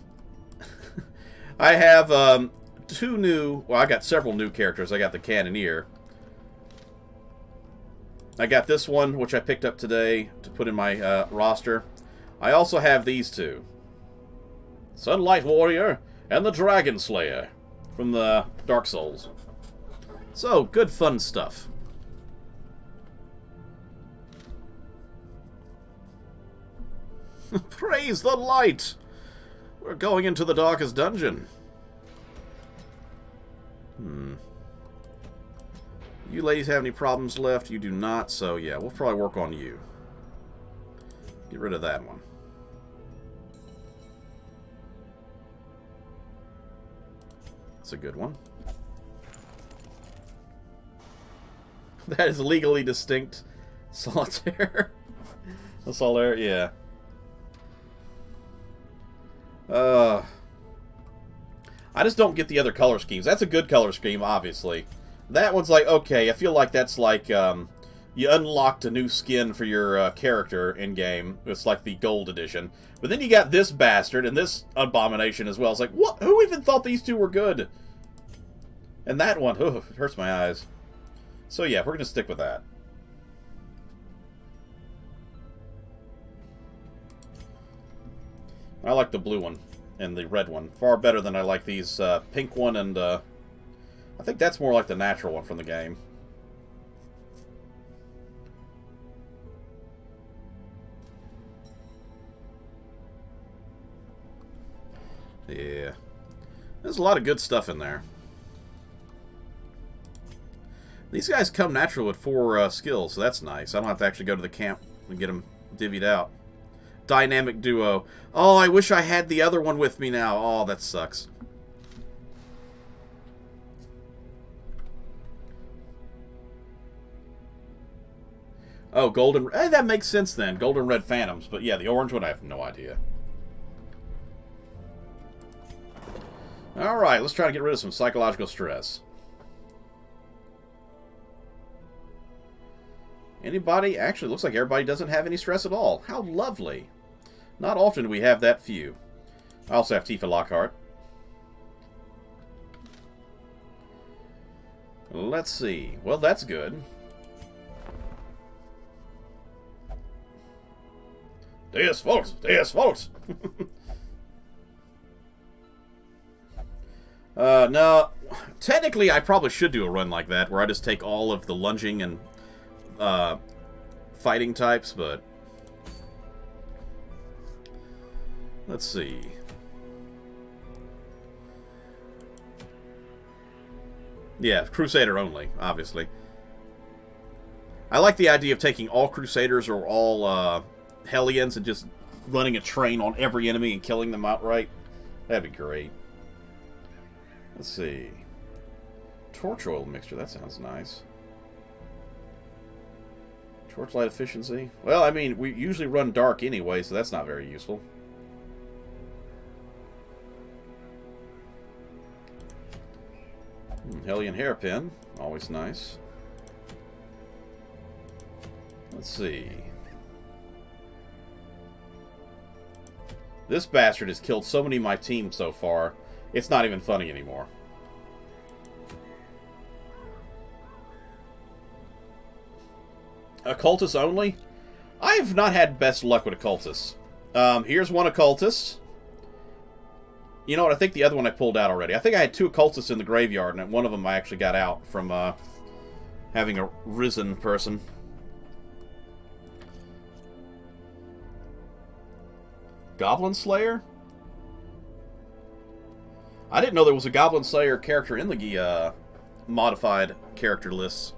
S1: I have, two new... Well, I got several new characters. I got the Cannoneer. I got this one, which I picked up today to put in my roster. I also have these two. Sunlight Warrior and the Dragon Slayer from the Dark Souls. So, good fun stuff. Praise the light! We're going into the darkest dungeon. You ladies have any problems left? You do not, so yeah, we'll probably work on you. Get rid of that one. That's a good one. That is legally distinct. Solitaire. The Solaire, yeah. I just don't get the other color schemes. That's a good color scheme, obviously. That one's like, okay, I feel like that's like, you unlocked a new skin for your character in-game. It's like the gold edition. But then you got this bastard and this abomination as well. It's like, what? Who even thought these two were good? And that one, oh, it hurts my eyes. So yeah, we're going to stick with that. I like the blue one and the red one far better than I like these pink one and I think that's more like the natural one from the game. Yeah. There's a lot of good stuff in there. These guys come natural with 4 skills, so that's nice. I don't have to actually go to the camp and get them divvied out. Dynamic duo. Oh, I wish I had the other one with me now. Oh, that sucks. Oh, golden... that makes sense then. Golden red phantoms. But yeah, the orange one, I have no idea. Alright, let's try to get rid of some psychological stress. Anybody? Actually, looks like everybody doesn't have any stress at all. How lovely. Not often do we have that few. I also have Tifa Lockhart. Let's see. Well, that's good. Deus Vult! Deus Vult! No. Technically, I probably should do a run like that, where I just take all of the lunging and fighting types, but... Let's see. Yeah, Crusader only, obviously. I like the idea of taking all Crusaders or all Hellions and just running a train on every enemy and killing them outright. That'd be great. Let's see. Torch oil mixture, that sounds nice. Torchlight efficiency. Well, I mean, we usually run dark anyway, so that's not very useful. Hellion hairpin, always nice. Let's see. This bastard has killed so many of my team so far, it's not even funny anymore. Occultist only? I have not had best luck with Occultists. Here's one Occultist. You know what? I think the other one I pulled out already. I think I had 2 Occultists in the graveyard, and one of them I actually got out from having a risen person. Goblin Slayer? I didn't know there was a Goblin Slayer character in the modified character lists.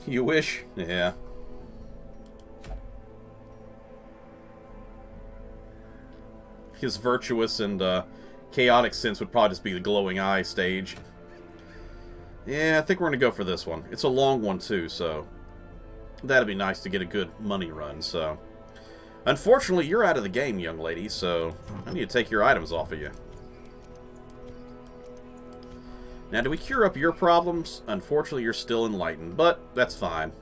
S1: You wish? Yeah. His virtuous and chaotic sense would probably just be the glowing eye stage. Yeah, I think we're going to go for this one. It's a long one, too, so that'd be nice to get a good money run, so. Unfortunately, you're out of the game, young lady, so I need to take your items off of you. Now, do we cure up your problems? Unfortunately, you're still enlightened, but that's fine.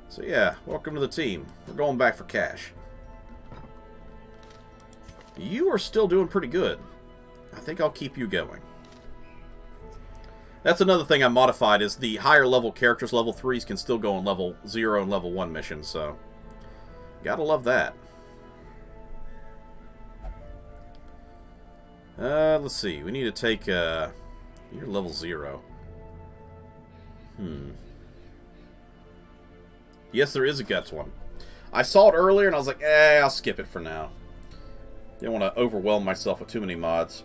S1: So yeah, welcome to the team. We're going back for cash. You are still doing pretty good. I think I'll keep you going. That's another thing I modified, is the higher level characters, level 3s, can still go on level 0 and level 1 missions, so gotta love that. Let's see. We need to take, you're level 0. Yes, there is a Guts one. I saw it earlier and I was like, I'll skip it for now. Didn't want to overwhelm myself with too many mods.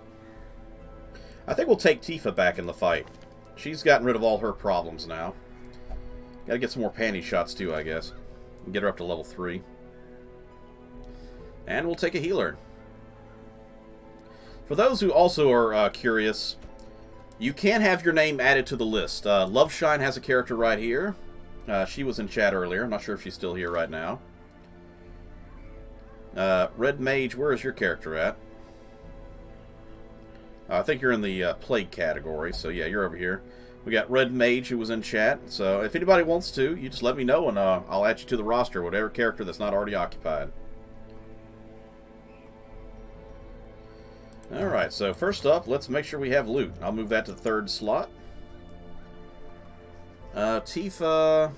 S1: I think we'll take Tifa back in the fight. She's gotten rid of all her problems now. Gotta get some more panty shots too, I guess. And get her up to level 3. And we'll take a healer. For those who also are curious, you can have your name added to the list. Loveshine has a character right here. She was in chat earlier. I'm not sure if she's still here right now. Red Mage, where is your character at? I think you're in the Plague category, so yeah, you're over here. We got Red Mage, who was in chat, so if anybody wants to, you just let me know and I'll add you to the roster, whatever character that's not already occupied. Alright, so first up, let's make sure we have loot. I'll move that to the 3rd slot. Tifa...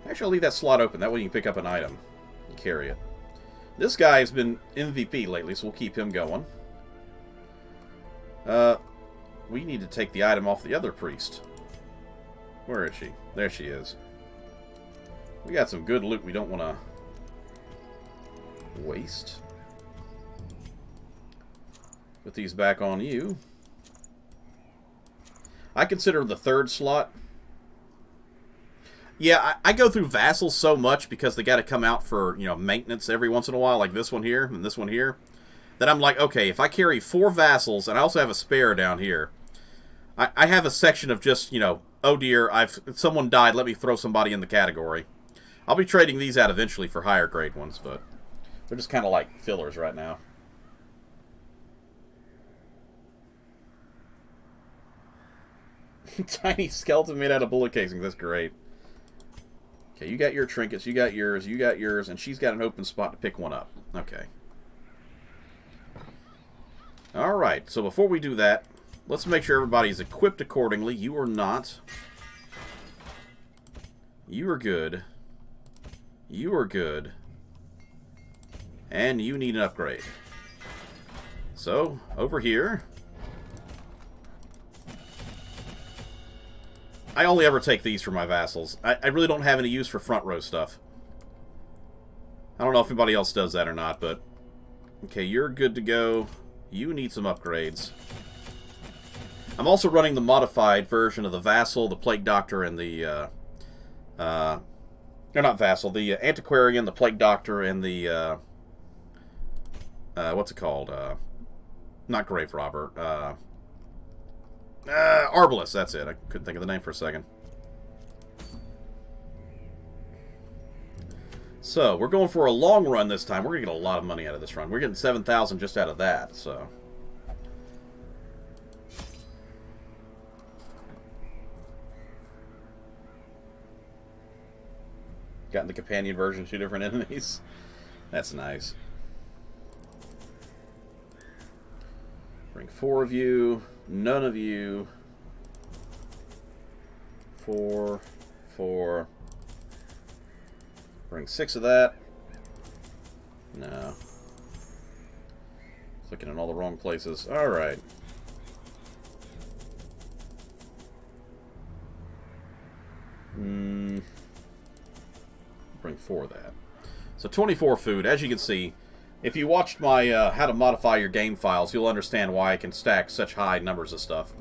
S1: Actually, I'll leave that slot open. That way you can pick up an item and carry it. This guy has been MVP lately, so we'll keep him going. We need to take the item off the other priest. Where is she? There she is. We got some good loot we don't want to waste. Put these back on you. I consider the 3rd slot. Yeah, I go through vassals so much because they got to come out for, you know, maintenance every once in a while, like this one here and this one here, that I'm like, okay, if I carry 4 vassals, and I also have a spare down here, I have a section of just, you know, oh dear, someone died, let me throw somebody in the category. I'll be trading these out eventually for higher grade ones, but they're just kind of like fillers right now. Tiny skeleton made out of bullet casings, that's great. Okay, you got your trinkets, you got yours, and she's got an open spot to pick one up. Okay. Alright, so before we do that, let's make sure everybody's equipped accordingly. You are not. You are good. You are good. And you need an upgrade. So, over here... I only ever take these for my vassals. I really don't have any use for front row stuff. I don't know if anybody else does that or not, but... Okay, you're good to go. You need some upgrades. I'm also running the modified version of the Vassal, the Plague Doctor, and the... or not Vassal, the Antiquarian, the Plague Doctor, and the... what's it called? Not Grave Robber. Arbalest, that's it. I couldn't think of the name for a second. So, we're going for a long run this time. We're going to get a lot of money out of this run. We're getting 7,000 just out of that, so... Got in the companion version 2 different enemies. That's nice. Bring 4 of you. None of you. 4. 4. Bring 6 of that. No. Looking in all the wrong places. Alright. Bring 4 of that. So 24 food. As you can see, If you watched my how to modify your game files, you'll understand why I can stack such high numbers of stuff.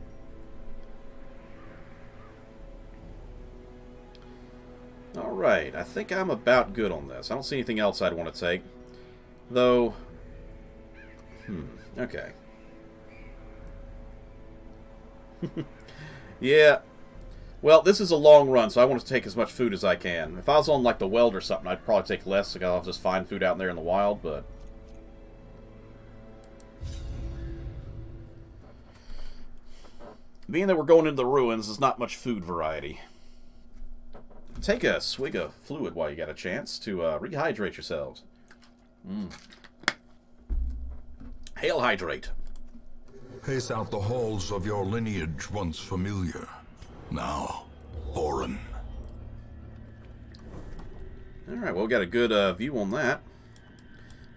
S1: Alright, I think I'm about good on this. I don't see anything else I'd want to take. Though... okay. Yeah. Well, this is a long run, so I want to take as much food as I can. If I was on, like, the Weld or something, I'd probably take less, because I'll just find food out there in the wild, but... being that we're going into the ruins, there's not much food variety. Take a swig of fluid while you got a chance to rehydrate yourselves. Hail hydrate.
S3: Pace out the halls of your lineage once familiar. Now, foreign.
S1: Alright, well, we got a good view on that.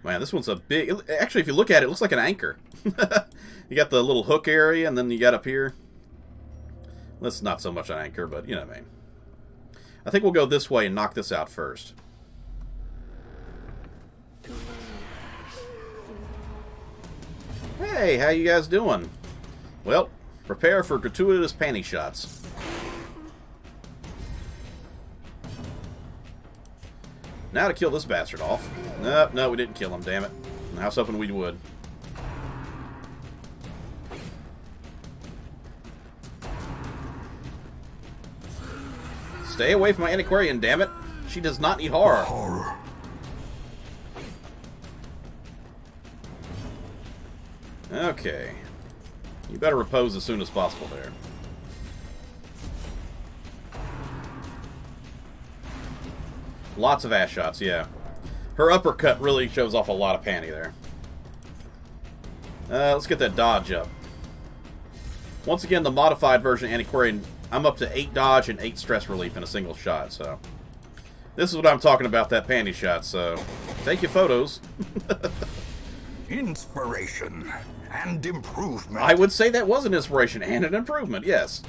S1: Man, this one's a big... actually, if you look at it, it looks like an anchor. You got the little hook area, and then you got up here. That's not so much an anchor, but you know what I mean. I think we'll go this way and knock this out first. Hey, how you guys doing? Well, prepare for gratuitous panty shots. Now to kill this bastard off. Nope, no, we didn't kill him, damn it. I was hoping we would. Stay away from my antiquarian, damn it. She does not need horror.
S3: Horror.
S1: Okay. You better repose as soon as possible there. Lots of ass shots, yeah. Her uppercut really shows off a lot of panty there. Let's get that dodge up. Once again, the modified version of Antiquarian, I'm up to 8 dodge and 8 stress relief in a single shot, so... this is what I'm talking about, that panty shot, so... take your photos.
S3: Inspiration and improvement.
S1: I would say that was an inspiration and an improvement, yes.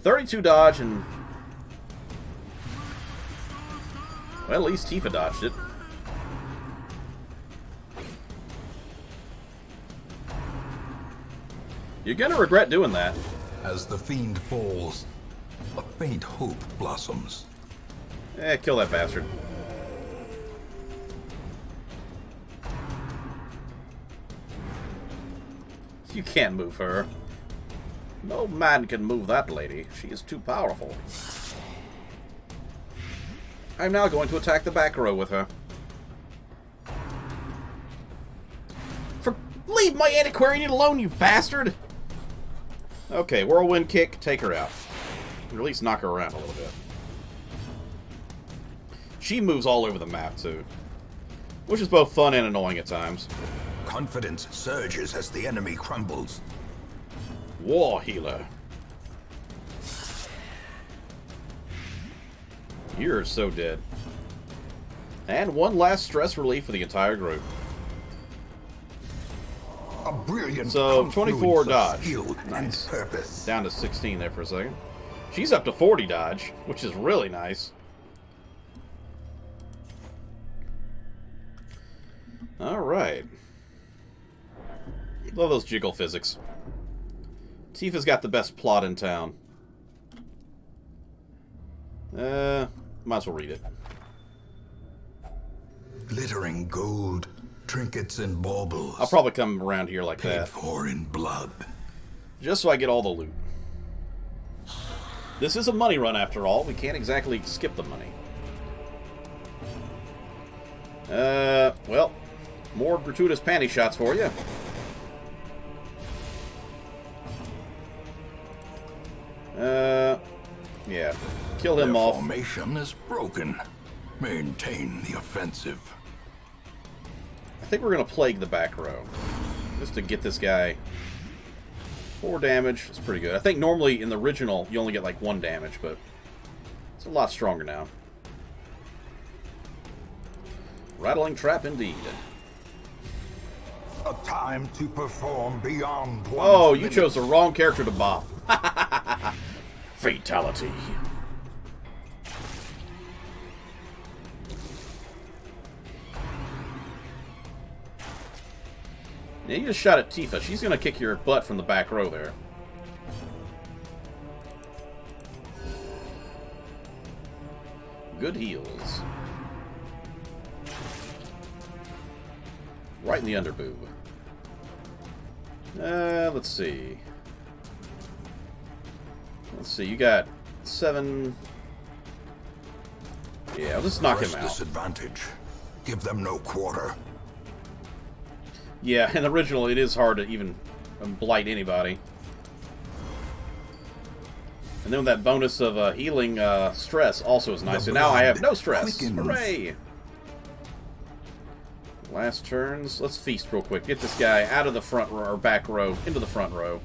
S1: 32 dodge and... well, at least Tifa dodged it. You're gonna regret doing that.
S3: As the fiend falls, a faint hope blossoms.
S1: Kill that bastard. You can't move her. No man can move that lady. She is too powerful. I'm now going to attack the back row with her. Leave my antiquarian alone, you bastard! Okay, whirlwind kick, take her out. Or at least knock her around a little bit. She moves all over the map, too. Which is both fun and annoying at times.
S3: Confidence surges as the enemy crumbles.
S1: War healer. You're so dead. And one last stress relief for the entire group.
S3: A brilliant
S1: so 24 dodge.
S3: Nice. And purpose.
S1: Down to 16 there for a second. She's up to 40 dodge, which is really nice. Alright. Love those jiggle physics. Tifa's got the best plot in town. Might as well read it.
S3: Glittering gold, trinkets and baubles.
S1: I'll probably come around here like
S3: paid
S1: that.
S3: For in blood.
S1: Just so I get all the loot. This is a money run after all. We can't exactly skip the money. Well, more gratuitous panty shots for you. Yeah. Kill him off.
S3: Formation is broken. Maintain the offensive.
S1: I think we're going to plague the back row. Just to get this guy 4 damage. It's pretty good. I think normally in the original you only get like 1 damage, but it's a lot stronger now. Rattling trap indeed.
S3: A time to perform beyond one's
S1: Oh, you
S3: limits.
S1: chose the wrong character to bop. Fatality. Yeah, you just shot at Tifa. She's gonna kick your butt from the back row there. Good heals. Right in the underboob. Let's see. Let's see, you got 7... Yeah, I'll just knock him out.
S3: Disadvantage. Give them no quarter.
S1: Yeah, in the original, it is hard to even blight anybody. And then that bonus of healing stress also is nice. And now I have no stress. Hooray! Last turns. Let's feast real quick. Get this guy out of the front row, or back row, into the front row.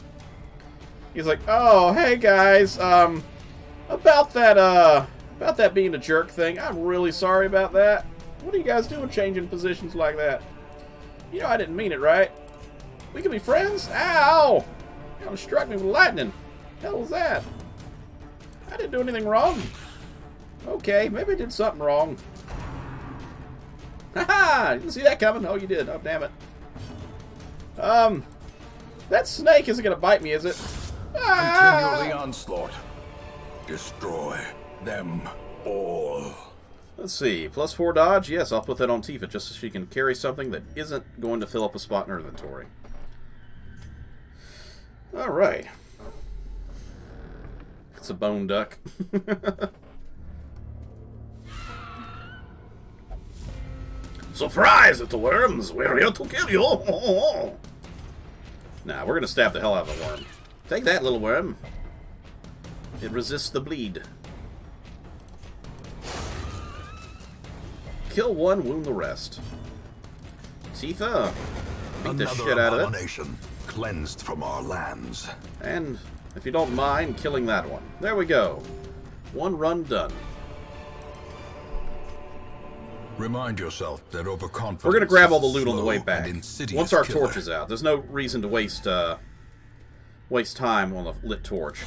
S1: He's like, oh, hey guys, about that being a jerk thing, I'm really sorry about that. What are you guys doing changing positions like that? You know I didn't mean it, right? We can be friends? Ow! You almost struck me with lightning. Hell was that? I didn't do anything wrong. Okay, maybe I did something wrong. Haha! You didn't see that coming? Oh, you did. Oh, damn it. That snake isn't gonna bite me, is it?
S3: Continue the onslaught. Destroy them all.
S1: Let's see. +4 dodge? Yes, I'll put that on Tifa just so she can carry something that isn't going to fill up a spot in her inventory. Alright. It's a bone duck. Surprise, little worms! We're here to kill you! Nah, we're gonna stab the hell out of the worm. Take that, little worm. It resists the bleed. Kill one, wound the rest. Tifa, beat the shit out of it.
S3: Cleansed from our lands.
S1: And, if you don't mind, killing that one. There we go. One run done.
S2: Remind yourself that overconfidence.
S1: We're gonna grab all the loot on the way back. Once our torch is out, there's no reason to waste time on the lit torch.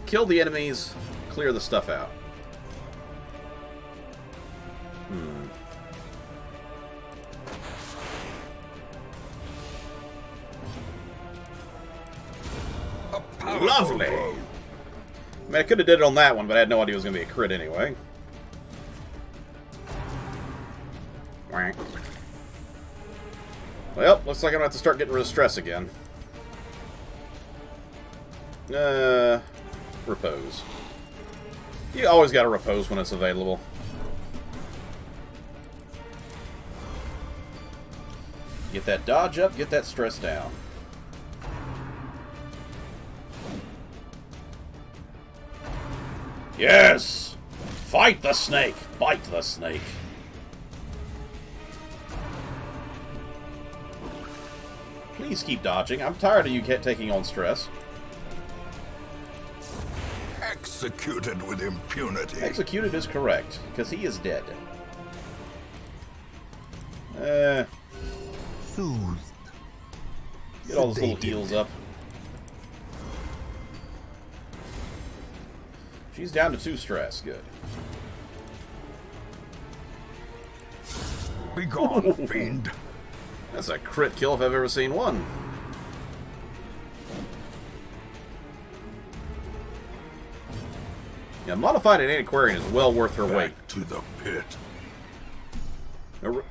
S1: Kill the enemies, clear the stuff out. Lovely! I mean, I could have did it on that one, but I had no idea it was going to be a crit anyway. Well, looks like I'm going to have to start getting rid of stress again. Repose. You always got to repose when it's available. Get that dodge up, get that stress down. Yes! Fight the snake! Bite the snake! Please keep dodging. I'm tired of you taking on stress.
S3: Executed with impunity.
S1: Executed is correct, because he is dead.
S3: Soothed.
S1: Get all those little heals up. She's down to 2 stress. Good.
S3: Be gone, fiend.
S1: That's a crit kill if I've ever seen one. Yeah, modified and antiquarian is well worth her weight.
S3: Back to the pit.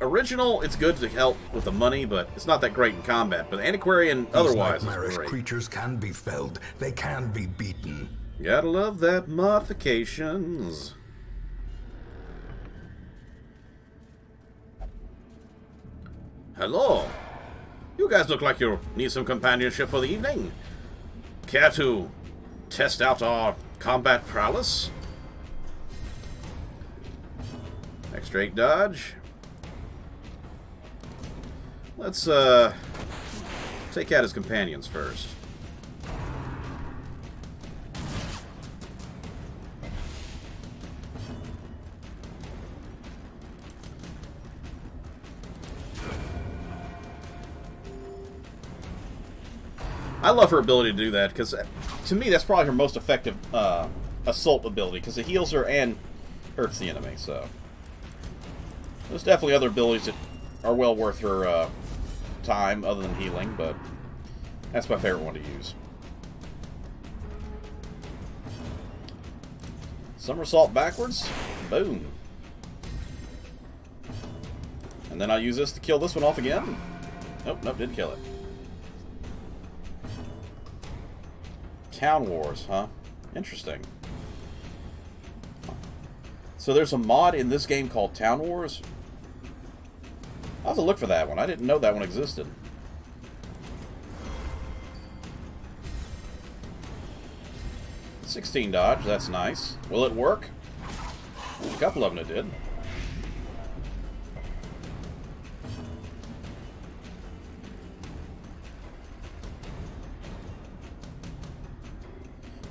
S1: Original, it's good to help with the money, but it's not that great in combat. But antiquarian, otherwise, is great.
S3: Creatures can be felled. They can be beaten.
S1: Gotta love that modifications. Hello. You guys look like you need some companionship for the evening. Care to test out our combat prowess? Extra 8 dodge. Let's take out his companions first. I love her ability to do that, because to me that's probably her most effective assault ability, because it heals her and hurts the enemy, so. There's definitely other abilities that are well worth her time other than healing, but that's my favorite one to use. Somersault backwards. Boom. And then I'll use this to kill this one off again. Nope, didn't kill it. Town Wars, huh? Interesting. So there's a mod in this game called Town Wars? I'll have to look for that one. I didn't know that one existed. $16 dodge, that's nice. Will it work? A couple of them it did.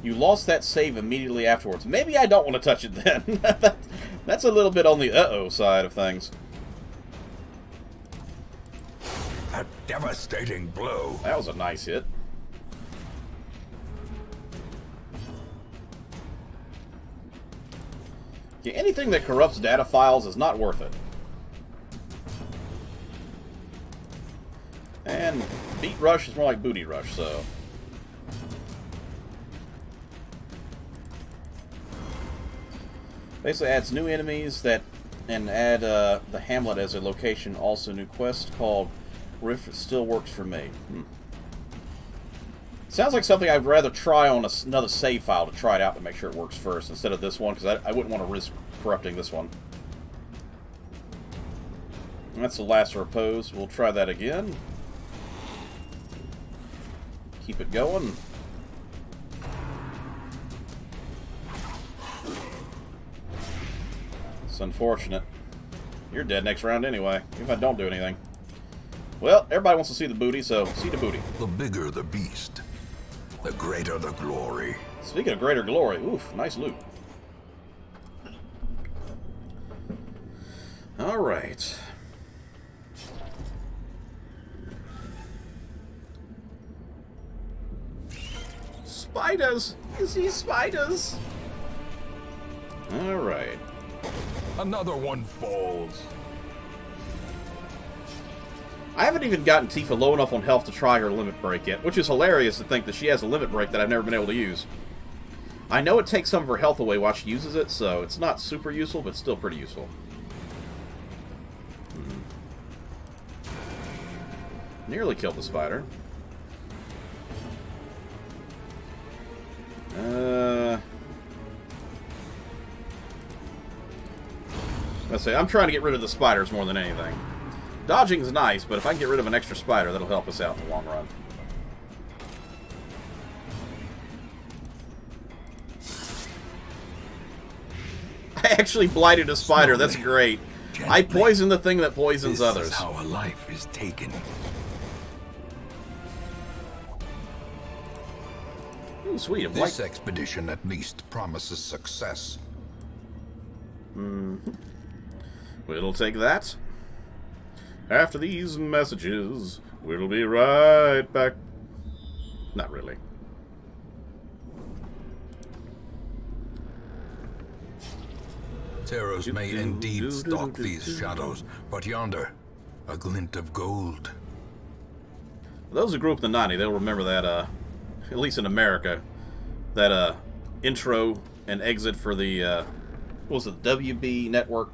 S1: You lost that save immediately afterwards. Maybe I don't want to touch it then. That's a little bit on the uh-oh side of things.
S3: A devastating blow.
S1: That was a nice hit. Yeah, anything that corrupts data files is not worth it. And Beat Rush is more like Booty Rush, so... Basically adds new enemies that, and add the Hamlet as a location. Also new quest called Rift Still Works for Me. Sounds like something I'd rather try on another save file to try it out to make sure it works first instead of this one, because I wouldn't want to risk corrupting this one. And that's the last repose. We'll try that again. Keep it going. It's unfortunate. You're dead next round anyway, even if I don't do anything. Well, everybody wants to see the booty, so see the booty.
S3: The bigger the beast, the greater the glory.
S1: Speaking of greater glory, oof, nice loot. Alright. Spiders! You see spiders? Alright.
S3: Another one falls.
S1: I haven't even gotten Tifa low enough on health to try her limit break yet, which is hilarious to think that she has a limit break that I've never been able to use. I know it takes some of her health away while she uses it, so it's not super useful, but still pretty useful. Nearly killed the spider. Let's say I'm trying to get rid of the spiders more than anything. Dodging's nice, but if I can get rid of an extra spider, that'll help us out in the long run. I actually blighted a spider. That's great. I poisoned the thing that poisons others.
S3: This is how a life is taken.
S1: Ooh, sweet.
S3: This expedition at least promises success.
S1: We'll take that. After these messages, we'll be right back. Not really.
S3: Teros may indeed stalk these shadows, but yonder, a glint of gold.
S1: Those who grew up in the 90s, they'll remember that, at least in America, that intro and exit for the, what was it, WB network?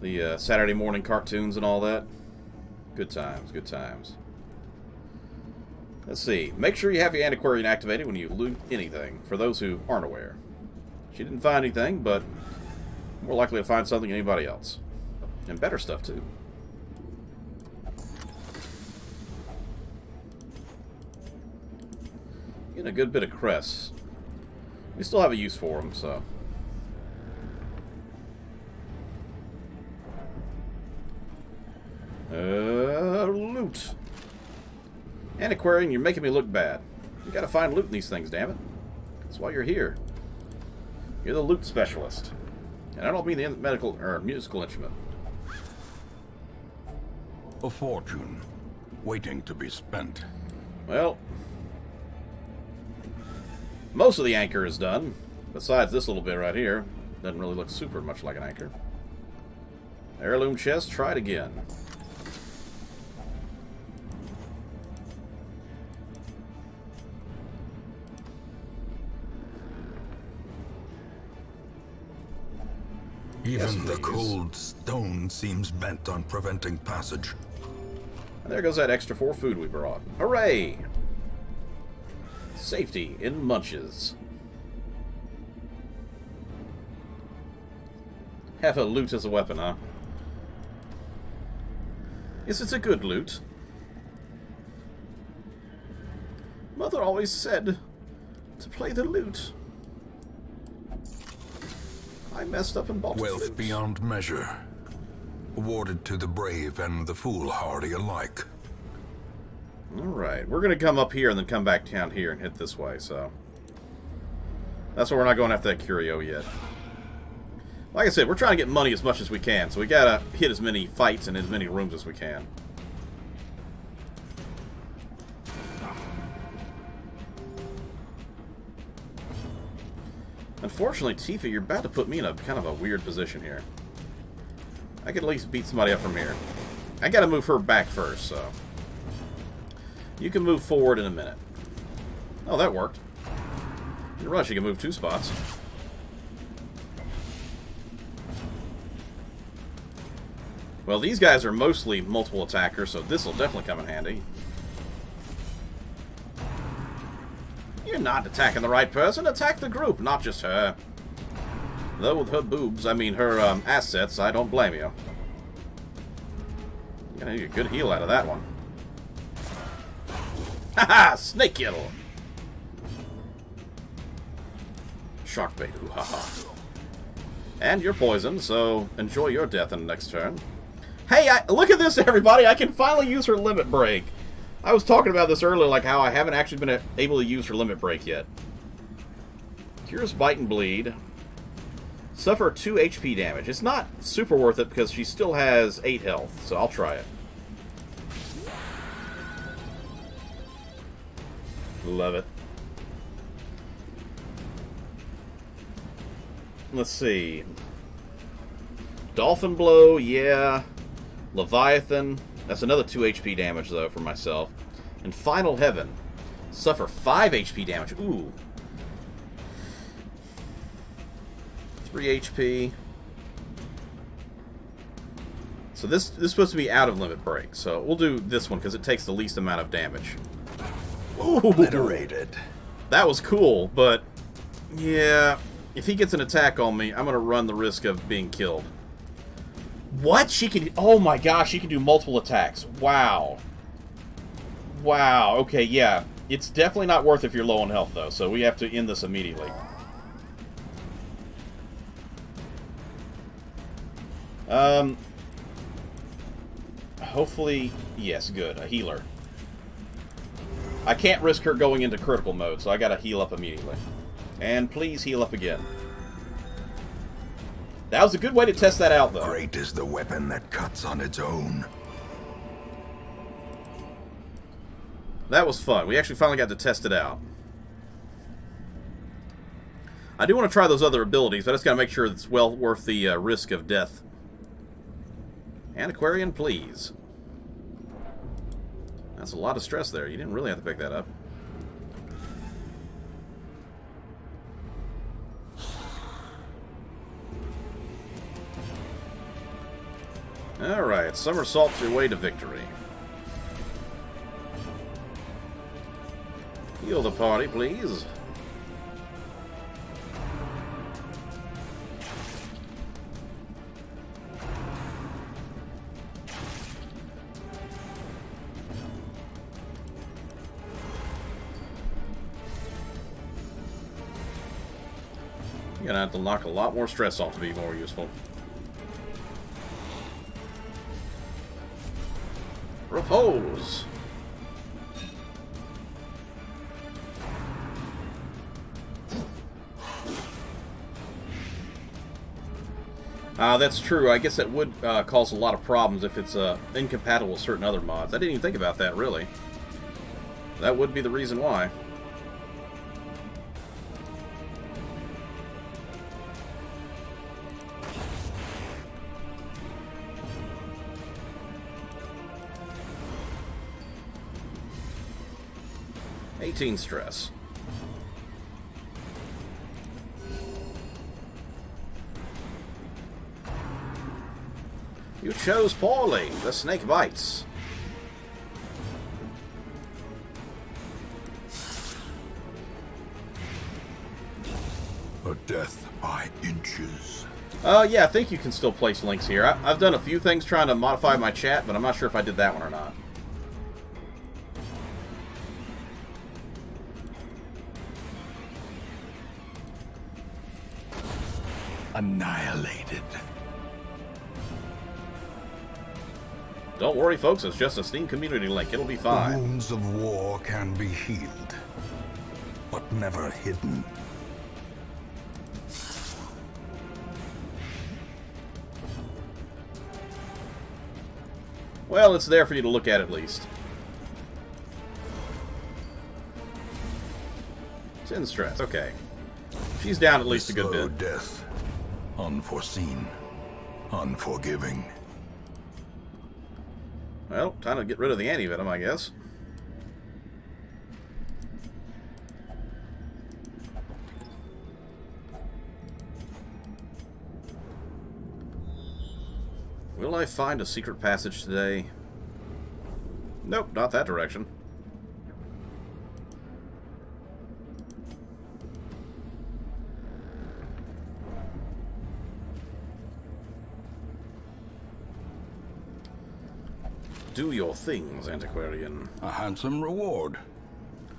S1: The Saturday morning cartoons and all that. Good times, good times. Let's see. Make sure you have your antiquarian activated when you loot anything, for those who aren't aware. She didn't find anything, but more likely to find something than anybody else. And better stuff, too. Getting a good bit of crests. We still have a use for them, so... loot. Antiquarian, you're making me look bad. You gotta find loot in these things, damn it. That's why you're here. You're the loot specialist. And I don't mean the medical or musical instrument.
S3: A fortune, waiting to be spent.
S1: Well, most of the anchor is done. Besides this little bit right here. Doesn't really look super much like an anchor. Heirloom chest, try it again.
S2: Even the cold stone seems bent on preventing passage.
S1: And there goes that extra 4 food we brought. Hooray! Safety in Munches. Have a loot as a weapon, huh? Yes, it's a good loot. Mother always said to play the lute. I messed up and bought
S2: Wealth
S1: flute.
S2: beyond measure, awarded to the brave and the foolhardy alike.
S1: Alright, we're going to come up here and then come back down here and hit this way, so... That's why we're not going after that curio yet. Like I said, we're trying to get money as much as we can, so we gotta hit as many fights in as many rooms as we can. Unfortunately, Tifa, you're about to put me in a kind of a weird position here. I could at least beat somebody up from here. I gotta move her back first, so... You can move forward in a minute. Oh, that worked. In a rush, you can move 2 spots. Well, these guys are mostly multiple attackers, so this will definitely come in handy. You're not attacking the right person. Attack the group, not just her. Though with her boobs, I mean her assets, I don't blame you. You're gonna get a good heal out of that one. Haha! Snake kill! Shark bait, ooh, haha. And you're poisoned, so enjoy your death in the next turn. Hey, look at this, everybody! I can finally use her limit break. I was talking about this earlier, like how I haven't actually been able to use her limit break yet. Cures Bite and Bleed. Suffer 2 HP damage. It's not super worth it because she still has 8 health, so I'll try it. Love it. Let's see. Dolphin Blow, yeah. Leviathan. That's another 2 HP damage, though, for myself. And Final Heaven. Suffer 5 HP damage. Ooh. 3 HP. So this is supposed to be out of limit break. So we'll do this one because it takes the least amount of damage. Ooh.
S4: Obliterated.
S1: That was cool, but... Yeah... If he gets an attack on me, I'm going to run the risk of being killed. What? She can... Oh my gosh, she can do multiple attacks. Wow. Wow. Okay, yeah. It's definitely not worth it if you're low on health, though, so we have to end this immediately. Hopefully... Yes, good. A healer. I can't risk her going into critical mode, so I gotta heal up immediately. And please heal up again. That was a good way to test that out, though.
S4: Great is the weapon that cuts on its own.
S1: That was fun. We actually finally got to test it out. I do want to try those other abilities, but I just gotta make sure it's well worth the risk of death. Antiquarian, please. That's a lot of stress there. You didn't really have to pick that up. Alright, somersault your way to victory. Heal the party, please. You're gonna have to knock a lot more stress off to be more useful. Repose. That's true. I guess that would cause a lot of problems if it's incompatible with certain other mods. I didn't even think about that, really. That would be the reason why. 18 stress. You chose poorly. The snake bites.
S3: A death by inches.
S1: Yeah, I think you can still place links here. I've done a few things trying to modify my chat, but I'm not sure if I did that one or not.
S3: Annihilated.
S1: Don't worry, folks. It's just a Steam community link. It'll be
S3: The
S1: fine.
S3: wounds of war can be healed, but never hidden.
S1: Well, it's there for you to look at least. 10 stress. Okay. She's down at least a good
S3: Slow
S1: bit.
S3: death. Unforeseen. Unforgiving.
S1: Well, time to get rid of the anti-venom, I guess. Will I find a secret passage today? Nope, not that direction. Do your things, Antiquarian.
S3: A handsome reward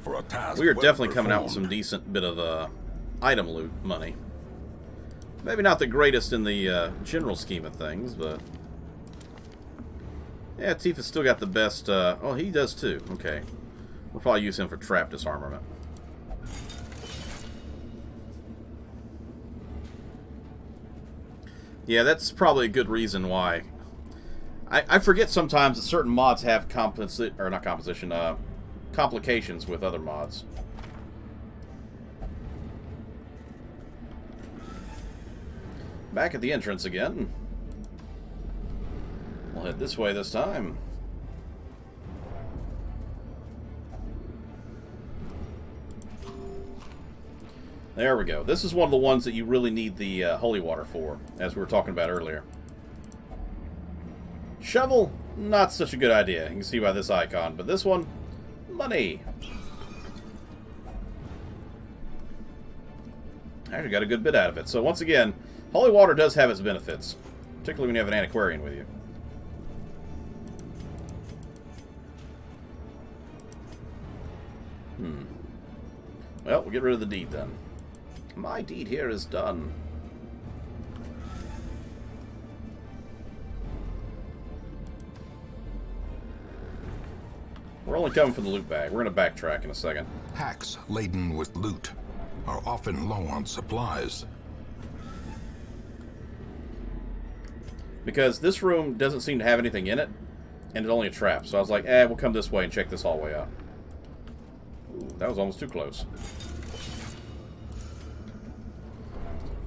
S3: for a task.
S1: We are
S3: well
S1: definitely coming out with
S3: performed.
S1: some decent bit of item loot money. Maybe not the greatest in the general scheme of things, but... Yeah, Tifa's still got the best... oh, he does too. Okay. We'll probably use him for trap disarmament. Yeah, that's probably a good reason why. I forget sometimes that certain mods have complications with other mods. Back at the entrance again. We'll head this way this time. There we go. This is one of the ones that you really need the holy water for, as we were talking about earlier. Shovel, not such a good idea. You can see by this icon. But this one, money. Actually got a good bit out of it. So once again, holy water does have its benefits. Particularly when you have an antiquarian with you. Well, we'll get rid of the deed then. My deed here is done. We're only coming for the loot bag. We're going to backtrack in a second.
S2: Packs laden with loot are often low on supplies.
S1: Because this room doesn't seem to have anything in it, and it's only a trap. So I was like, we'll come this way and check this hallway out. Ooh, that was almost too close.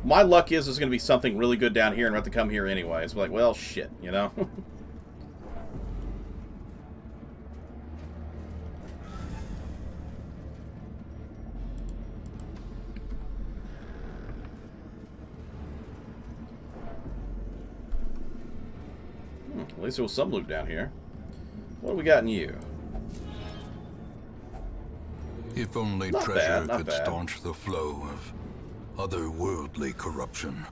S1: My luck is there's going to be something really good down here and I have to come here anyway. It's like, well, shit, you know? At least there was some loot down here. What do we got in you?
S2: If only
S1: Not
S2: treasure
S1: bad, not
S2: could
S1: bad.
S2: staunch the flow of otherworldly corruption.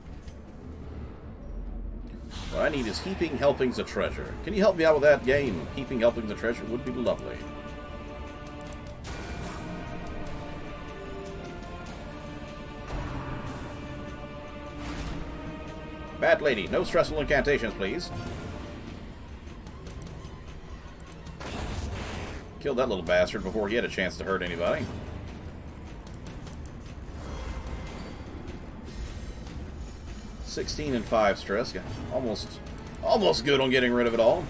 S1: What I need is heaping helpings of treasure. Can you help me out with that game? Heaping helpings of treasure would be lovely. Bad lady, no stressful incantations, please. Killed that little bastard before he had a chance to hurt anybody. $16 and 5 stress. Almost good on getting rid of it all.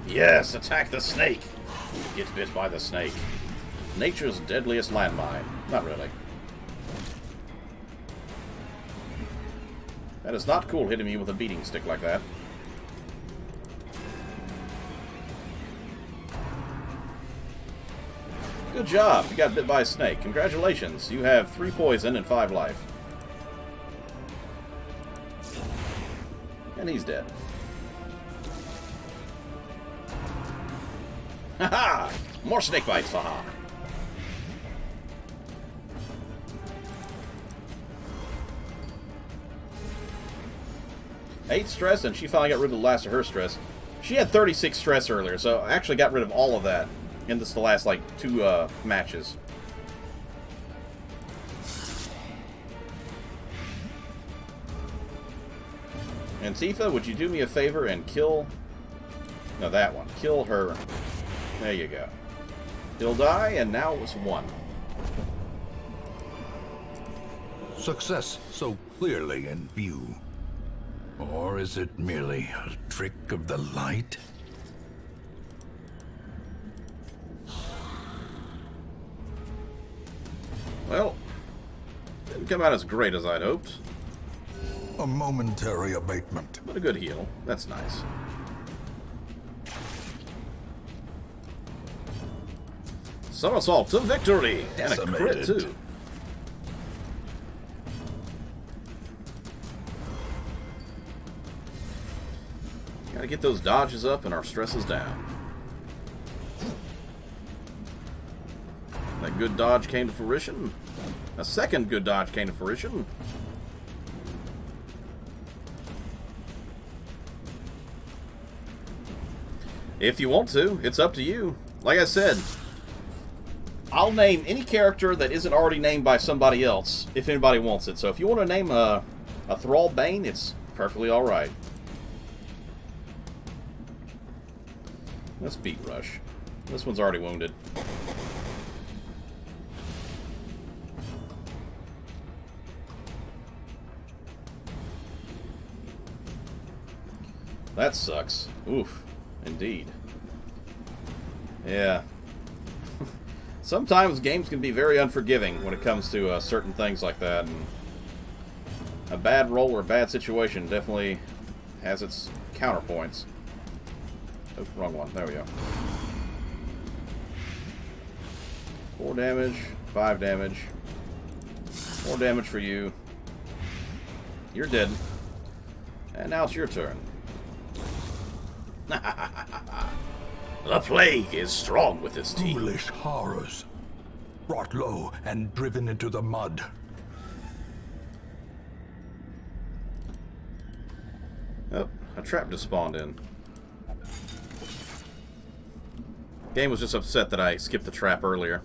S1: Yes, attack the snake. Get bit by the snake. Nature's deadliest landmine. Not really. That is not cool hitting me with a beating stick like that. Good job. You got bit by a snake. Congratulations. You have 3 poison and 5 life. And he's dead. Haha! More snake bites, haha. Eight stress, and she finally got rid of the last of her stress. She had 36 stress earlier, so I actually got rid of all of that in the last, like, 2 matches. And Tifa, would you do me a favor and kill... No, that one. Kill her. There you go. He'll die, and now it was 1.
S3: Success so clearly in view. Or is it merely a trick of the light?
S1: Well, didn't come out as great as I'd hoped.
S3: A momentary abatement.
S1: But a good heal. That's nice. Somersault to victory! And a crit, too. Gotta get those dodges up and our stresses down. That good dodge came to fruition. A second good dodge came to fruition. If you want to, it's up to you. Like I said, I'll name any character that isn't already named by somebody else, if anybody wants it. So if you want to name a Thrall Bane, it's perfectly alright. Let's beat Rush. This one's already wounded. That sucks. Oof. Indeed. Yeah. Sometimes games can be very unforgiving when it comes to certain things like that. And a bad roll or a bad situation definitely has its counterpoints. Oh, wrong one. There we go. 4 damage, 5 damage. 4 damage for you. You're dead. And now it's your turn. The plague is strong with this team.
S3: Foolish horrors. Brought low and driven into the mud.
S1: Oh, a trap just spawned in. Game was just upset that I skipped the trap earlier.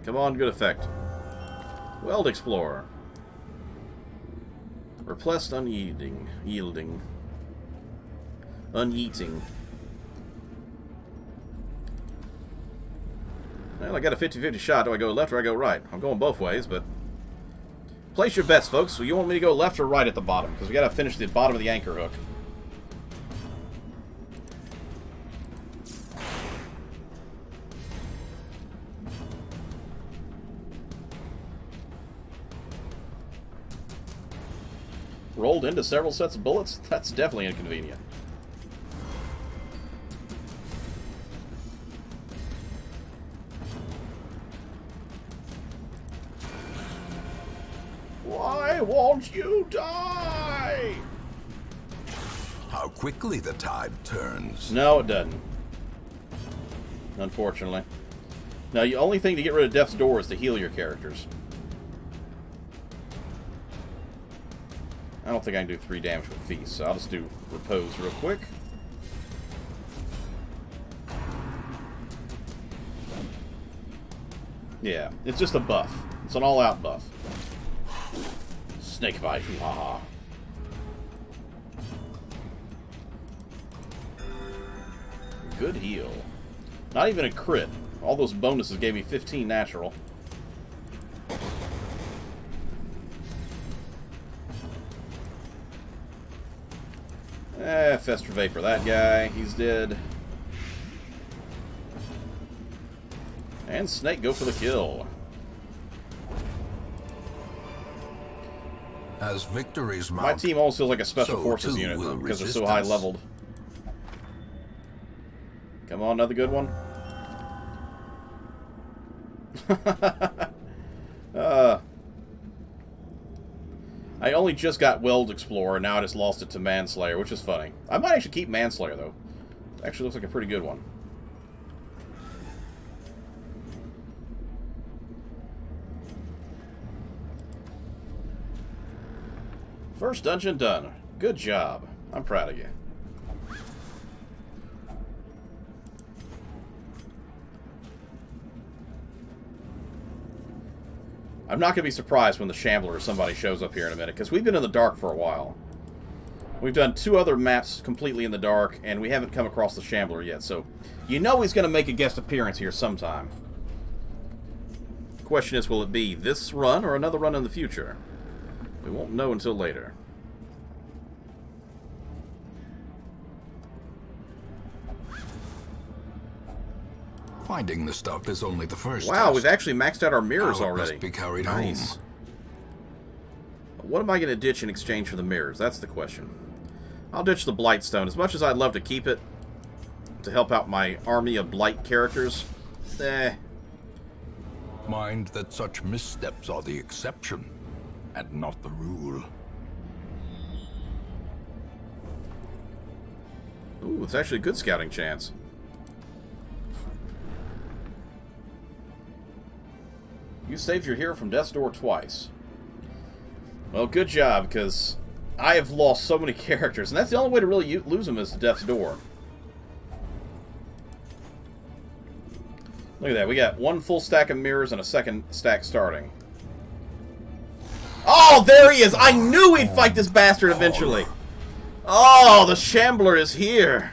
S1: Come on, good effect. Weld Explorer. Replaced unyielding. Yielding. Uneating. Well, I got a 50-50 shot. Do I go left or I go right? I'm going both ways, but... Place your bets, folks. So you want me to go left or right at the bottom? Because we got to finish the bottom of the anchor hook. Rolled into several sets of bullets? That's definitely inconvenient. Why won't you die?
S3: How quickly the tide turns.
S1: No, it doesn't. Unfortunately. Now, the only thing to get rid of Death's Door is to heal your characters. I don't think I can do 3 damage with Feast, so I'll just do Repose real quick. Yeah, it's just a buff. It's an all-out buff. Snakebite, haha. Good heal. Not even a crit. All those bonuses gave me 15 natural. Fester Vapor, that guy, he's dead. And Snake go for the kill.
S3: As victories mount,
S1: My team almost feels like a Special
S3: so
S1: Forces
S3: too
S1: unit
S3: will
S1: because they're so high
S3: resistance.
S1: leveled. Come on, another good one. I only just got Weld Explorer, now I just lost it to Manslayer, which is funny. I might actually keep Manslayer, though. Actually looks like a pretty good one. First dungeon done. Good job. I'm proud of you. I'm not going to be surprised when the Shambler or somebody shows up here in a minute, because we've been in the dark for a while. We've done 2 other maps completely in the dark, and we haven't come across the Shambler yet, so you know he's going to make a guest appearance here sometime. The question is, will it be this run or another run in the future? We won't know until later.
S2: Finding the stuff is only the first
S1: Wow,
S2: test.
S1: we've actually maxed out our mirrors
S2: Now it
S1: already.
S2: must be carried
S1: Nice.
S2: home.
S1: What am I going to ditch in exchange for the mirrors? That's the question. I'll ditch the Blightstone. As much as I'd love to keep it to help out my army of Blight characters,
S3: Mind that such missteps are the exception, and not the rule.
S1: Ooh, it's actually a good scouting chance. You saved your hero from death's door twice. Well, good job, because I have lost so many characters, and that's the only way to really lose them is to death's door. Look at that, we got 1 full stack of mirrors and a 2nd stack starting. Oh, there he is! I knew he'd fight this bastard eventually! Oh, the Shambler is here!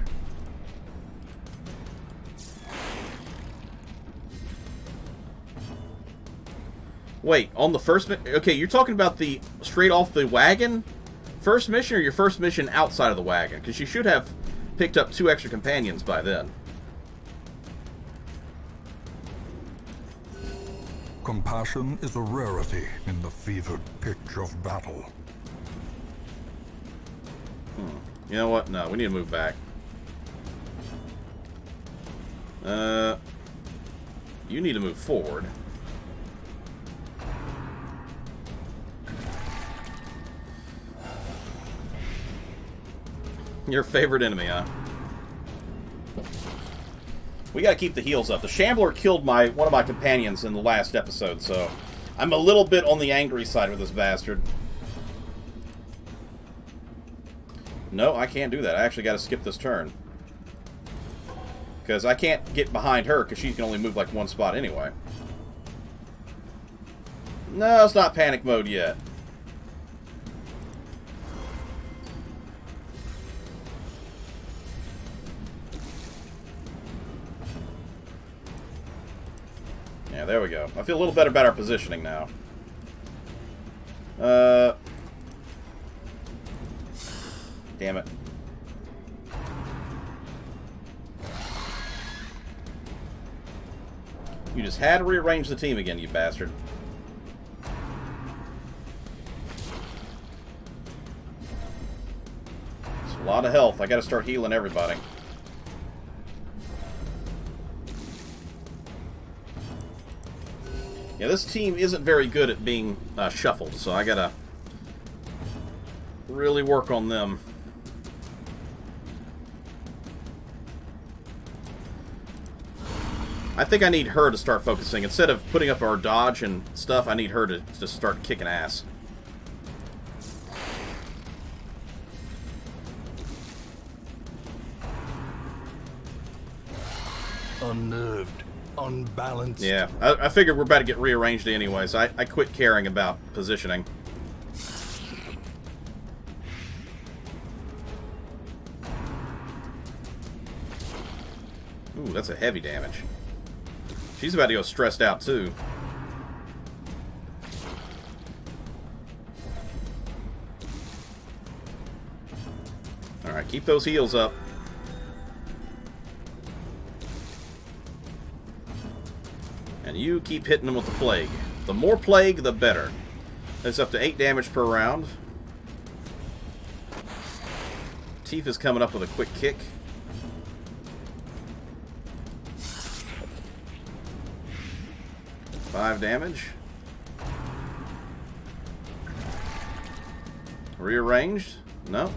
S1: Wait, on the first okay, you're talking about the straight off the wagon first mission, or your first mission outside of the wagon? Because you should have picked up 2 extra companions by then.
S3: Compassion is a rarity in the fevered pitch of battle.
S1: You know what? No, we need to move back. You need to move forward. Your favorite enemy, huh? We gotta keep the heals up. The Shambler killed one of my companions in the last episode, so I'm a little bit on the angry side with this bastard. No, I can't do that. I actually gotta skip this turn. Because I can't get behind her, because she can only move like 1 spot anyway. No, it's not panic mode yet. Yeah, there we go. I feel a little better about our positioning now. Damn it. You just had to rearrange the team again, you bastard. It's a lot of health. I gotta start healing everybody. Yeah, this team isn't very good at being shuffled, so I gotta really work on them. I think I need her to start focusing. Instead of putting up our dodge and stuff, I need her to just start kicking ass.
S3: Unnerved, unbalanced.
S1: Yeah, I figured we're about to get rearranged anyway, so I quit caring about positioning. Ooh, that's a heavy damage. She's about to go stressed out, too. Alright, keep those heals up. And you keep hitting them with the plague. The more plague, the better. That's up to 8 damage per round. Tifa's coming up with a quick kick. 5 damage. Rearranged? No.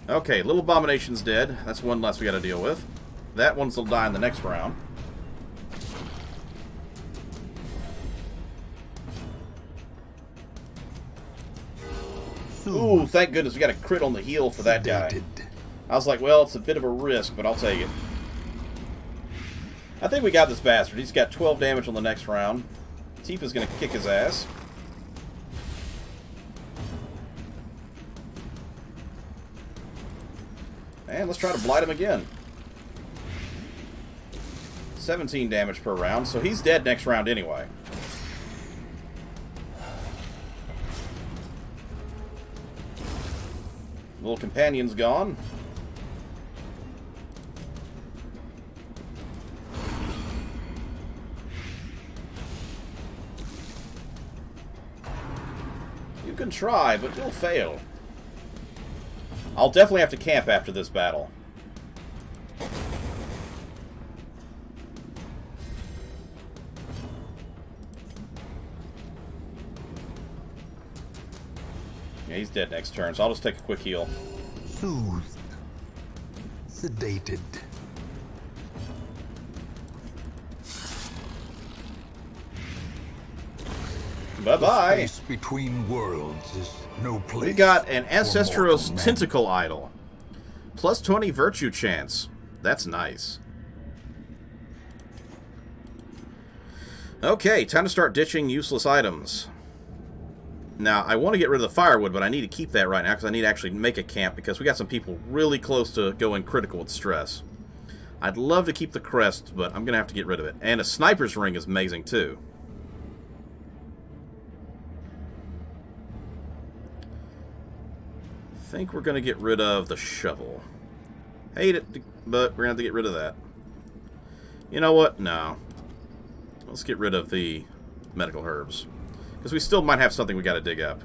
S1: Okay, Little Abomination's dead. That's one less we gotta deal with. That one's will die in the next round. Ooh, thank goodness we got a crit on the heel for that guy. I was like, well, it's a bit of a risk, but I'll take it. I think we got this bastard. He's got 12 damage on the next round. Tifa's gonna kick his ass. And let's try to blight him again. 17 damage per round, so he's dead next round anyway. Little companion's gone. You can try, but you'll fail. I'll definitely have to camp after this battle. Yeah, he's dead next turn, so I'll just take a quick heal.
S3: Soothed. Sedated.
S1: Bye-bye.
S3: The space between worlds is no place.
S1: We got an
S3: for
S1: Ancestral
S3: mortal men.
S1: Tentacle Idol. Plus 20 Virtue Chance. That's nice. Okay, time to start ditching useless items. Now, I want to get rid of the firewood, but I need to keep that right now because I need to actually make a camp because we got some people really close to going critical with stress. I'd love to keep the crest, but I'm going to have to get rid of it. And a sniper's ring is amazing, too. I think we're going to get rid of the shovel. Hate it, but we're going to have to get rid of that. You know what? No. Let's get rid of the medical herbs. Because we still might have something we got to dig up.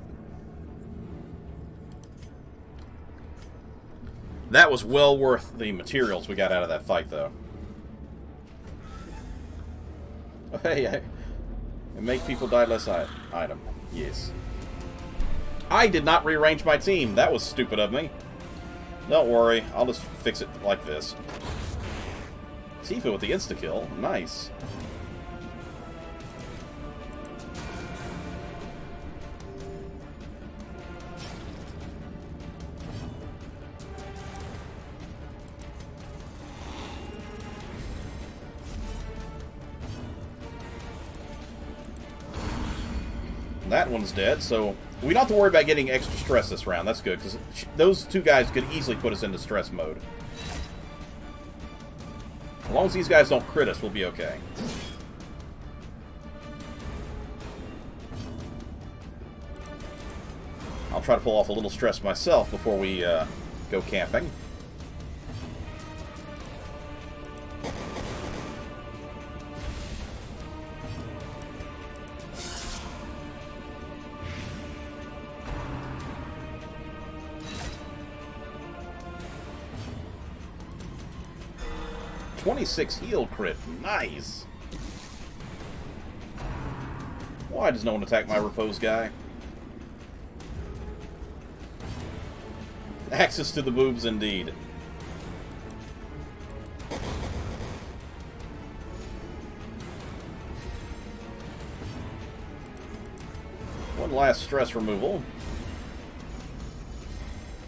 S1: That was well worth the materials we got out of that fight, though. Oh, hey, make people die less item. Yes. I did not rearrange my team. That was stupid of me. Don't worry. I'll just fix it like this. Tifa with the insta-kill. Nice. That one's dead, so we don't have to worry about getting extra stress this round. That's good, because those two guys could easily put us into stress mode. As long as these guys don't crit us, we'll be okay. I'll try to pull off a little stress myself before we go camping. .26 heal crit. Nice. Why does no one attack my repose guy? Access to the boobs, indeed. One last stress removal.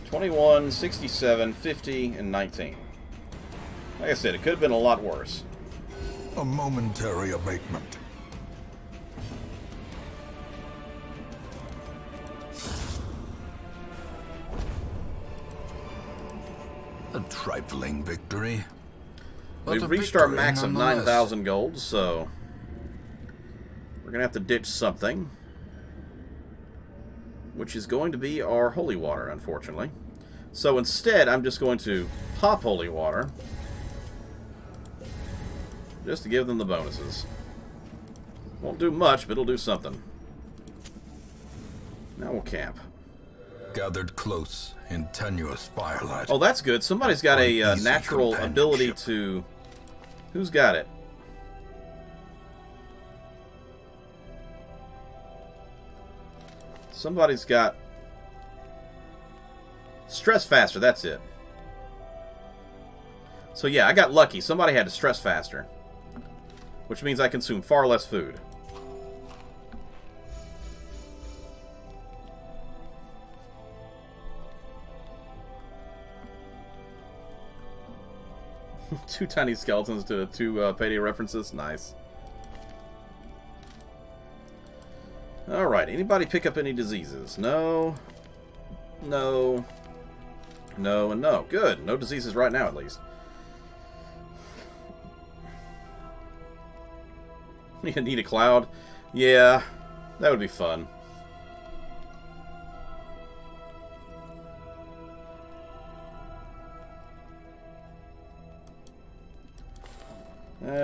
S1: 21, 67, 50, and 19. Like I said, it could have been a lot worse.
S3: A momentary abatement. A trifling victory. But
S1: We've
S3: a
S1: reached our
S3: victory
S1: max of
S3: nonetheless.
S1: 9,000 gold, so we're going to have to ditch something. Which is going to be our holy water, unfortunately. So instead, I'm just going to pop holy water. Just to give them the bonuses. Won't do much, but it'll do something. Now we'll camp.
S3: Gathered close in tenuous firelight.
S1: Oh, that's good. Somebody's got a
S3: Uneasy
S1: natural ability
S3: companionship.
S1: to... Who's got it? Somebody's got... Stress faster, that's it. So yeah, I got lucky. Somebody had to stress faster. Which means I consume far less food. Two tiny skeletons to two Payday references. Nice. Alright, anybody pick up any diseases? No. No. No and no. Good. No diseases right now, at least. You need a cloud? Yeah, that would be fun.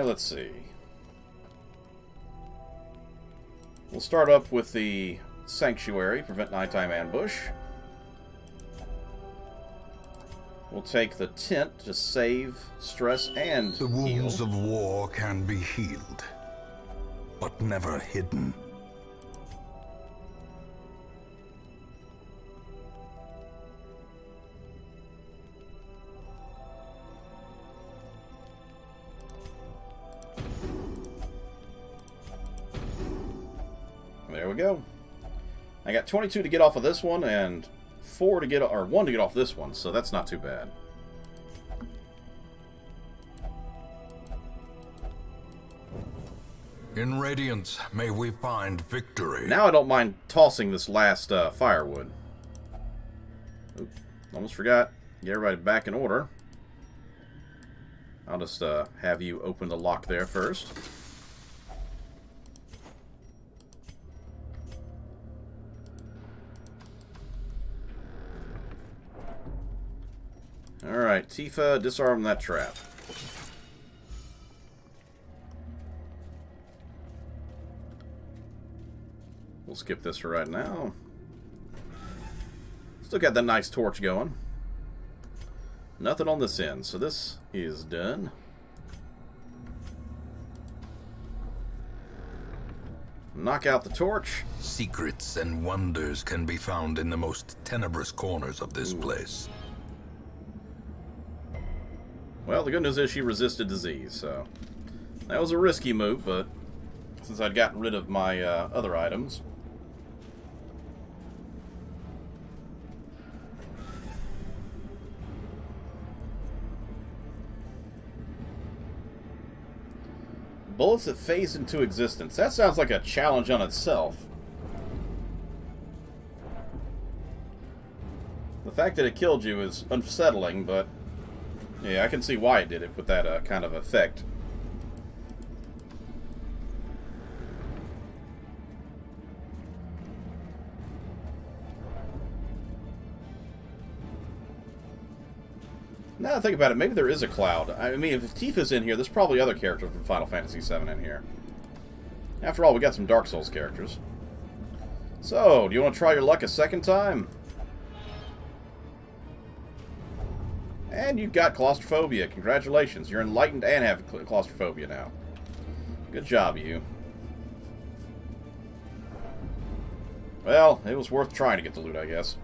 S1: Let's see. We'll start up with the Sanctuary, prevent nighttime ambush. We'll take the tent to save, stress, and
S3: The
S1: heal.
S3: wounds of war can be healed, but never hidden.
S1: There we go. I got 22 to get off of this one, and 1 to get off this one, so that's not too bad.
S3: In Radiance, may we find victory.
S1: Now I don't mind tossing this last firewood. Oop, almost forgot. Get everybody back in order. I'll just have you open the lock there first. Alright, Tifa, disarm that trap. We'll skip this for right now. Still got that nice torch going. Nothing on this end, so this is done. Knock out the torch.
S3: Secrets and wonders can be found in the most tenebrous corners of this place.
S1: Well, the good news is she resisted disease, so that was a risky move, but since I'd gotten rid of my other items. Bullets that phase into existence. That sounds like a challenge on itself. The fact that it killed you is unsettling, but yeah, I can see why it did it with that kind of effect. Now that I think about it, maybe there is a cloud. I mean, if Tifa's in here, there's probably other characters from Final Fantasy VII in here. After all, we got some Dark Souls characters. So, do you want to try your luck a second time? And you've got claustrophobia. Congratulations. You're enlightened and have claustrophobia now. Good job, you. Well, it was worth trying to get the loot, I guess.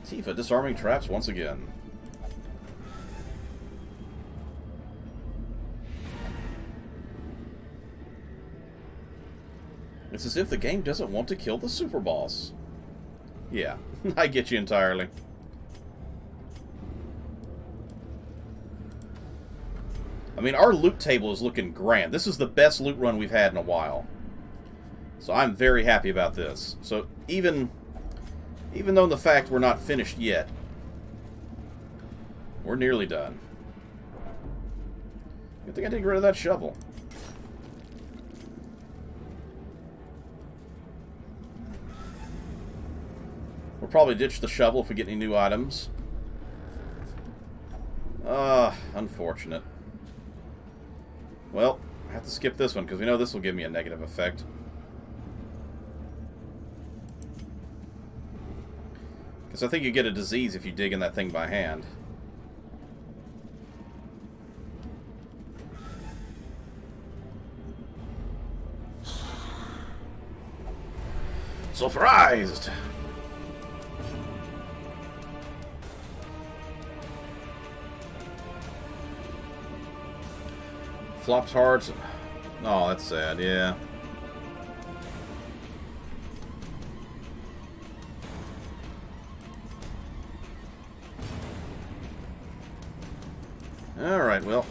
S1: Tifa disarming traps once again. It's as if the game doesn't want to kill the super boss. Yeah, I get you entirely. I mean, our loot table is looking grand. This is the best loot run we've had in a while. So I'm very happy about this. So even though the fact we're not finished yet, we're nearly done. Good thing I didn't get rid of that shovel. We'll probably ditch the shovel if we get any new items. Unfortunate. Well, I have to skip this one because we know this will give me a negative effect. Because I think you get a disease if you dig in that thing by hand. Surprised! Flopped hearts. Oh, that's sad, yeah. Alright, well,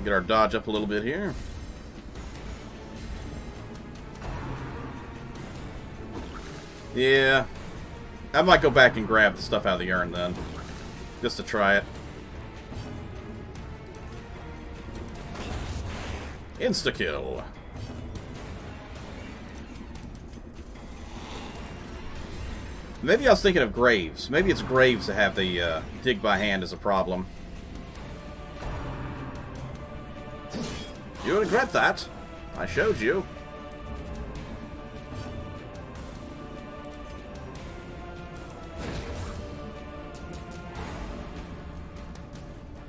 S1: get our dodge up a little bit here. Yeah. I might go back and grab the stuff out of the urn then. Just to try it. Insta-kill. Maybe I was thinking of Graves. Maybe it's Graves that have the dig by hand as a problem. You regret that. I showed you.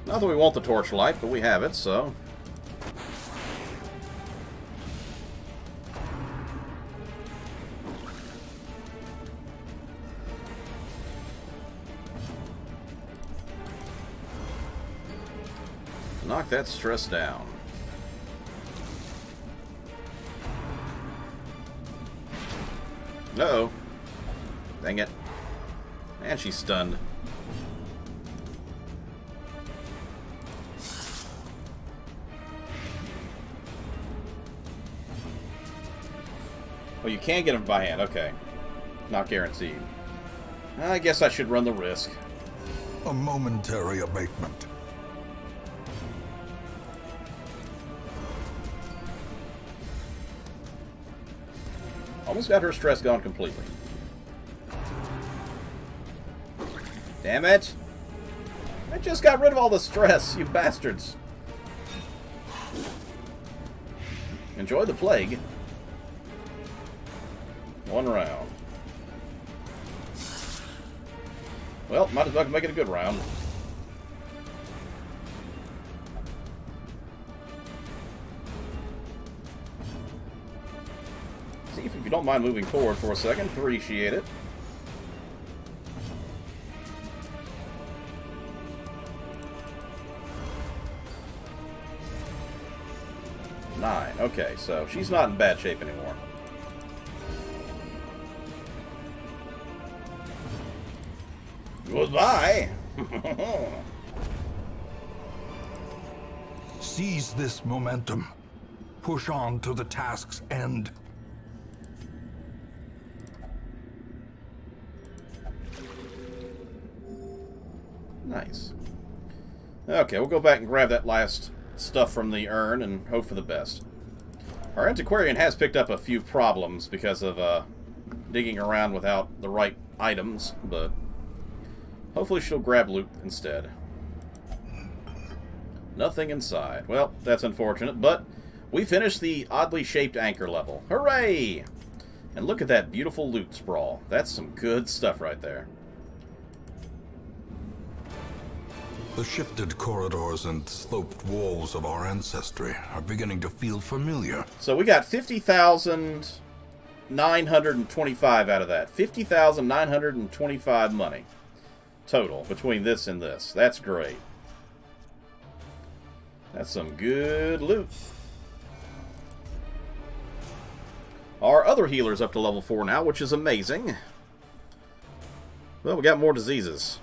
S1: Not that we want the torchlight, but we have it, so... knock that stress down. Uh-oh. Dang it. And she's stunned. Oh, you can get him by hand. Okay. Not guaranteed. I guess I should run the risk.
S3: A momentary abatement.
S1: Almost got her stress gone completely. Damn it! I just got rid of all the stress, you bastards. Enjoy the plague. One round. Well, might as well make it a good round. See, if you don't mind moving forward for a second, appreciate it. Nine. Okay, so she's not in bad shape anymore. Goodbye!
S3: Seize this momentum. Push on to the task's end.
S1: Nice. Okay, we'll go back and grab that last stuff from the urn and hope for the best. Our antiquarian has picked up a few problems because of digging around without the right items, but hopefully she'll grab loot instead. Nothing inside. Well, that's unfortunate, but we finished the oddly shaped anchor level. Hooray! And look at that beautiful loot sprawl. That's some good stuff right there.
S2: The shifted corridors and sloped walls of our ancestry are beginning to feel familiar.
S1: So we got 50,925 out of that. 50,925 money total between this and this. That's great. That's some good loot. Our other healer's up to level 4 now, which is amazing. Well, we got more diseases.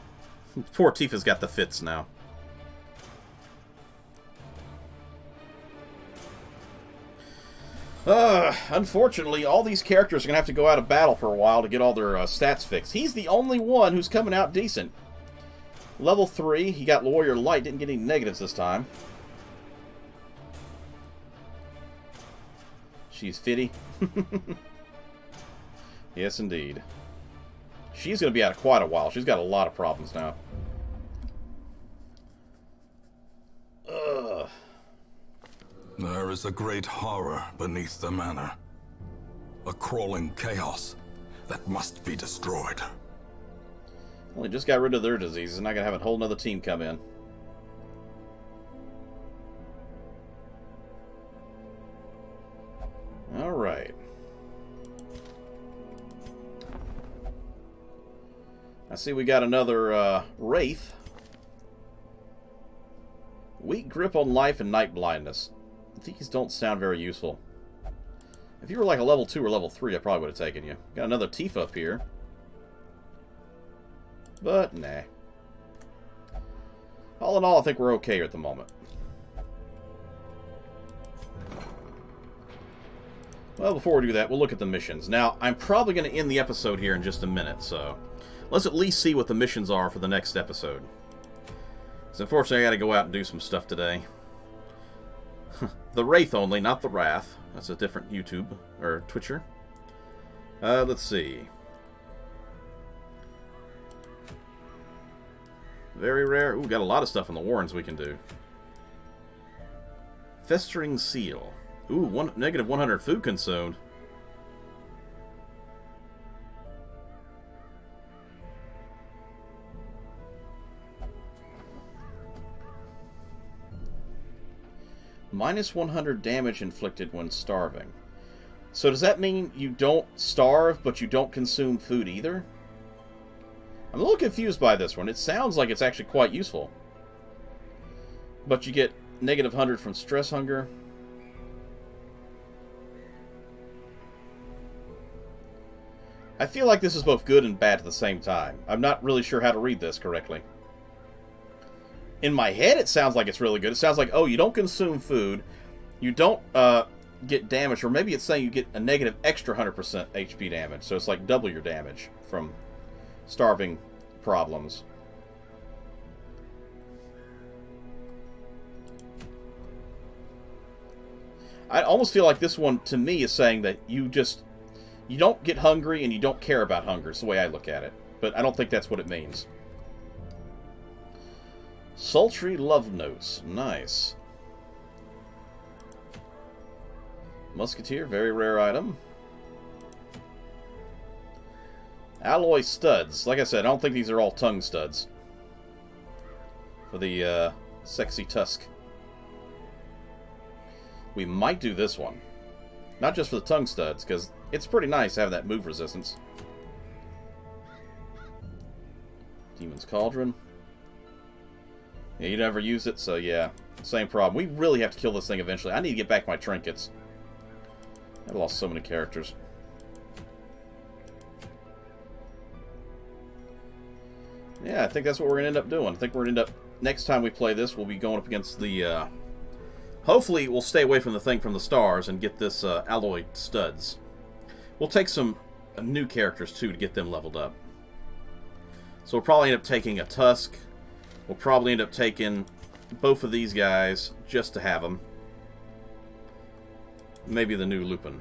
S1: Poor Tifa's got the fits now. Unfortunately, all these characters are going to have to go out of battle for a while to get all their stats fixed. He's the only one who's coming out decent. Level 3, he got Warrior Light, didn't get any negatives this time. She's fitty. Yes, indeed. She's going to be out quite a while. She's got a lot of problems now. Ugh.
S2: There is a great horror beneath the manor. A crawling chaos that must be destroyed.
S1: Well, they just got rid of their diseases, and I gotta have a whole nother team come in. Alright. I see we got another Wraith. Weak grip on life and night blindness. These don't sound very useful. If you were like a level 2 or level 3, I probably would have taken you. Got another Tifa up here. But, nah. All in all, I think we're okay at the moment. Well, before we do that, we'll look at the missions. Now, I'm probably going to end the episode here in just a minute, so let's at least see what the missions are for the next episode. Because unfortunately, I got to go out and do some stuff today. The Wraith only, not the Wrath. That's a different YouTube, or Twitcher. Let's see. Very rare. Ooh, got a lot of stuff in the Warrens we can do. Festering Seal. Ooh, negative 100 food consumed. Minus 100 damage inflicted when starving. So does that mean you don't starve, but you don't consume food either? I'm a little confused by this one. It sounds like it's actually quite useful. But you get negative 100 from stress hunger. I feel like this is both good and bad at the same time. I'm not really sure how to read this correctly. In my head, it sounds like it's really good. It sounds like, oh, you don't consume food, you don't get damage, or maybe it's saying you get a negative extra 100% HP damage, so it's like double your damage from starving problems. I almost feel like this one, to me, is saying that you don't get hungry and you don't care about hunger. It's the way I look at it. But I don't think that's what it means. Sultry love notes. Nice. Musketeer, very rare item. Alloy studs. Like I said, I don't think these are all tongue studs. For the sexy tusk. We might do this one. Not just for the tongue studs, because it's pretty nice having that move resistance. Demon's Cauldron. Yeah, you never use it, so yeah. Same problem. We really have to kill this thing eventually. I need to get back my trinkets. I've lost so many characters. Yeah, I think that's what we're going to end up doing. I think we're going to end up... Next time we play this, we'll be going up against the... Hopefully, we'll stay away from the thing from the stars and get this alloy studs. We'll take some new characters, too, to get them leveled up. So we'll probably end up taking a Tusk. We'll probably end up taking both of these guys just to have them. Maybe the new Lupin.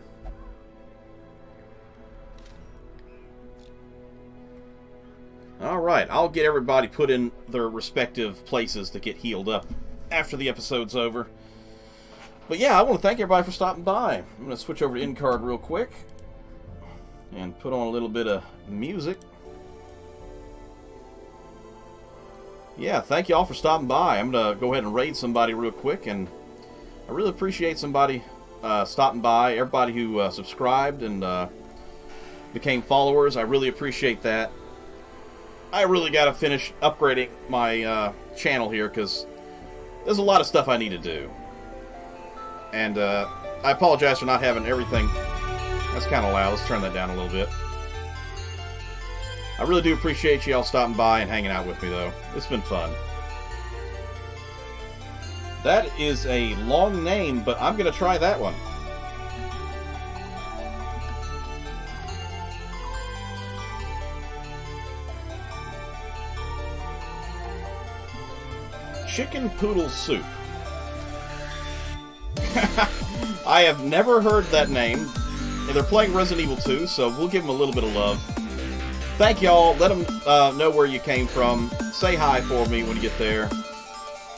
S1: Alright, I'll get everybody put in their respective places to get healed up after the episode's over. But yeah, I want to thank everybody for stopping by. I'm going to switch over to in-card real quick. And put on a little bit of music. Yeah, thank you all for stopping by. I'm going to go ahead and raid somebody real quick. And I really appreciate somebody stopping by. Everybody who subscribed and became followers. I really appreciate that. I really got to finish upgrading my channel here because there's a lot of stuff I need to do. And I apologize for not having everything. That's kind of loud. Let's turn that down a little bit. I really do appreciate you all stopping by and hanging out with me, though. It's been fun. That is a long name, but I'm going to try that one. Chicken Poodle Soup. I have never heard that name. They're playing Resident Evil 2, so we'll give them a little bit of love. Thank y'all. Let them know where you came from. Say hi for me when you get there.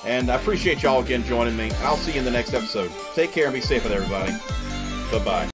S1: And I appreciate y'all again joining me. I'll see you in the next episode. Take care and be safe with everybody. Bye-bye.